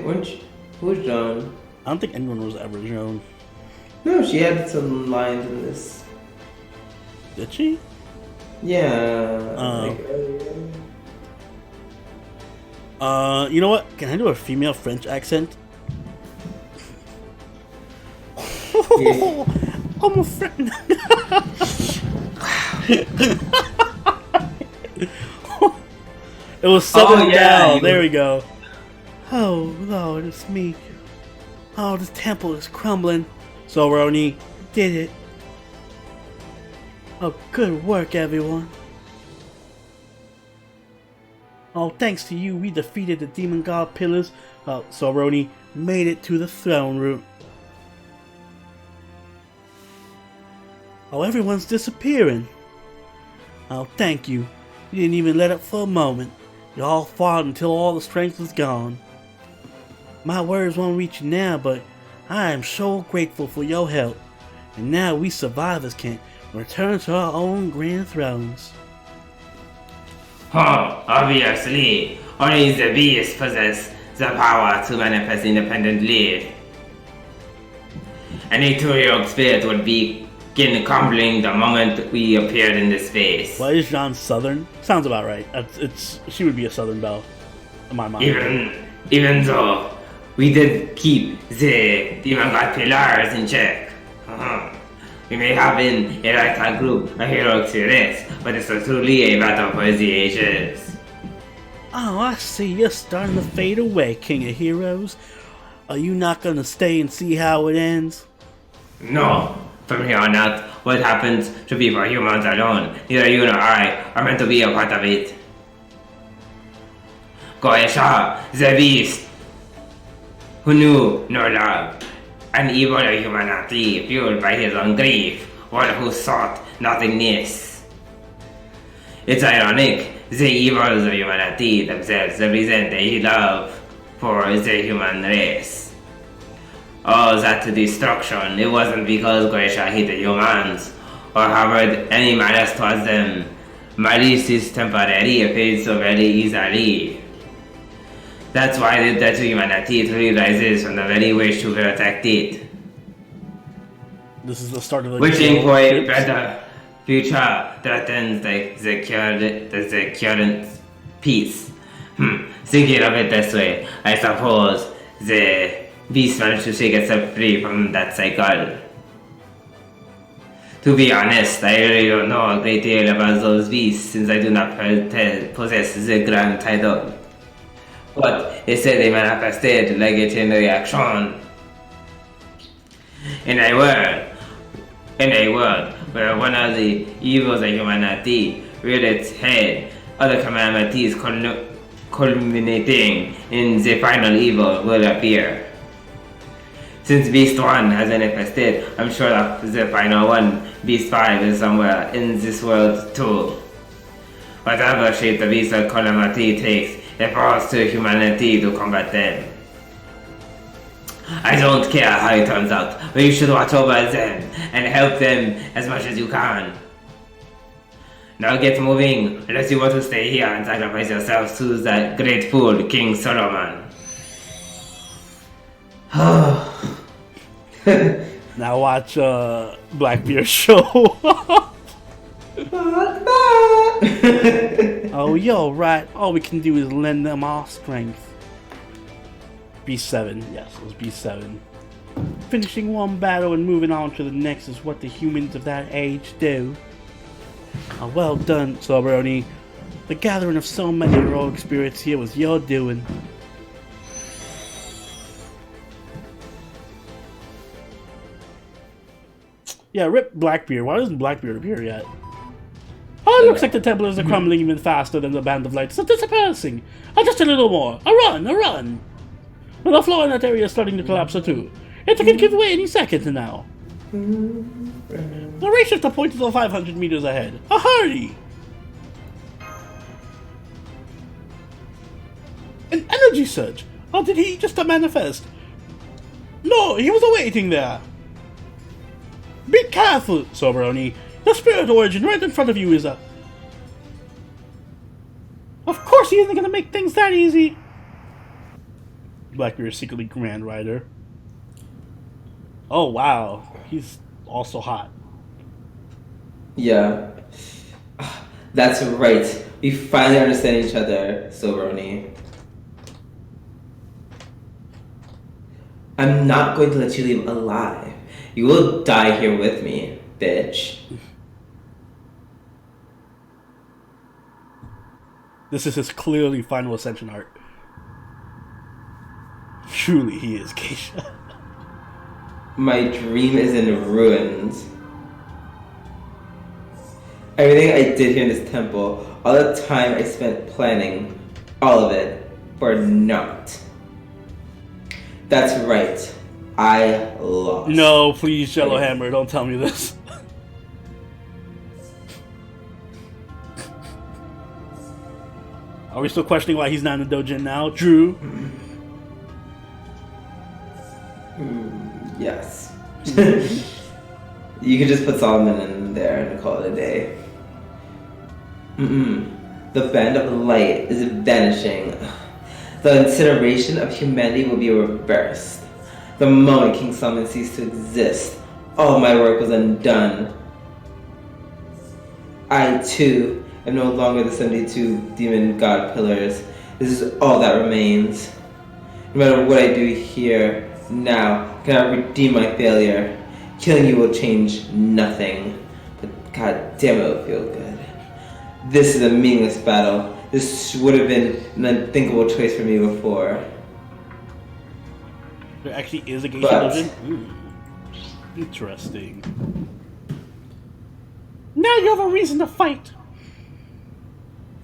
[SPEAKER 2] was Joan?
[SPEAKER 1] I don't think anyone was ever Joan.
[SPEAKER 2] No, she had some lines in this.
[SPEAKER 1] Did she?
[SPEAKER 2] Yeah.
[SPEAKER 1] You know what? Can I do a female French accent?
[SPEAKER 2] Yeah.
[SPEAKER 1] I'm a friend. It was Southern Gal. There we go. Oh Lord, it's me. Oh, this temple is crumbling. So Roni did it. Oh, good work, everyone. Oh, thanks to you, we defeated the demon god pillars. So Roni made it to the throne room. Oh, everyone's disappearing. Oh, thank you. You didn't even let up for a moment. You all fought until all the strength was gone. My words won't reach you now, but I am so grateful for your help. And now we survivors can return to our own grand thrones.
[SPEAKER 2] Obviously, only the beast possess the power to manifest independently. Any two-year-old spirit would begin crumbling the moment we appeared in this space.
[SPEAKER 1] Why is Jean Southern? Sounds about right. She would be a Southern belle, in my mind.
[SPEAKER 2] Even though we did keep the demon god pillars in check. We may have been a ragtag group, a heroic race, but it's truly a battle for the ages.
[SPEAKER 1] Oh, I see. You're starting to fade away, King of Heroes. Are you not gonna stay and see how it ends?
[SPEAKER 2] No. From here on out, what happens should be for humans alone. Neither you nor I are meant to be a part of it. Geisha, the beast, who knew no love, an evil humanity fueled by his own grief, one who sought nothingness. It's ironic, the evils of humanity themselves represent a love for the human race. All that destruction, it wasn't because Geisha hated humans or harbored any malice towards them. Malice is temporary, it fades so very easily. That's why the debt to humanity truly rises from the very wish to protect it.
[SPEAKER 1] This is the start of the
[SPEAKER 2] Wishing for a better future threatens the current peace. Thinking of it this way, I suppose the beast managed to shake itself free from that cycle. To be honest, I really don't know a great deal about those beasts since I do not possess the grand title. But they said they manifested like a chain reaction. In a world where one of the evils of humanity reared its head, other calamities culminating in the final evil will appear. Since Beast 1 has manifested, I'm sure that the final one, Beast 5, is somewhere in this world too. Whatever shape the beast of calamity takes, it falls to humanity to combat them. I don't care how it turns out, but you should watch over them and help them as much as you can. Now get moving, unless you want to stay here and sacrifice yourselves to that great fool, King Solomon.
[SPEAKER 1] Now watch Blackbeard's show. Oh, yo, right. All we can do is lend them our strength. B7, yes, it was B7. Finishing one battle and moving on to the next is what the humans of that age do. Well done, Soberoni. The gathering of so many heroic spirits here was your doing. Yeah, rip Blackbeard. Why doesn't Blackbeard appear yet? Oh, it looks like the Templars are crumbling even faster than the Band of Light. So disappearing. Just a little more. A run, a run. Well, the floor in that area is starting to collapse too. It can give way any second now. The ray shifter points to 500 meters ahead. A hurry! An energy surge. Or did he just manifest? No, he was awaiting there. Be careful, Soberoni. The spirit origin right in front of you is a... Of course he isn't going to make things that easy. Blackbeard is secretly Grand Rider. Oh, wow. He's also hot.
[SPEAKER 2] Yeah. That's right. We finally understand each other, Soberoni. I'm not going to let you leave alive. You will die here with me, bitch.
[SPEAKER 1] This is his clearly final ascension arc. Truly, he is Geisha.
[SPEAKER 2] My dream is in ruins. Everything I did here in this temple, all the time I spent planning, all of it, for naught. That's right. I lost.
[SPEAKER 1] No, please, Yellowhammer, don't tell me this. Are we still questioning why he's not in the doujin now? Drew?
[SPEAKER 2] Yes. You could just put Solomon in there and call it a day. The Band of Light is vanishing. The incineration of humanity will be reversed. The moment King Solomon ceased to exist, all my work was undone. I, too, am no longer the 72 demon god pillars. This is all that remains. No matter what I do here, now, I cannot redeem my failure. Killing you will change nothing. But god damn it, will feel good. This is a meaningless battle. This would have been an unthinkable choice for me before.
[SPEAKER 1] There actually is a Geisha doujin? Interesting. Now you have a reason to fight.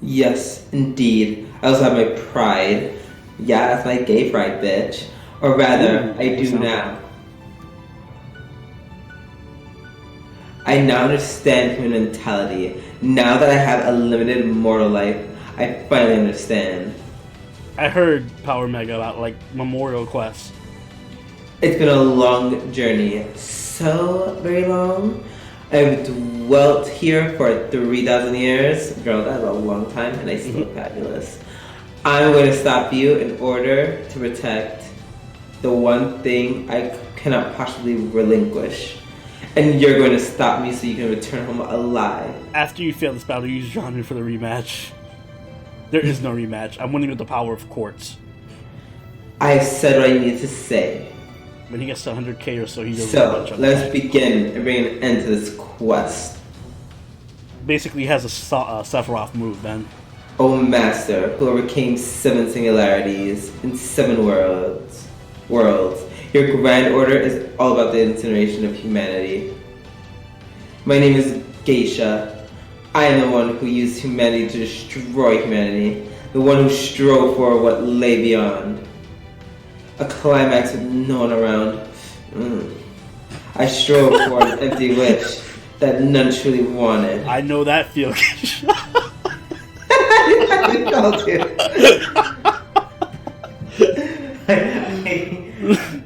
[SPEAKER 2] Yes, indeed. I also have my pride. Yeah, that's my gay pride, bitch. Or rather, I do now. I now understand human mentality. Now that I have a limited mortal life, I finally understand.
[SPEAKER 1] I heard Power Mega about like Memorial Quest.
[SPEAKER 2] It's been a long journey. So very long. I've dwelt here for 3,000 years. Girl, that's a long time, and I still look fabulous. I'm going to stop you in order to protect the one thing I cannot possibly relinquish. And you're going to stop me so you can return home alive.
[SPEAKER 1] After you fail this battle, use genre for the rematch. There is no rematch. I'm winning with the power of quartz.
[SPEAKER 2] I said what I needed to say.
[SPEAKER 1] When he gets to 100k or so, he does
[SPEAKER 2] So, let's begin and bring an end to this quest.
[SPEAKER 1] Basically, he has a Sephiroth move, then.
[SPEAKER 2] O Master, who overcame 7 singularities in 7 worlds. Your grand order is all about the incineration of humanity. My name is Geisha. I am the one who used humanity to destroy humanity. The one who strove for what lay beyond. A climax with no one around. I strove for an empty wish that none truly wanted.
[SPEAKER 1] I know that feel.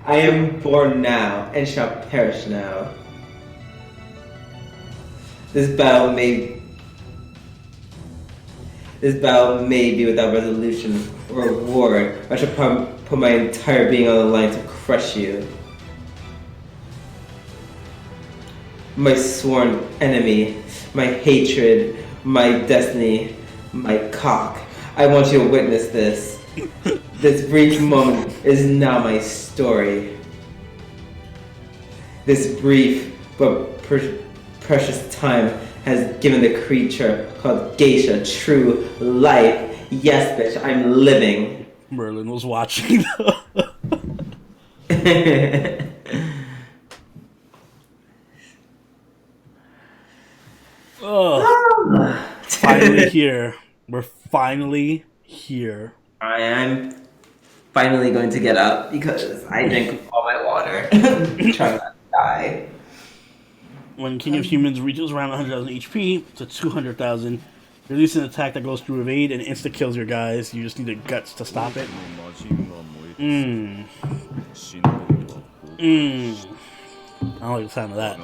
[SPEAKER 2] I am born now and shall perish now. This battle may be without resolution or reward. I shall put my entire being on the line to crush you. My sworn enemy, my hatred, my destiny, my cock. I want you to witness this. This brief moment is now my story. This brief but precious time has given the creature called Geisha true life. Yes, bitch, I'm living.
[SPEAKER 1] Merlin was watching. Oh, finally here. We're finally here.
[SPEAKER 2] I am finally going to get up because I drank all my water. Trying not to die.
[SPEAKER 1] When King of Humans reaches around 100,000 HP to 200,000, release an attack that goes through evade and insta kills your guys. You just need the guts to stop it. I don't like the sound of that.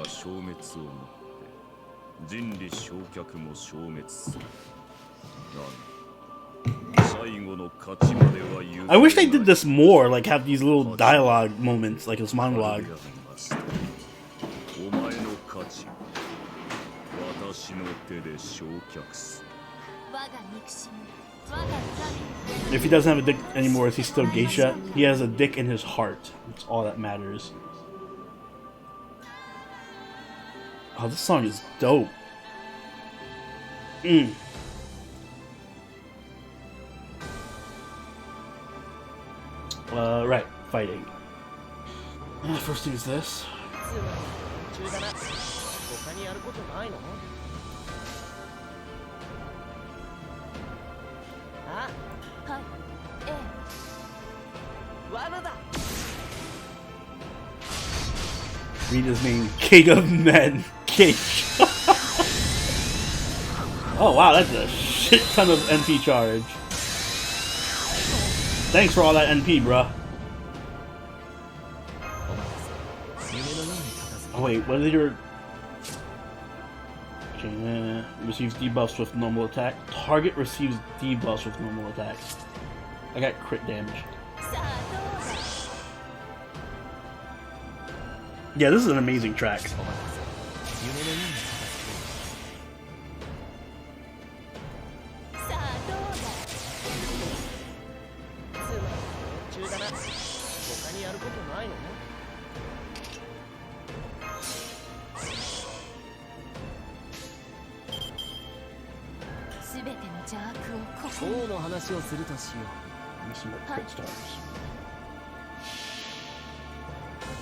[SPEAKER 1] I wish they did this more, like have these little dialogue moments, like this monologue. If he doesn't have a dick anymore, is he still Geisha? He has a dick in his heart. That's all that matters. Oh, this song is dope. Right, fighting. First thing is this. Read his name, King of Men, Geisha. Oh wow, that's a shit ton of NP charge. Thanks for all that NP, bruh. Oh wait, what is your... Okay, receives debuffs with normal attack. Target receives debuffs with normal attacks. I got crit damage. Yeah, this is an amazing track.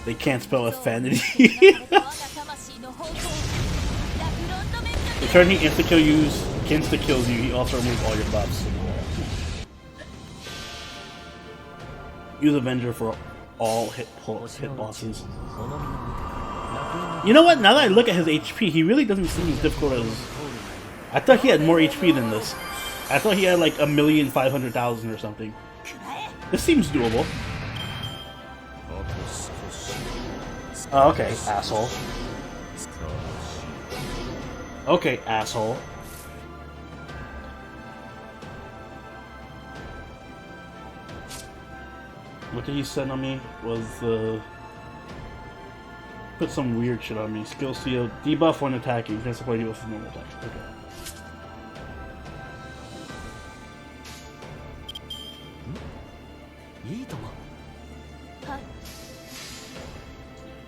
[SPEAKER 1] They can't spell affinity. The turn he insta-kills you, he also removes all your buffs. Use Avenger for all hit bosses. You know what? Now that I look at his HP, he really doesn't seem as difficult as... I thought he had more HP than this. I thought he had like 1,500,000 or something. This seems doable. Oh, okay, asshole. Okay, asshole. What did he send on me? Was put some weird shit on me. Skill seal, debuff when attacking. Can't support you with normal attack. Okay.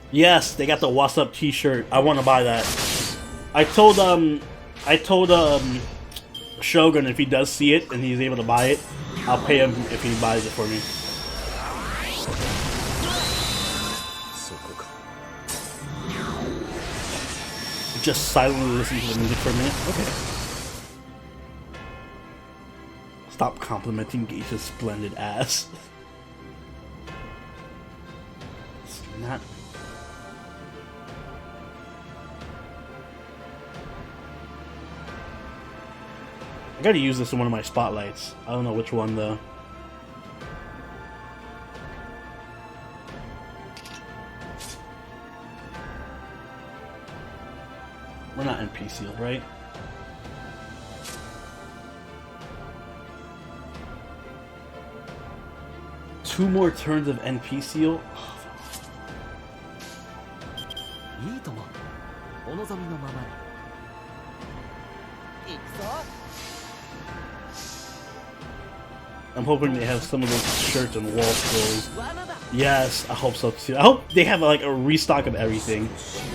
[SPEAKER 1] Yes, they got the What's Up T-shirt. I want to buy that. I told Shogun if he does see it and he's able to buy it, I'll pay him if he buys it for me. Just silently listen to the music for a minute. Okay. Stop complimenting Geisha's splendid ass. It's not. I gotta use this in one of my spotlights. I don't know which one though. We're not NP sealed, right? Two more turns of NP seal? I'm hoping they have some of those shirts and wall scrolls. Yes, I hope so too. I hope they have like a restock of everything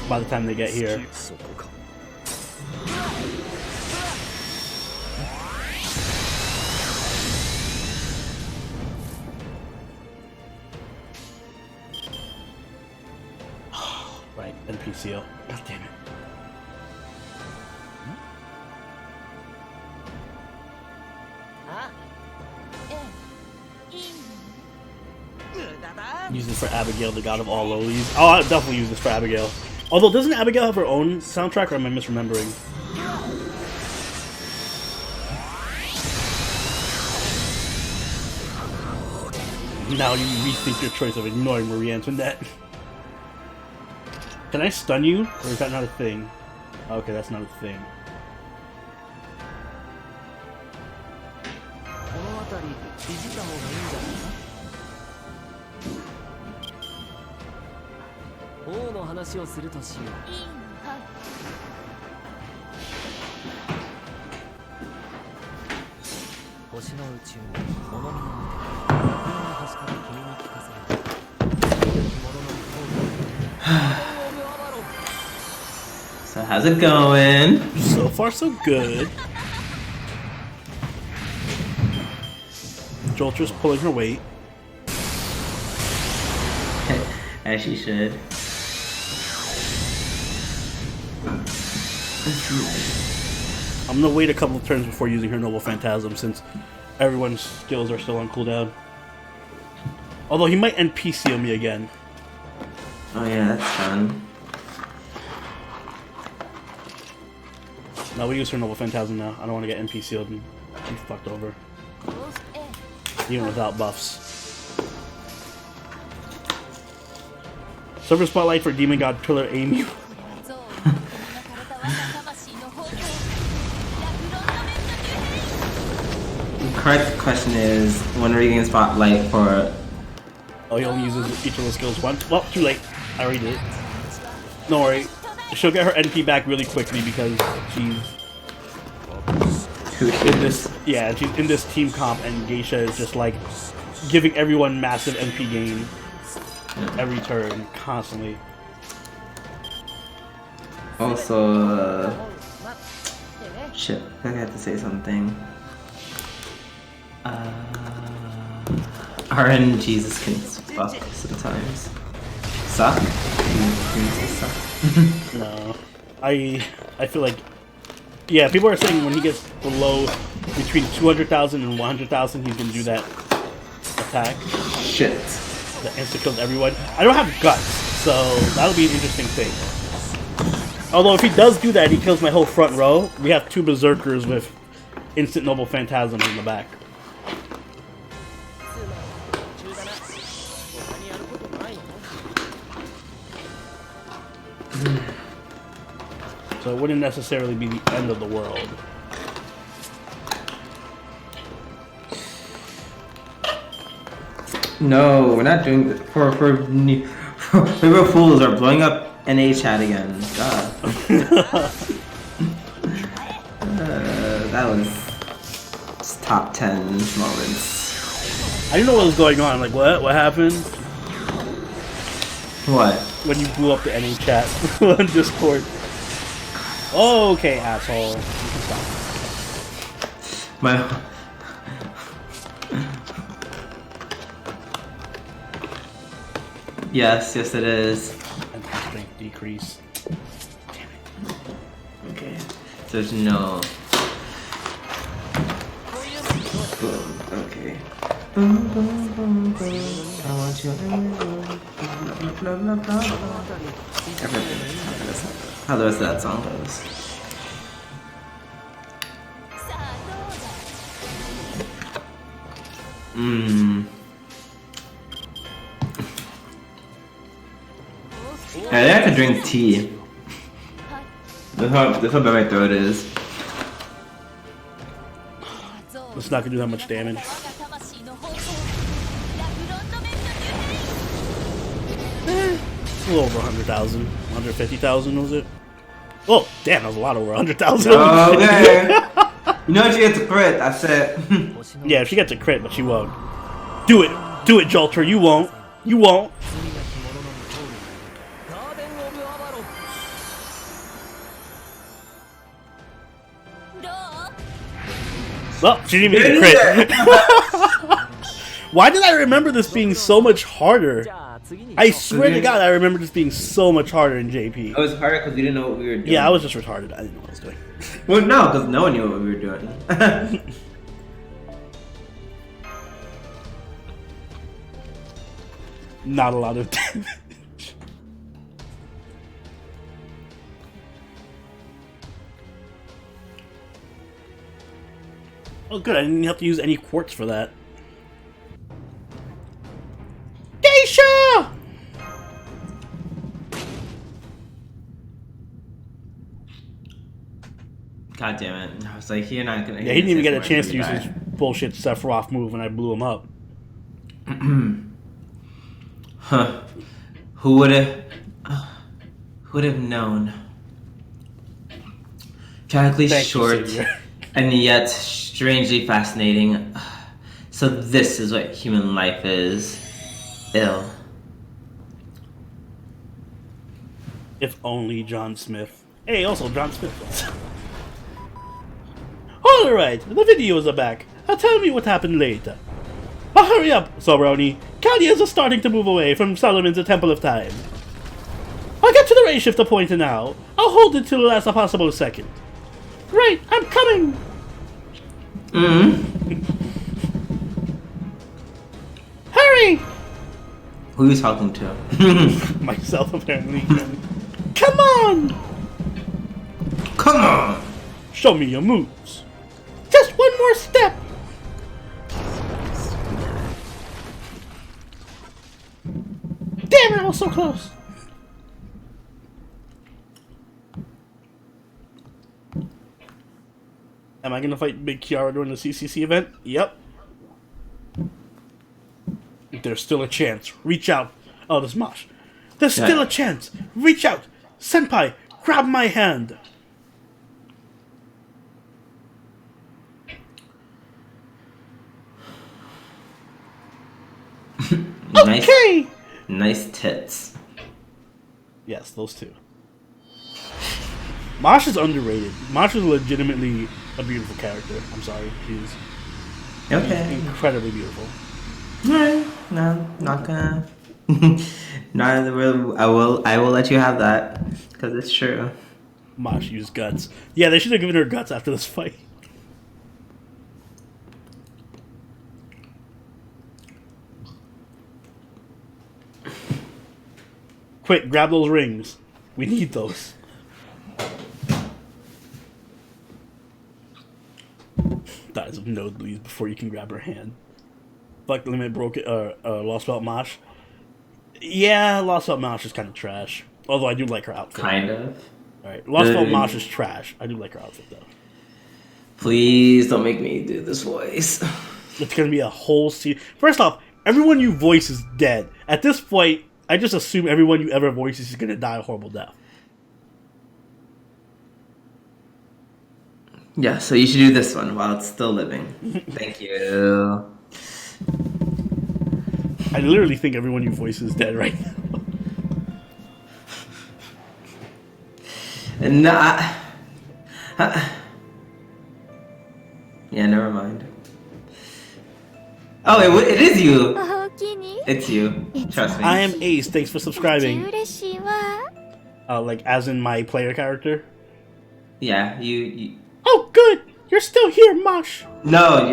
[SPEAKER 1] by the time they get here. Right, NPCO. God damn it. Use this for Abigail, the god of all lowlies. Oh, I'll definitely use this for Abigail. Although, doesn't Abigail have her own soundtrack, or am I misremembering? Now you rethink your choice of ignoring Marie Antoinette. Can I stun you? Or is that not a thing? Okay, that's not a thing.
[SPEAKER 2] So how's it going?
[SPEAKER 1] So far so good. Joltra's pulling her weight.
[SPEAKER 2] As she should.
[SPEAKER 1] I'm gonna wait a couple of turns before using her Noble Phantasm since everyone's skills are still on cooldown. Although he might NPC on me again.
[SPEAKER 2] Oh yeah, that's fun.
[SPEAKER 1] No, we use her Noble Phantasm now. I don't want to get NPC'd and be fucked over. Even without buffs. Server Spotlight for Demon God Pillar Amy.
[SPEAKER 2] The correct question is, when are you getting Spotlight for...
[SPEAKER 1] Oh, he only uses each of those skills once? Well, too late. I already did it. Don't worry. She'll get her NP back really quickly because she's in this, yeah, she's in this team comp, and Geisha is just like giving everyone massive NP gain every turn, constantly.
[SPEAKER 2] Also, shit, I had to say something. RNGs can fuck sometimes. suck? Dreams to suck.
[SPEAKER 1] No. I feel like... Yeah, people are saying when he gets below between 200,000 and 100,000, he's gonna do that attack.
[SPEAKER 2] Shit.
[SPEAKER 1] That insta-kills everyone. I don't have guts, so that'll be an interesting thing. Although if he does do that, he kills my whole front row. We have 2 berserkers with instant noble phantasms in the back. So it wouldn't necessarily be the end of the world.
[SPEAKER 2] No, we're not doing this. River fools are blowing up NA chat again. God. That was just top 10 moments.
[SPEAKER 1] I didn't know what was going on. Like, what? What happened?
[SPEAKER 2] What?
[SPEAKER 1] When you blew up the NA chat on Discord. Oh, okay, asshole. You can stop.
[SPEAKER 2] My. Yes, it is.
[SPEAKER 1] And strength decrease. Damn it.
[SPEAKER 2] Okay. So there's no. Boom. Okay. Boom, boom, boom, boom. I want you. Blah, blah, blah, blah. How the rest of that song goes. I think I have to drink tea. That's how bad my throat is.
[SPEAKER 1] It's not gonna do that much damage. A little over 100,000. 150,000 was it? Oh, damn, that was a lot over 100,000.
[SPEAKER 2] Okay. You know if she gets a crit, that's it.
[SPEAKER 1] Yeah, if she gets a crit, but she won't. Do it! Do it, Jolter, you won't. You won't. Well, she didn't even get a crit. Why did I remember this being so much harder? I swear to God, I remember this being so much harder in JP.
[SPEAKER 2] It was harder because we didn't know what we were doing.
[SPEAKER 1] Yeah, I was just retarded. I didn't know what I was doing.
[SPEAKER 2] Well, no, because no one knew what we were doing.
[SPEAKER 1] Not a lot of damage. Oh, good. I didn't have to use any quartz for that. Geisha!
[SPEAKER 2] God damn it. I was like, you're not gonna.
[SPEAKER 1] Yeah, he didn't even get a chance to use his bullshit Sephiroth move when I blew him up.
[SPEAKER 2] Huh. Who would have known? Tragically short and yet strangely fascinating. So this is what human life is. Ill.
[SPEAKER 1] If only John Smith. Hey, also John Smith. Alright, the videos are back. Tell me what happened later. Hurry up, Sobroni. Chaldea is starting to move away from Solomon's Temple of Time. I'll get to the ray shifter pointer now. I'll hold it till the last possible second. Right, I'm coming! Hurry!
[SPEAKER 2] Who are you talking to?
[SPEAKER 1] Myself, apparently. Come on!
[SPEAKER 2] Come on!
[SPEAKER 1] Show me your moves. Just one more step. Damn it, I was so close. Am I gonna fight Big Kiara during the CCC event? Yep. There's still a chance. Reach out. Oh, this Mosh. There's still a chance. Reach out. Senpai, grab my hand. Okay.
[SPEAKER 2] Nice tits.
[SPEAKER 1] Yes, those two. Mosh is underrated. Mosh is legitimately a beautiful character. I'm sorry. She's
[SPEAKER 2] Okay.
[SPEAKER 1] incredibly beautiful.
[SPEAKER 2] Alright. No, not gonna Not in the room. I will let you have that because it's true.
[SPEAKER 1] Mosh used guts. Yeah, they should have given her guts after this fight. Quick, grab those rings. We need those. Dies of node leaves before you can grab her hand. Fuck the limit broke it. Lost Belt Mosh. Yeah, Lost Belt Mosh is kind of trash. Although I do like her outfit.
[SPEAKER 2] Kind of.
[SPEAKER 1] Alright, Lost Belt Mosh is trash. I do like her outfit though.
[SPEAKER 2] Please don't make me do this voice.
[SPEAKER 1] It's gonna be a whole scene. First off, everyone you voice is dead. At this point, I just assume everyone you ever voices is gonna die a horrible death.
[SPEAKER 2] Yeah, so you should do this one while it's still living. Thank you.
[SPEAKER 1] I literally think everyone you voice is dead right now.
[SPEAKER 2] And yeah, never mind. Oh, it is you. It's you. Trust me.
[SPEAKER 1] I am Ace. Thanks for subscribing. Like as in my player character.
[SPEAKER 2] Yeah, you.
[SPEAKER 1] Oh, good. You're still here, Mosh.
[SPEAKER 2] No,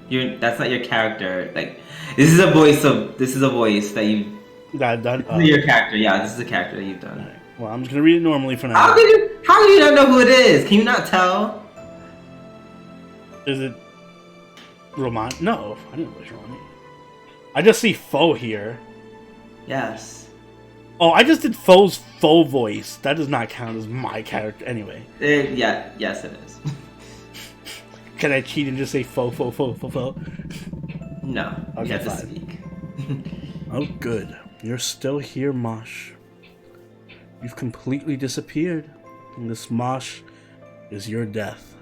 [SPEAKER 2] you're. That's not your character. Like, this is a voice that you.
[SPEAKER 1] That I've done.
[SPEAKER 2] This is your character. Yeah, this is a character that you've done.
[SPEAKER 1] Right. Well, I'm just gonna read it normally for now.
[SPEAKER 2] How do you not know who it is? Can you not tell?
[SPEAKER 1] Is it Romani? No, I didn't know it was Romani. I just see Foe here.
[SPEAKER 2] Yes.
[SPEAKER 1] Oh, I just did Foe's faux voice. That does not count as my character anyway.
[SPEAKER 2] Yeah. Yes, it is.
[SPEAKER 1] Can I cheat and just say Foe?
[SPEAKER 2] No.
[SPEAKER 1] Okay,
[SPEAKER 2] You have to
[SPEAKER 1] fine.
[SPEAKER 2] speak.
[SPEAKER 1] Oh, good. You're still here, Mosh. You've completely disappeared, and this Mosh is your death.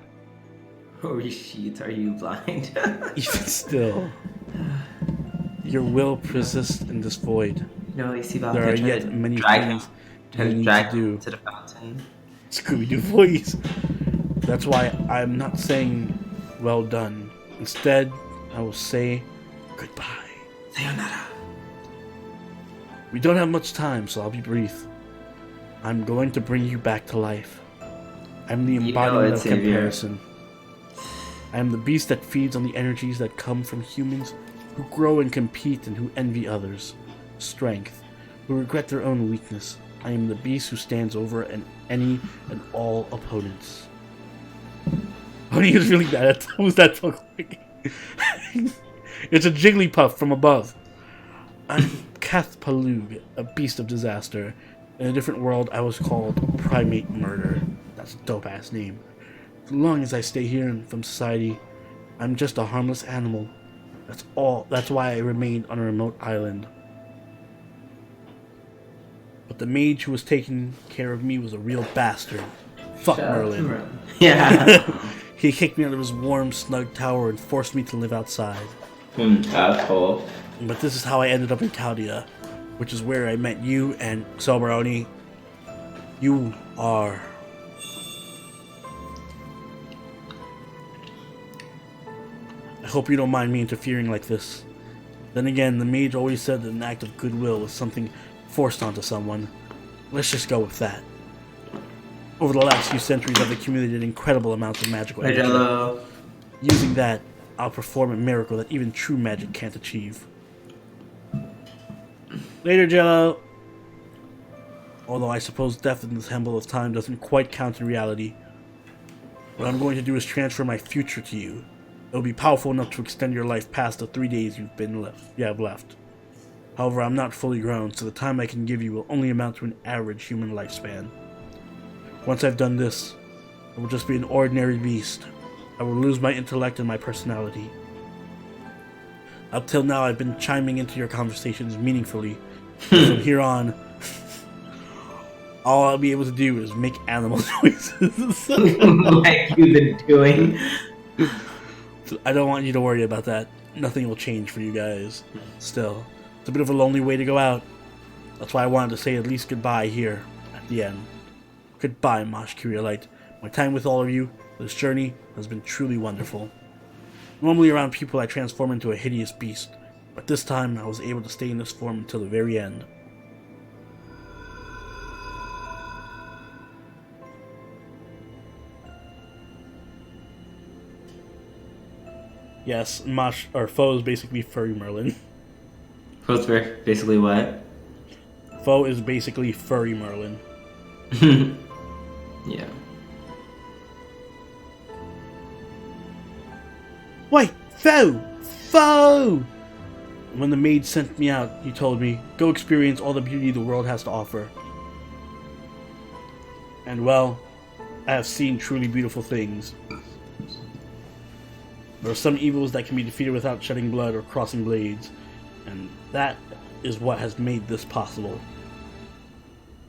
[SPEAKER 2] Holy shit, are you blind?
[SPEAKER 1] Even still, your will persists in this void.
[SPEAKER 2] No, you see,
[SPEAKER 1] There are yet many things you need to do.
[SPEAKER 2] To the fountain.
[SPEAKER 1] Scooby-Doo voice. That's why I'm not saying well done. Instead, I will say goodbye.
[SPEAKER 2] Sayonara.
[SPEAKER 1] We don't have much time, so I'll be brief. I'm going to bring you back to life. I'm the embodiment of comparison. I am the beast that feeds on the energies that come from humans who grow and compete and who envy others. Strength, who regret their own weakness. I am the beast who stands over any and all opponents. Honey is really bad at who's that fuck like? It's a Jigglypuff from above. I'm Kathpalug, a beast of disaster. In a different world, I was called Primate Murder. That's a dope-ass name. As long as I stay here from society, I'm just a harmless animal. That's all. That's why I remained on a remote island. But the mage who was taking care of me was a real bastard. Fuck Merlin.
[SPEAKER 2] Yeah.
[SPEAKER 1] He kicked me out of his warm, snug tower and forced me to live outside.
[SPEAKER 2] That's cool.
[SPEAKER 1] But this is how I ended up in Chaldea, which is where I met you and Soberoni. You are... I hope you don't mind me interfering like this. Then again, the mage always said that an act of goodwill is something forced onto someone. Let's just go with that. Over the last few centuries, I've accumulated incredible amounts of magical energy.
[SPEAKER 2] Hello.
[SPEAKER 1] Using that, I'll perform a miracle that even true magic can't achieve. Later, Jello. Although I suppose death in this Temple of Time doesn't quite count in reality. What I'm going to do is transfer my future to you. It'll be powerful enough to extend your life past the 3 days you have left. However, I'm not fully grown, so the time I can give you will only amount to an average human lifespan. Once I've done this, I will just be an ordinary beast. I will lose my intellect and my personality. Up till now, I've been chiming into your conversations meaningfully. From here on, all I'll be able to do is make animal noises.
[SPEAKER 2] Like you've been doing.
[SPEAKER 1] I don't want you to worry about that. Nothing will change for you guys. Still, it's a bit of a lonely way to go out. That's why I wanted to say at least goodbye here, at the end. Goodbye, Mosh Curiolite. My time with all of you, this journey, has been truly wonderful. Normally around people I transform into a hideous beast, But this time, I was able to stay in this form until the very end. Yes, Foe is basically Furry Merlin.
[SPEAKER 2] Foe's basically what?
[SPEAKER 1] Foe is basically Furry Merlin.
[SPEAKER 2] Yeah.
[SPEAKER 1] Wait! Foe! Foe! When the maid sent me out, he told me, go experience all the beauty the world has to offer. And well, I have seen truly beautiful things. There are some evils that can be defeated without shedding blood or crossing blades, and that is what has made this possible.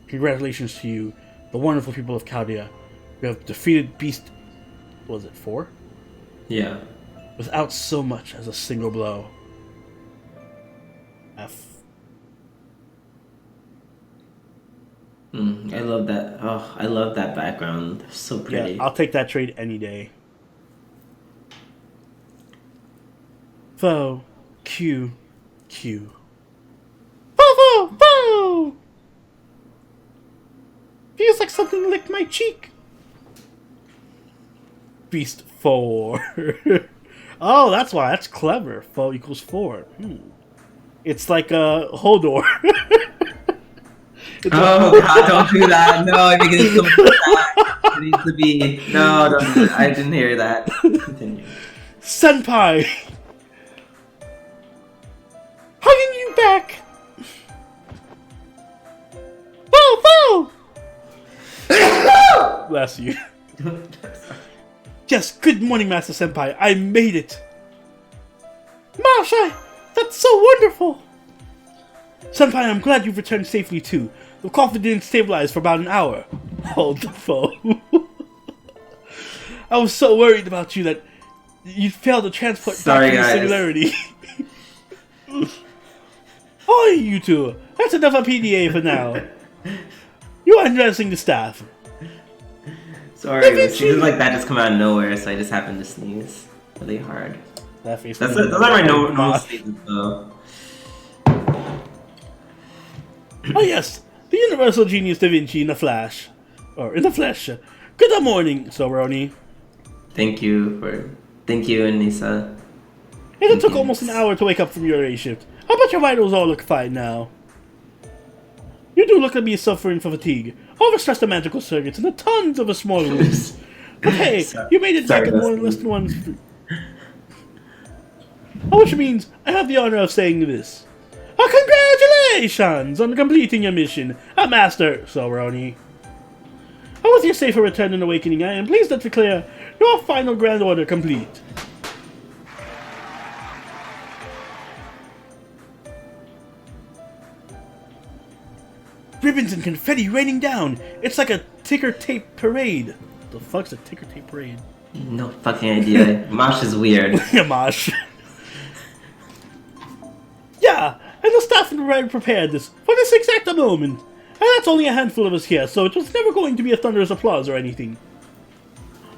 [SPEAKER 1] Congratulations to you, the wonderful people of Chaldea. You have defeated Beast... was it 4?
[SPEAKER 2] Yeah.
[SPEAKER 1] Without so much as a single blow. F.
[SPEAKER 2] I love that. Oh, I love that background. They're so pretty.
[SPEAKER 1] Yeah, I'll take that trade any day. Foe. Q. Q. Foe! Foe! Feels like something licked my cheek. Beast 4. Oh, that's why. That's clever. Foe equals 4. It's like a Hodor.
[SPEAKER 2] Oh god, don't do that. No, you're getting so much back. It needs to be. No, don't do that. I didn't hear that. Continue.
[SPEAKER 1] Senpai! Hugging you back! Foe! Foe! Bless you. Yes, good morning, Master Senpai. I made it. Masha, that's so wonderful. Senpai, I'm glad you've returned safely too. The coffin didn't stabilize for about an hour. Hold the Foe. I was so worried about you that you failed to transport back to the singularity. Oh, you two. That's enough of PDA for now. You are undressing the staff.
[SPEAKER 2] Sorry, it seems like that just come out of nowhere, so I just happened to sneeze really hard.
[SPEAKER 1] That face.
[SPEAKER 2] That's not my normal sneezes, though.
[SPEAKER 1] Oh yes, the universal genius Da Vinci in the flash. Or in the flesh. Good morning, Sobroni.
[SPEAKER 2] Thank you, Anissa.
[SPEAKER 1] It took almost an hour to wake up from your A shift. I bet your vitals all look fine now. You do look to be suffering from fatigue, overstressed the magical circuits, and a tons of small wounds. But hey, you made it back in more less than one. Which means I have the honor of saying this. Congratulations on completing your mission, Master Sobroni. With your safer return and awakening, I am pleased to declare your final grand order complete. Ribbons and confetti raining down. It's like a ticker tape parade. The fuck's a ticker tape parade?
[SPEAKER 2] No fucking idea. Mosh is weird.
[SPEAKER 1] Yeah, Mosh. Yeah, and the staff and ride prepared this for this exact moment. And that's only a handful of us here, so it was never going to be a thunderous applause or anything.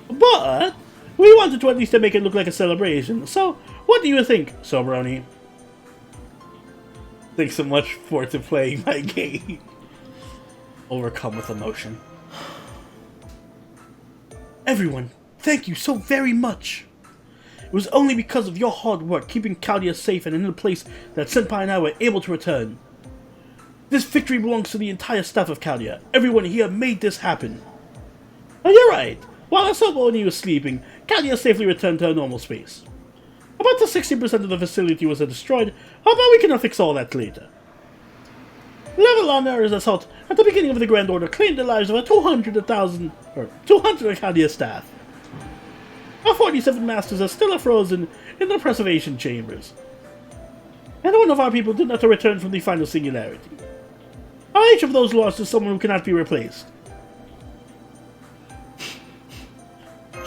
[SPEAKER 1] But we wanted to at least make it look like a celebration. So, what do you think, Sobroni? Thanks so much for playing my game. Overcome with emotion. Everyone, thank you so very much. It was only because of your hard work keeping Chaldea safe and in a place that Senpai and I were able to return. This victory belongs to the entire staff of Chaldea. Everyone here made this happen. Oh, you're right. While our Sobroni was sleeping, Chaldea safely returned to her normal space. About the 60% of the facility was destroyed, but we can fix all that later. Level Honor's assault at the beginning of the Grand Order claimed the lives of 200 of Chaldea staff. Our 47 masters are still frozen in the preservation chambers. And one of our people did not return from the final singularity. Each of those lost is someone who cannot be replaced.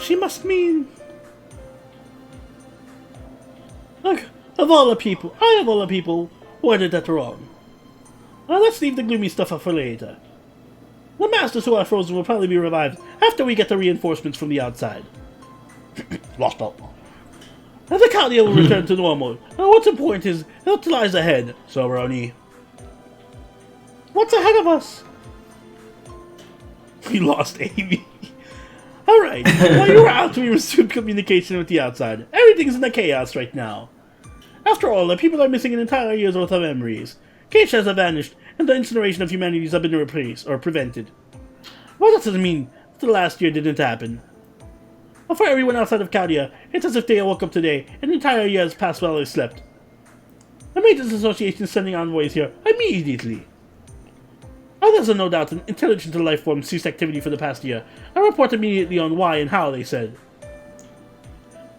[SPEAKER 1] She must mean... Look, of all the people, worded that wrong. Now let's leave the gloomy stuff up for later. The masters who are frozen will probably be revived after we get the reinforcements from the outside. Lost up. And the Chaldea will return to normal. And what's important is what lies ahead, so Romani. What's ahead of us? We lost Amy. Alright, while you were out, we resumed communication with the outside. Everything's in the chaos right now. After all, the people are missing an entire year's worth of memories. Geisha has vanished, and the incineration of humanities have been replaced, or prevented. What does it mean that the last year didn't happen? But for everyone outside of Chaldea, it's as if they woke up today, and the entire year has passed while they slept. The Maintenance Association is sending envoys here immediately. Others are no doubt an intelligent life form ceased activity for the past year, and report immediately on why and how, they said.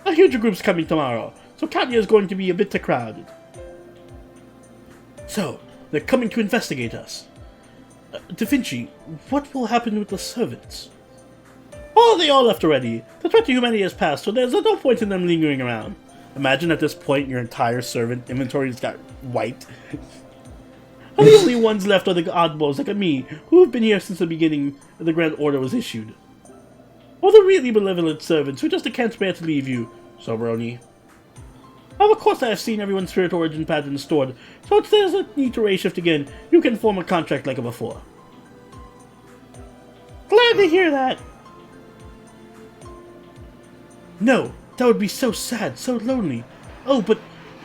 [SPEAKER 1] A huge group's coming tomorrow, so Chaldea is going to be a bit crowded. So, they're coming to investigate us. TaneTenshi, what will happen with the servants? Oh, they all left already. The threat to humanity has passed, so there's no point in them lingering around. Imagine at this point your entire servant inventory has got wiped. And the only ones left are the oddballs like me, who have been here since the beginning the Grand Order was issued. Or the really malevolent servants who just can't bear to leave you, Sobroni. Of course I have seen everyone's spirit origin pattern stored, so if there's a need to race shift again, you can form a contract like before. Glad to hear that. No, that would be so sad, so lonely. Oh, but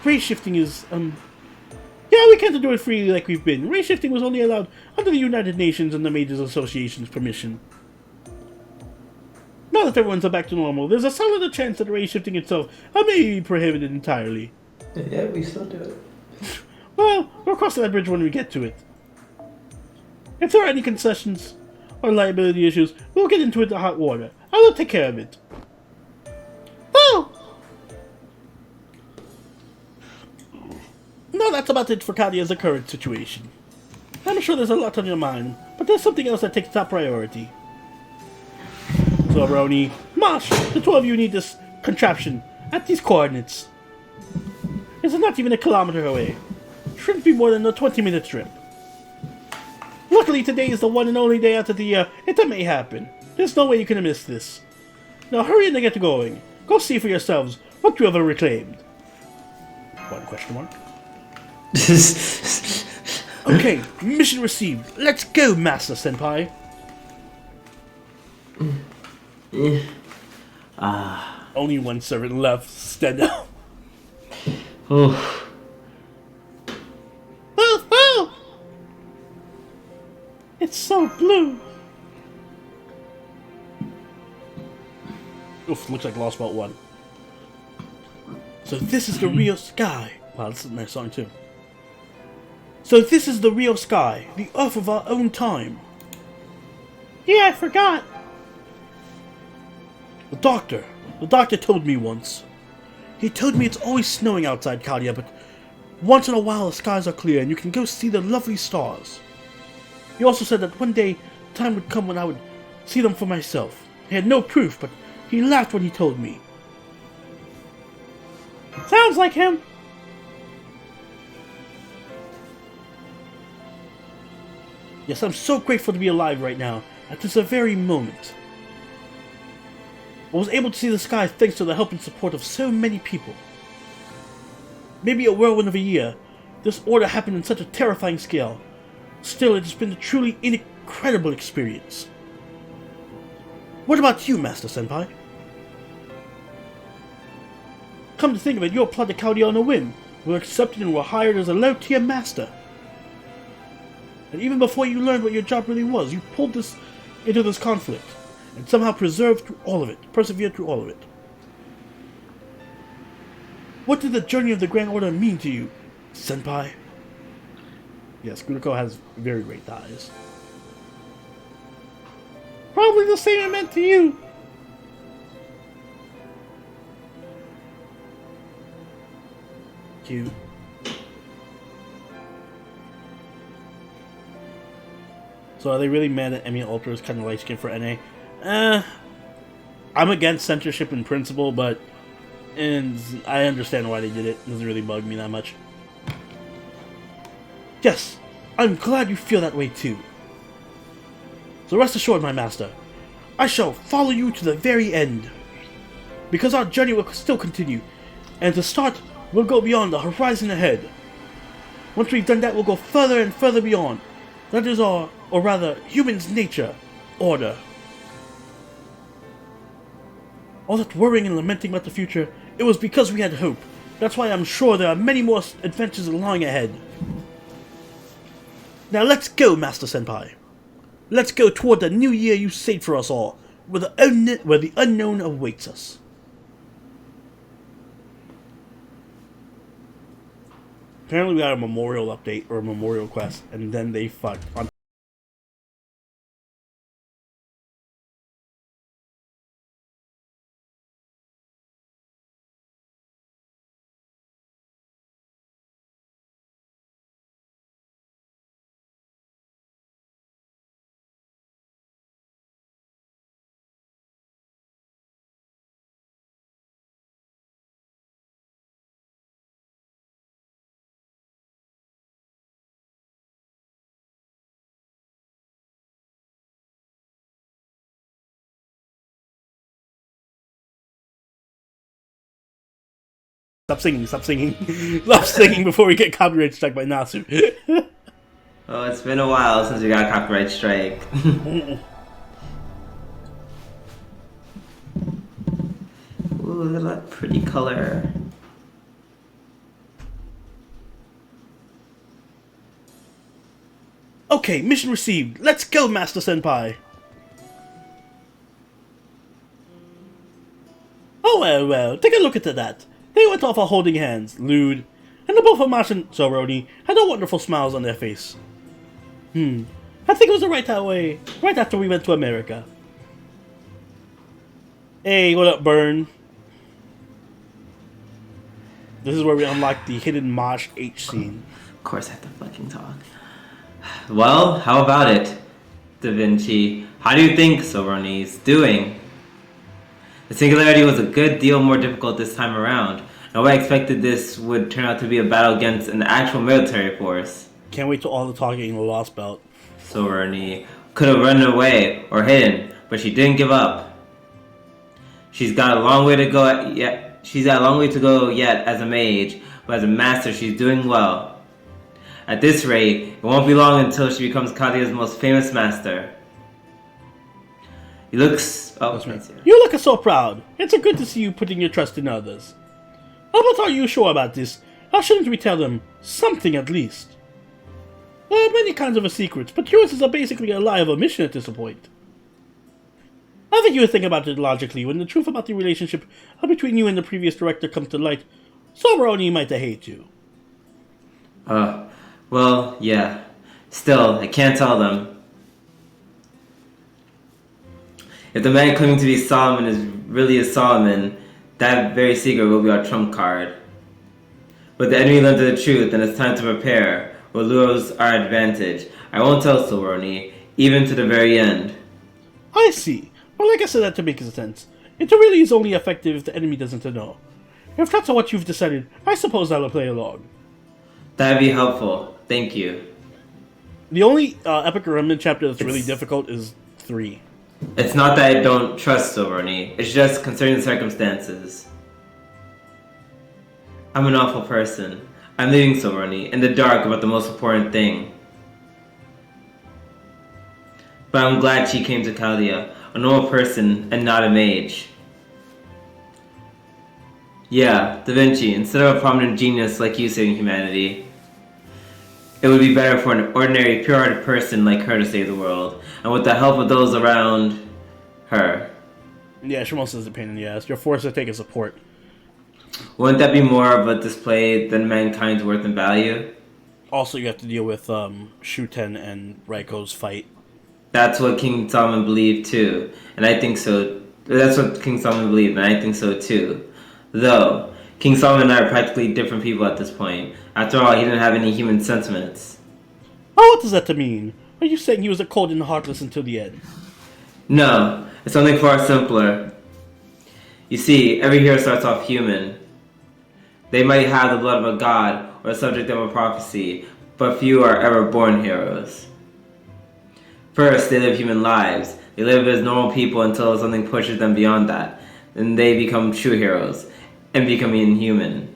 [SPEAKER 1] race shifting is, yeah, we can't do it freely like we've been. Race shifting was only allowed under the United Nations and the Majors Association's permission. Now that everyone's back to normal, there's a solid chance that race shifting itself may be prohibited entirely.
[SPEAKER 2] Yeah, we still do it.
[SPEAKER 1] Well, we'll cross that bridge when we get to it. If there are any concessions or liability issues, we'll get into it in hot water. I will take care of it. Oh! No, that's about it for Chaldea's current situation. I'm sure there's a lot on your mind, but there's something else that takes top priority. So, Roni, Mosh, the two of you need this contraption at these coordinates. It's not even a kilometer away. Shouldn't be more than a 20-minute trip. Luckily, today is the one and only day out of the year it may happen. There's no way you can miss this. Now hurry and get going. Go see for yourselves what you have reclaimed. One question mark. Okay, mission received. Let's go, Master Senpai. Only one servant left. Stand up.
[SPEAKER 2] Oh.
[SPEAKER 1] Oh! It's so blue. Oof, looks like Lost Belt 1. So this is the real sky. Wow, this is a nice song too. So this is the real sky, the Earth of our own time. Yeah, I forgot. The doctor told me once. He told me it's always snowing outside Chaldea, but once in a while the skies are clear and you can go see the lovely stars. He also said that one day time would come when I would see them for myself. He had no proof, but he laughed when he told me. Sounds like him. Yes, I'm so grateful to be alive right now, at this very moment. I was able to see the sky thanks to the help and support of so many people. Maybe a whirlwind of a year, this order happened in such a terrifying scale. Still, it has been a truly incredible experience. What about you, Master Senpai? Come to think of it, you applied to Chaldea on a whim, were accepted and were hired as a low-tier master. And even before you learned what your job really was, you pulled this into this conflict, and somehow persevered through all of it. What did the journey of the Grand Order mean to you, Senpai? Yes, Guriko has very great eyes. Probably the same it meant to you. Cute. So are they really mad that Emmy Ultra is kind of light skin for NA? I'm against censorship in principle, but I understand why they did it. It doesn't really bug me that much. Yes, I'm glad you feel that way too. So rest assured, my master, I shall follow you to the very end. Because our journey will still continue, And to start, we'll go beyond the horizon ahead. Once we've done that, we'll go further and further beyond. That is our, or rather, human's nature, order. All that worrying and lamenting about the future, it was because we had hope. That's why I'm sure there are many more adventures lying ahead. Now let's go, Master Senpai. Let's go toward the new year you saved for us all, where the unknown awaits us. Apparently we got a memorial update, or a memorial quest, and then they fucked on. Stop singing, stop singing. Stop singing before we get copyright struck by Nasu.
[SPEAKER 2] Oh, it's been a while since we got a copyright strike. Ooh, look at that pretty color.
[SPEAKER 1] Okay, mission received. Let's go, Master Senpai. Oh, well, take a look at that. They went off holding hands, Lude, and the both of Mash and Soroni had no wonderful smiles on their face. I think it was the right that way, right after we went to America. Hey, what up, Burn? This is where we unlock the hidden Mosh H scene.
[SPEAKER 2] Of course I have to fucking talk. Well, how about it, Da Vinci? How do you think Soroni's doing? The singularity was a good deal more difficult this time around. Nobody expected this would turn out to be a battle against an actual military force.
[SPEAKER 1] Can't wait till all the talking in the Lost Belt.
[SPEAKER 2] Soroni could have run away or hidden, but she didn't give up. She's got a long way to go yet. She's got a long way to go yet as a mage, but as a master, she's doing well. At this rate, it won't be long until she becomes Chaldea's most famous master. He looks. Oh, that's right.
[SPEAKER 1] You look so proud. It's good to see you putting your trust in others. But are you sure about this? How shouldn't we tell them something at least? There are many kinds of secrets, but yours is basically a lie of omission at this point. I think you would think about it logically. When the truth about the relationship between you and the previous director comes to light, Soberoni might hate you.
[SPEAKER 2] Well, yeah. Still, I can't tell them. If the man claiming to be Solomon is really a Solomon, that very secret will be our trump card. But the enemy learns the truth, and it's time to prepare. We'll lose our advantage. I won't tell Soberoni, even to the very end.
[SPEAKER 1] I see. Well, like I said, that to make sense. It really is only effective if the enemy doesn't know. If that's what you've decided, I suppose I'll play along.
[SPEAKER 2] That'd be helpful. Thank you.
[SPEAKER 1] The only Epic Remnant chapter that's really difficult is 3.
[SPEAKER 2] It's not that I don't trust Soberoni. It's just concerning the circumstances. I'm an awful person. I'm leaving Soberoni in the dark about the most important thing. But I'm glad she came to Chaldea, a normal person and not a mage. Yeah, Da Vinci, instead of a prominent genius like you saving humanity, it would be better for an ordinary, pure-hearted person like her to save the world, and with the help of those around her.
[SPEAKER 1] Yeah, she most is a pain in the ass. You're forced to take a support.
[SPEAKER 2] Wouldn't that be more of a display than mankind's worth and value?
[SPEAKER 1] Also, you have to deal with Shuten and Raiko's fight.
[SPEAKER 2] That's what King Solomon believed too, and I think so. That's what King Solomon believed, and I think so too. Though, King Solomon and I are practically different people at this point. After all, he didn't have any human sentiments.
[SPEAKER 1] Oh, what does that mean? Are you saying he was a cold and heartless until the end?
[SPEAKER 2] No, it's something far simpler. You see, every hero starts off human. They might have the blood of a god or the subject of a prophecy, but few are ever born heroes. First, they live human lives. They live as normal people until something pushes them beyond that. Then they become true heroes. and becoming human.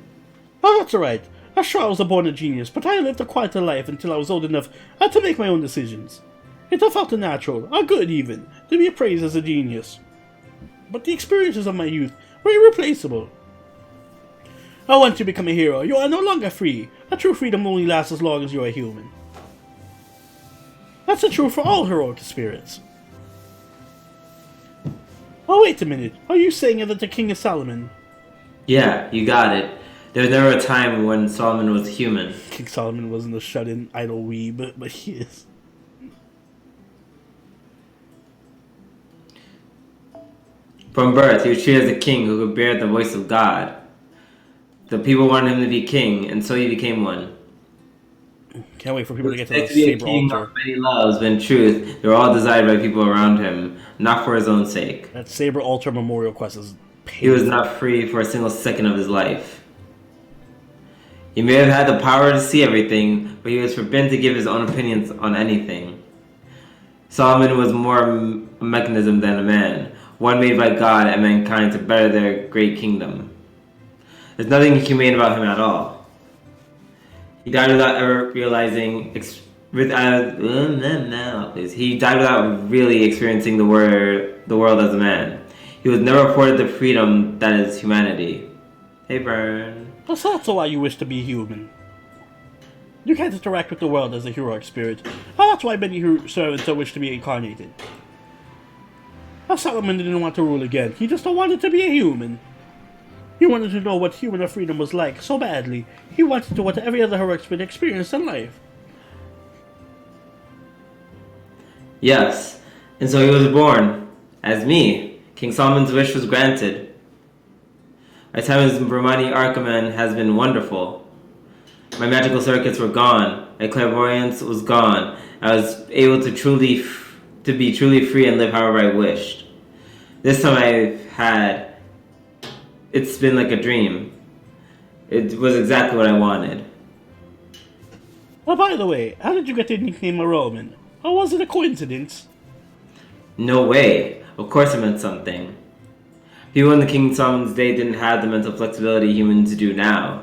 [SPEAKER 1] Oh, that's alright. I'm sure I was born a genius, but I lived a quieter life until I was old enough to make my own decisions. It felt natural, or good even, to be appraised as a genius. But the experiences of my youth were irreplaceable. Once you become a hero, you are no longer free. A true freedom only lasts as long as you are human. That's the truth for all heroic spirits. Oh, wait a minute. Are you saying that the King is Solomon?
[SPEAKER 2] Yeah, you got it. There was never a time when Solomon was human.
[SPEAKER 1] King Solomon wasn't a shut-in idle weeb, but he is.
[SPEAKER 2] From birth, he was treated as a king who could bear the voice of God. The people wanted him to be king, and so he became one.
[SPEAKER 1] Can't wait for people to get to
[SPEAKER 2] He
[SPEAKER 1] the
[SPEAKER 2] to be a
[SPEAKER 1] saber
[SPEAKER 2] king
[SPEAKER 1] altar.
[SPEAKER 2] of many loves, but in truth, they were all desired by people around him, not for his own sake.
[SPEAKER 1] That saber altar memorial quest is
[SPEAKER 2] He was not free for a single second of his life. He may have had the power to see everything, but he was forbidden to give his own opinions on anything. Solomon was more a mechanism than a man, one made by God and mankind to better their great kingdom. There's nothing humane about him at all. He died without ever realizing, he died without really experiencing the world as a man. He was never afforded the freedom that is humanity. Hey, Burn.
[SPEAKER 1] That's also why you wish to be human. You can't interact with the world as a heroic spirit. That's why many servants wish to be incarnated. Solomon didn't want to rule again. He just wanted to be a human. He wanted to know what human freedom was like so badly. He wanted to what every other heroic spirit experienced in life.
[SPEAKER 2] Yes, and so he was born. As me, King Solomon's wish was granted. My time as Romani Archiman has been wonderful. My magical circuits were gone. My clairvoyance was gone. I was able to be truly free and live however I wished. This time it's been like a dream. It was exactly what I wanted.
[SPEAKER 1] Oh, by the way, how did you get the nickname Roman? Or was it a coincidence?
[SPEAKER 2] No way. Of course it meant something. People in the King Solomon's day didn't have the mental flexibility humans do now.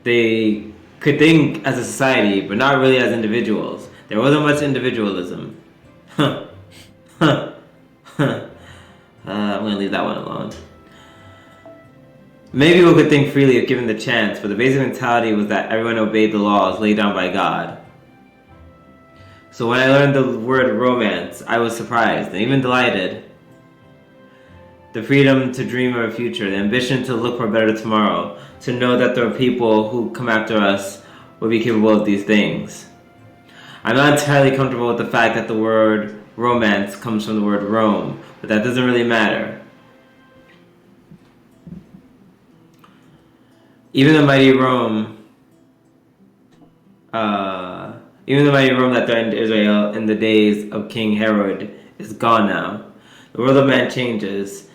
[SPEAKER 2] They could think as a society, but not really as individuals. There wasn't much individualism. I'm gonna leave that one alone. Many people could think freely if given the chance, but the basic mentality was that everyone obeyed the laws laid down by God. So when I learned the word romance, I was surprised and even delighted. The freedom to dream of a future, the ambition to look for a better tomorrow, to know that there are people who come after us will be capable of these things. I'm not entirely comfortable with the fact that the word romance comes from the word Rome, but that doesn't really matter. Even the mighty Rome that threatened Israel in the days of King Herod is gone now. The world of man changes.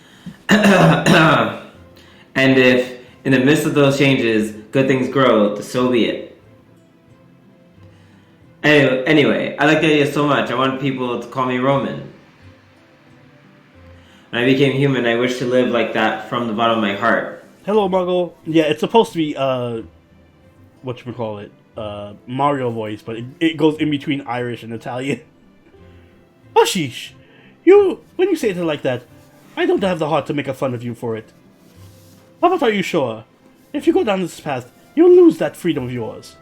[SPEAKER 2] And if, in the midst of those changes, good things grow, so be it. Anyway, I like the idea so much, I want people to call me Roman. When I became human, I wish to live like that from the bottom of my heart.
[SPEAKER 1] Hello, Muggle. Yeah, it's supposed to be, whatchamacallit, Mario voice, but it goes in between Irish and Italian. Oh, sheesh. When you say it like that, I don't have the heart to make a fun of you for it. But are you sure? If you go down this path, you'll lose that freedom of yours.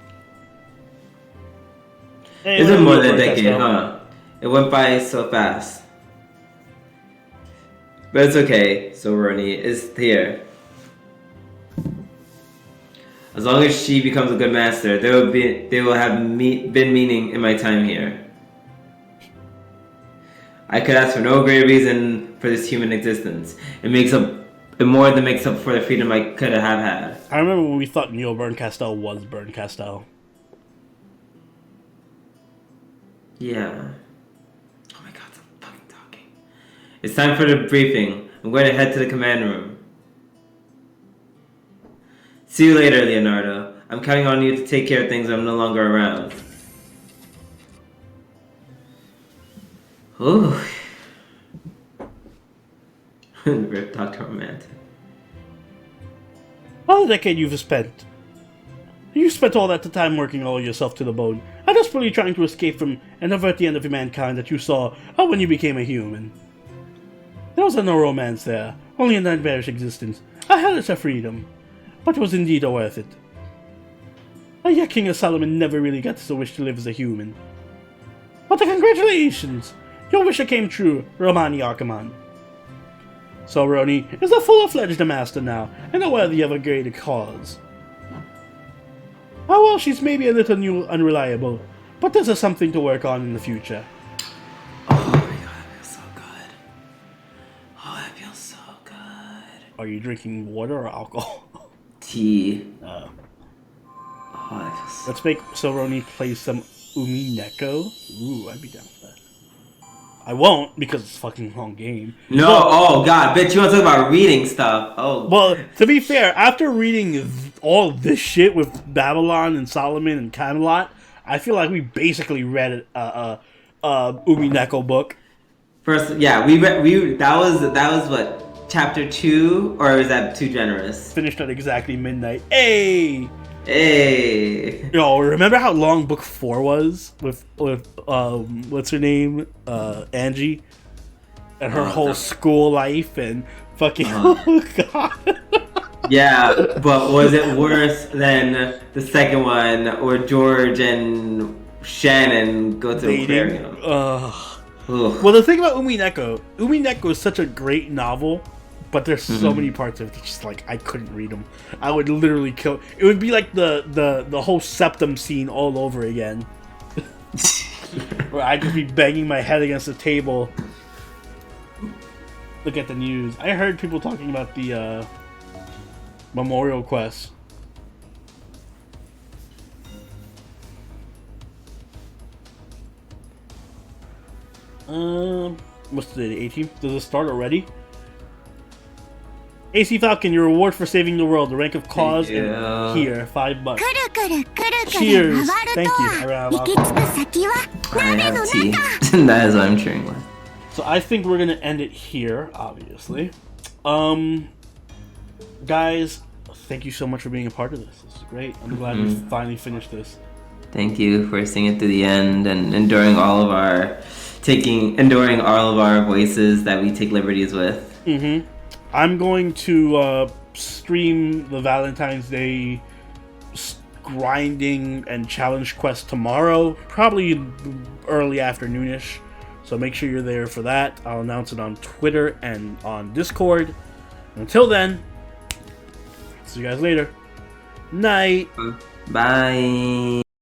[SPEAKER 1] Hey,
[SPEAKER 2] it's been more than a decade, huh? It went by so fast. But it's okay, so Romani is here. As long as she becomes a good master, there will have been meaning in my time here. I could ask for no greater reason for this human existence. It more than makes up for the freedom I could have had.
[SPEAKER 1] I remember when we thought Neil Berncastel was Berncastel.
[SPEAKER 2] Yeah. Oh my god, I'm fucking talking. It's time for the briefing. I'm going to head to the command room. See you later, Leonardo. I'm counting on you to take care of things when I'm no longer around. Ooh. Rip Dr. Romantic.
[SPEAKER 1] All the decade you've spent. You spent all that time working all yourself to the bone, and desperately trying to escape from and avert the end of mankind that you saw when you became a human. There was no romance there, only a nightmarish existence, a hellish freedom, but it was indeed worth it. Yet King of Solomon never really got to wish to live as a human. But congratulations! Your wish came true, Romani Archiman. So Roni is a full-fledged master now, and worthy of a greater cause. Oh well, she's maybe a little new unreliable, but there's something to work on in the future.
[SPEAKER 2] Oh my god, that feels so good. Oh, that feels so good.
[SPEAKER 1] Are you drinking water or alcohol?
[SPEAKER 2] Tea. Oh, that feels so
[SPEAKER 1] Let's make Roni play some Umineko. Ooh, I'd be down for that. I won't, because it's a fucking long game.
[SPEAKER 2] No, oh god, bitch, you want to talk about reading stuff. Oh.
[SPEAKER 1] Well, to be fair, after reading all this shit with Babylon and Solomon and Camelot, I feel like we basically read a Umineko book.
[SPEAKER 2] First, yeah, we that was what, chapter 2, or is that too generous?
[SPEAKER 1] Finished at exactly midnight. Hey!
[SPEAKER 2] Hey.
[SPEAKER 1] Yo, remember how long book 4 was with what's her name? Angie? And her whole school life and fucking oh god.
[SPEAKER 2] Yeah, but was it worse than the second one where George and Shannon go to the aquarium?
[SPEAKER 1] Well, the thing about Umineko is such a great novel, but there's so many parts of it that's just like I couldn't read them. I would literally kill. It would be like the whole septum scene all over again, where I'd just be banging my head against the table. Look at the news. I heard people talking about the memorial quest. What's the 18th? Does it start already? AC Falcon, your reward for saving the world. The rank of cause here, $5. Cheers. Thank you.
[SPEAKER 2] I have tea. That is what I'm cheering with.
[SPEAKER 1] So I think we're gonna end it here, obviously. Guys, thank you so much for being a part of this. This is great. I'm glad we finally finished this.
[SPEAKER 2] Thank you for seeing it to the end and enduring all of our voices that we take liberties with.
[SPEAKER 1] I'm going to stream the Valentine's Day grinding and challenge quest tomorrow, probably early afternoonish. So make sure you're there for that. I'll announce it on Twitter and on Discord. Until then, see you guys later. Night.
[SPEAKER 2] Bye.